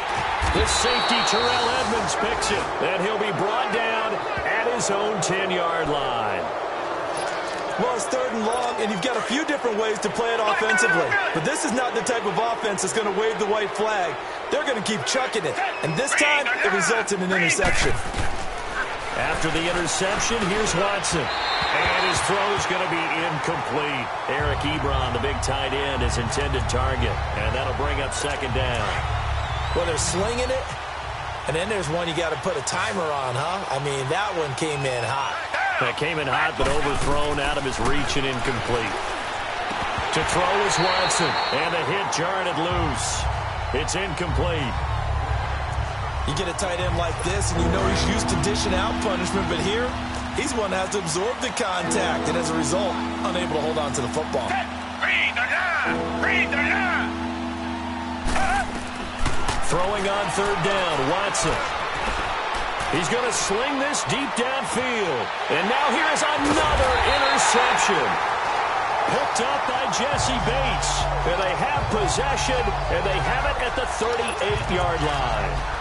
This safety, Terrell Edmonds, picks it. And he'll be brought down at his own 10-yard line. Well, it's 3rd and long, and you've got a few different ways to play it offensively. But this is not the type of offense that's going to wave the white flag. They're going to keep chucking it. And this time, it results in an interception. After the interception, here's Watson. And his throw is going to be incomplete. Eric Ebron, the big tight end, his intended target. And that'll bring up 2nd down. Well, they're slinging it. And then there's one you got to put a timer on, huh? I mean, that one came in hot. That came in hot, but overthrown out of his reach and incomplete. To throw is Watson, and the hit jarred it loose. It's incomplete. You get a tight end like this, and you know he's used to dishing out punishment, but here, he's one that has to absorb the contact, and as a result, unable to hold on to the football. Throwing on 3rd down, Watson. He's going to sling this deep downfield. And now here is another interception. Picked up by Jesse Bates. And they have possession, and they have it at the 38-yard line.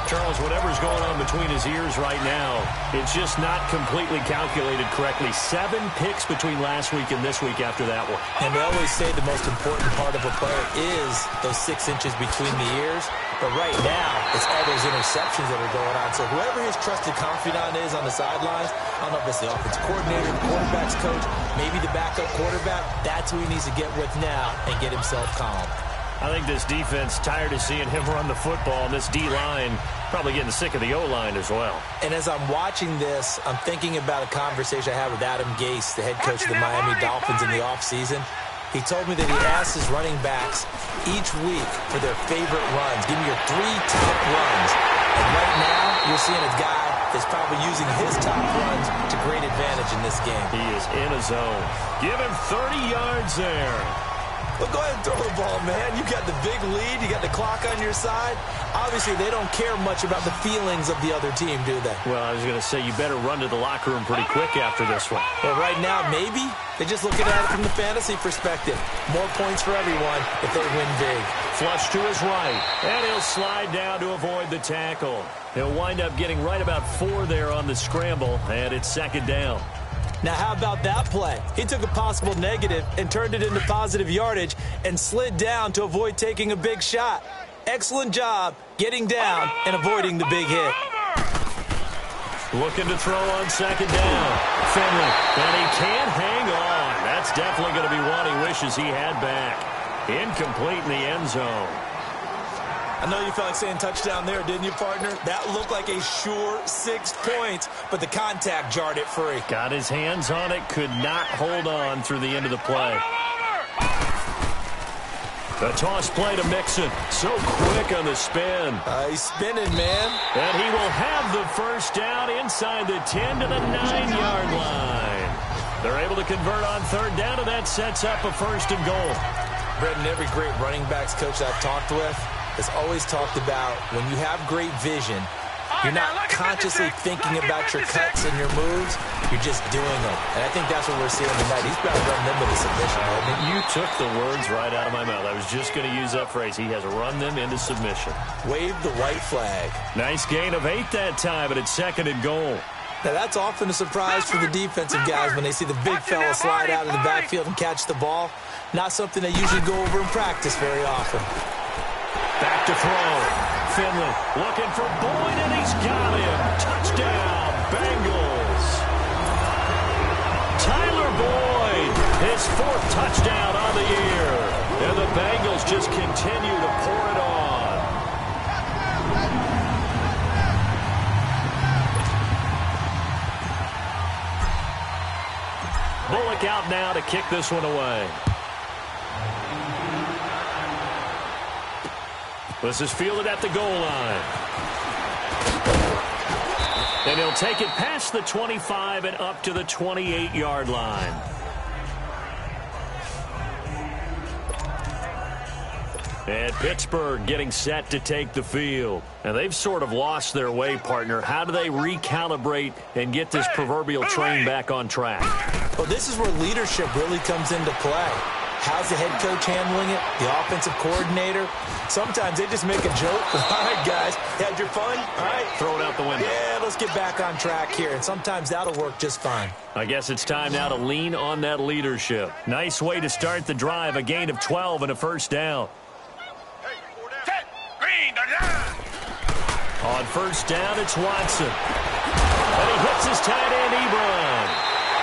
Charles, whatever's going on between his ears right now, it's just not completely calculated correctly. 7 picks between last week and this week after that one. And they always say the most important part of a player is those 6 inches between the ears. But right now, it's all those interceptions that are going on. So whoever his trusted confidant is on the sidelines, I don't know if it's the offensive coordinator, the quarterback's coach, maybe the backup quarterback, that's who he needs to get with now and get himself calm. I think this defense tired of seeing him run the football, and this D-line probably getting sick of the O-line as well. And as I'm watching this, I'm thinking about a conversation I had with Adam Gase, the head coach of the Miami Dolphins in the offseason. He told me that he asked his running backs each week for their favorite runs. Give me your 3 top runs. And right now, you're seeing a guy that's probably using his top runs to great advantage in this game. He is in a zone. Give him 30 yards there. Well, go ahead and throw the ball, man. You got the big lead. You got the clock on your side. Obviously, they don't care much about the feelings of the other team, do they? Well, I was going to say you better run to the locker room pretty quick after this one. Well, right now, maybe. They're just looking at it from the fantasy perspective. More points for everyone if they win big. Flush to his right, and he'll slide down to avoid the tackle. He'll wind up getting right about 4 there on the scramble, and it's 2nd down. Now, how about that play? He took a possible negative and turned it into positive yardage and slid down to avoid taking a big shot. Excellent job getting down and avoiding the big hit. Looking to throw on 2nd down. Finley, and he can't hang on. That's definitely going to be one he wishes he had back. Incomplete in the end zone. I know you felt like saying touchdown there, didn't you, partner? That looked like a sure 6 points, but the contact jarred it free. Got his hands on it, could not hold on through the end of the play. The toss play to Mixon. So quick on the spin. He's spinning, man. And he will have the 1st down inside the 10 to the 9-yard line. They're able to convert on 3rd down, and that sets up a 1st and goal. Brendan, every great running backs coach I've talked with has always talked about when you have great vision, you're not consciously thinking about your cuts and your moves. You're just doing them. And I think that's what we're seeing tonight. He's about to run them into submission, hasn't he? You took the words right out of my mouth. I was just going to use that phrase. He has run them into submission. Wave the white flag. Nice gain of 8 that time, but it's 2nd and goal. Now, that's often a surprise for the defensive guys when they see the big fella slide out of the backfield and catch the ball. Not something they usually go over in practice very often. Back to throw. Finley looking for Boyd, and he's got him. Touchdown, Bengals. Tyler Boyd, his 4th touchdown on the year. And the Bengals just continue to pour it on. Bullock out now to kick this one away. This is fielded at the goal line. And he'll take it past the 25 and up to the 28-yard line. And Pittsburgh getting set to take the field. And they've sort of lost their way, partner. How do they recalibrate and get this proverbial train back on track? Well, this is where leadership really comes into play. How's the head coach handling it? The offensive coordinator? Sometimes they just make a joke. All right, guys, had your fun? All right. Throw it out the window. Yeah, let's get back on track here. And sometimes that'll work just fine. I guess it's time now to lean on that leadership. Nice way to start the drive. A gain of 12 and a 1st down. Set. Green, the line. On 1st down, it's Watson. And he hits his tight end, Ebron.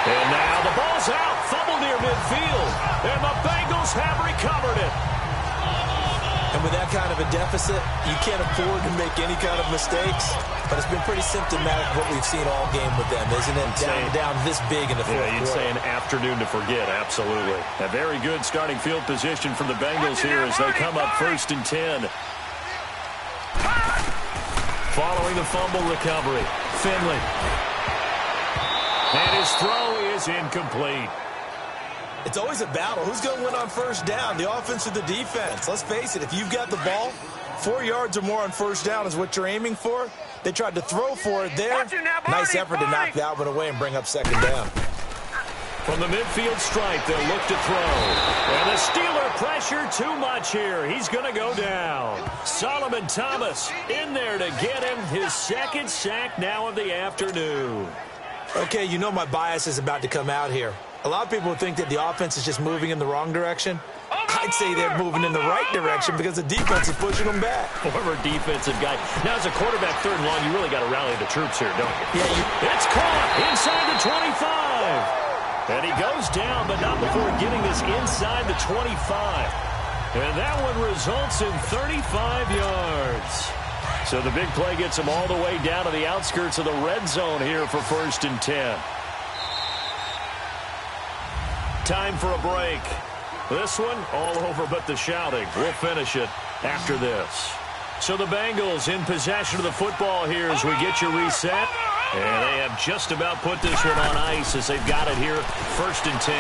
And now the ball's out. Fumble near midfield. And the Bengals have recovered it. And with that kind of a deficit, you can't afford to make any kind of mistakes. But it's been pretty symptomatic of what we've seen all game with them, isn't it? Down this big in the fourth quarter. You'd say an afternoon to forget, absolutely. A very good starting field position for the Bengals here as they come up 1st and 10. Following the fumble recovery, Finley. And his throw is incomplete. It's always a battle. Who's going to win on 1st down, the offense or the defense? Let's face it, if you've got the ball, 4 yards or more on 1st down is what you're aiming for. They tried to throw for it there. Watch it now, Barney, Nice effort to knock that one away and bring up second down. From the midfield stripe, they'll look to throw. And the Steeler pressure too much here. He's going to go down. Solomon Thomas in there to get him his second sack now of the afternoon. Okay, you know my bias is about to come out here. A lot of people think that the offense is just moving in the wrong direction. I'd say they're moving in the right direction because the defense is pushing them back. Former defensive guy. Now, as a quarterback, third and long, you really got to rally the troops here, don't you? Yeah, It's caught inside the 25. And he goes down, but not before getting this inside the 25. And that one results in 35 yards. So the big play gets him all the way down to the outskirts of the red zone here for 1st and 10. Time for a break. This one all over but the shouting. We'll finish it after this. So the Bengals in possession of the football here as we get you reset. And they have just about put this one on ice as they've got it here, 1st and 10.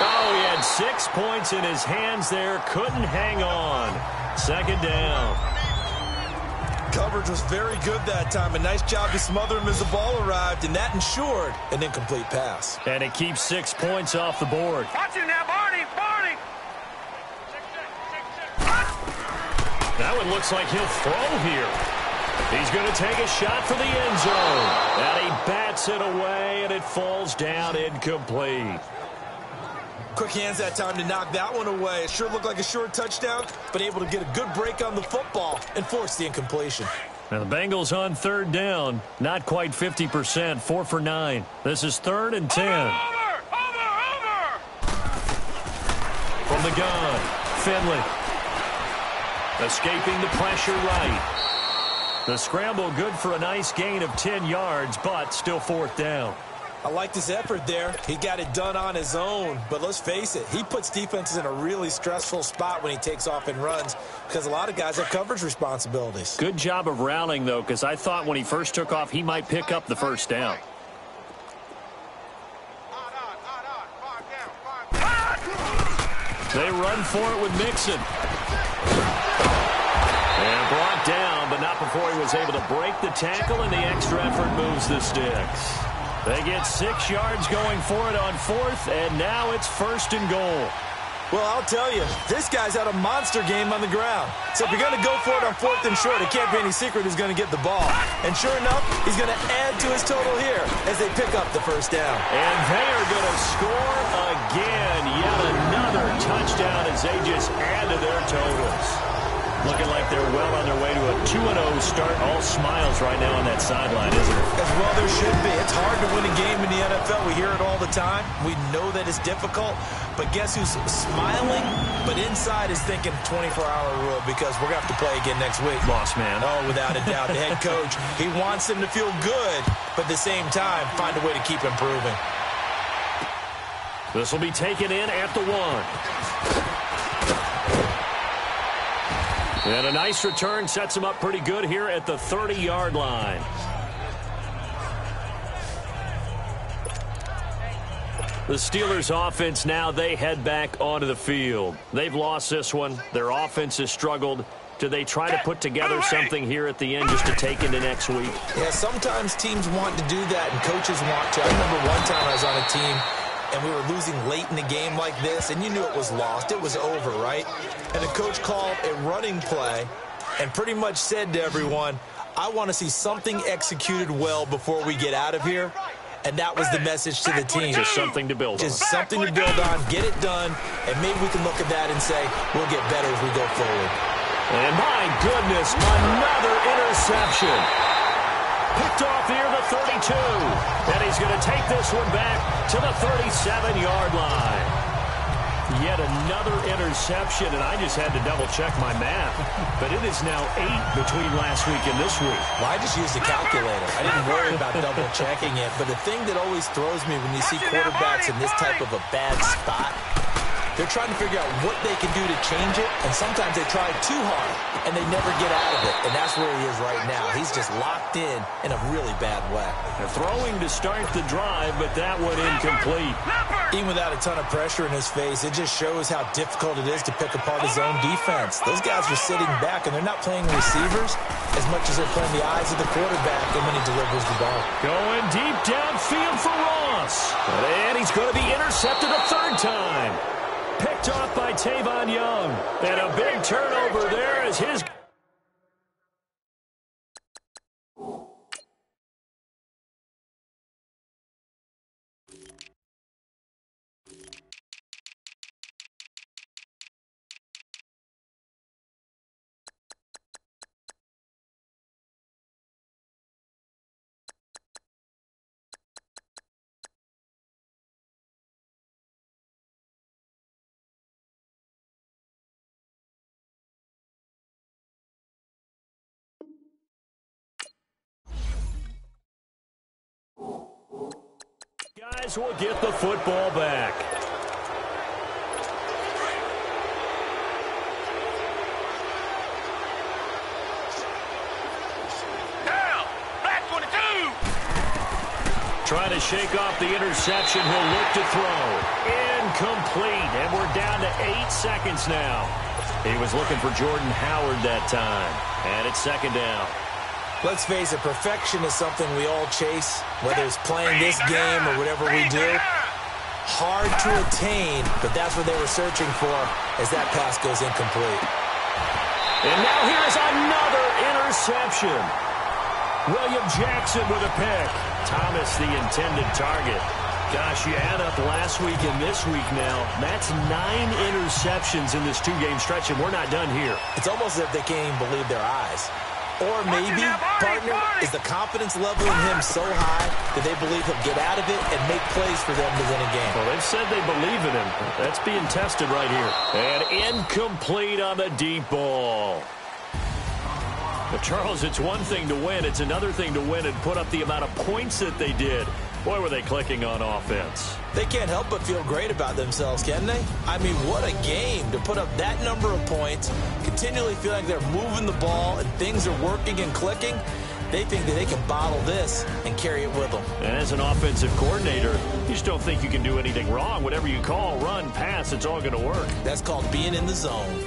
Oh, he had 6 points in his hands there. Couldn't hang on. 2nd down. coverage was very good that time. A nice job to smother him as the ball arrived, and that ensured an incomplete pass. And it keeps 6 points off the board. Watch it now, Barney, Barney. That one looks like he'll throw here. He's going to take a shot for the end zone. And he bats it away, and it falls down incomplete. Quick hands that time to knock that one away. It sure looked like a short touchdown, but able to get a good break on the football and force the incompletion. Now the Bengals on 3rd down. Not quite 50%, 4 for 9. This is 3rd and 10. Over. From the gun, Finley. Escaping the pressure right. The scramble good for a nice gain of 10 yards, but still 4th down. I liked his effort there. He got it done on his own. But let's face it, he puts defenses in a really stressful spot when he takes off and runs because a lot of guys have coverage responsibilities. Good job of rallying, though, because I thought when he first took off, he might pick up the 1st down. They run for it with Mixon. And brought down, but not before he was able to break the tackle, and the extra effort moves the sticks. They get 6 yards going for it on 4th, and now it's 1st and goal. Well, I'll tell you, this guy's had a monster game on the ground. So if you're going to go for it on 4th and short, it can't be any secret who's going to get the ball. And sure enough, he's going to add to his total here as they pick up the 1st down. And they are going to score again. Yet another touchdown as they just add to their totals. Looking like they're well on their way to a 2-0 start. All smiles right now on that sideline, isn't it? As well there should be. It's hard to win a game in the NFL. We hear it all the time. We know that it's difficult. But guess who's smiling, but inside is thinking 24-hour rule because we're going to have to play again next week. Boss man. Oh, without a doubt. The head coach, he wants them to feel good, but at the same time, find a way to keep improving. This will be taken in at the 1. And a nice return sets him up pretty good here at the 30-yard line. The Steelers' offense now, they head back onto the field. They've lost this one. Their offense has struggled. Do they try to put together something here at the end just to take into next week? Yeah, sometimes teams want to do that and coaches want to. I remember one time I was on a team and we were losing late in the game like this, and you knew it was lost. It was over, right? And the coach called a running play and pretty much said to everyone, I want to see something executed well before we get out of here. And that was the message to the team. Just something to build on. Just something to build on, get it done, and maybe we can look at that and say, we'll get better as we go forward. And my goodness, another interception. Picked off near the 32. And he's going to take this one back to the 37-yard line. Yet another interception, and I just had to double-check my math. But it is now 8 between last week and this week. Well, I just used a calculator. I didn't worry about double-checking it. But the thing that always throws me when you see quarterbacks in this type of a bad spot They're trying to figure out what they can do to change it, and sometimes they try too hard, and they never get out of it, and that's where he is right now. He's just locked in a really bad way. They're throwing to start the drive, but that one incomplete. Even without a ton of pressure in his face, it just shows how difficult it is to pick apart his own defense. Those guys are sitting back, and they're not playing receivers as much as they're playing the eyes of the quarterback and when he delivers the ball. Going deep downfield for Ross. And he's going to be intercepted a third time. Picked off by Tavon Young. And a big turnover there as his... Guys will get the football back. Down. Back 22. Trying to shake off the interception. He'll look to throw. Incomplete. And we're down to 8 seconds now. He was looking for Jordan Howard that time. And it's second down. Let's face it, perfection is something we all chase, whether it's playing this game or whatever we do. Hard to attain, but that's what they were searching for as that pass goes incomplete. And now here's another interception. William Jackson with a pick. Thomas the intended target. Gosh, you add up last week and this week now. That's 9 interceptions in this 2-game stretch, and we're not done here. It's almost as if they can't even believe their eyes. Or maybe, partner, is the confidence level in him so high that they believe he'll get out of it and make plays for them to win a game. Well, they've said they believe in him. That's being tested right here. And incomplete on the deep ball. But, Charles, it's one thing to win. It's another thing to win and put up the amount of points that they did. Boy, were they clicking on offense. They can't help but feel great about themselves, can they? I mean, what a game to put up that number of points, continually feel like they're moving the ball and things are working and clicking. They think that they can bottle this and carry it with them. And as an offensive coordinator, you just don't think you can do anything wrong. Whatever you call, run, pass, it's all going to work. That's called being in the zone.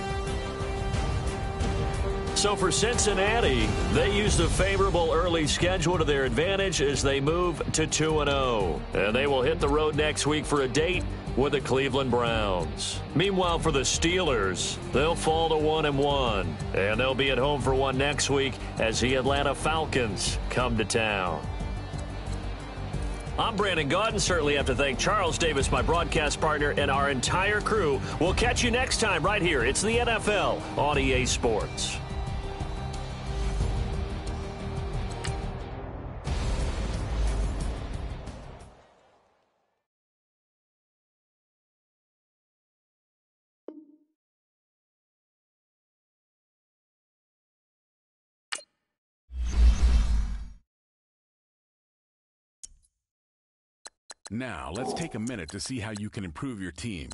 So for Cincinnati, they use the favorable early schedule to their advantage as they move to 2-0. And they will hit the road next week for a date with the Cleveland Browns. Meanwhile, for the Steelers, they'll fall to 1-1. And they'll be at home for one next week as the Atlanta Falcons come to town. I'm Brandon Gaudin. Certainly have to thank Charles Davis, my broadcast partner, and our entire crew. We'll catch you next time right here. It's the NFL on EA Sports. Now, let's take a minute to see how you can improve your team.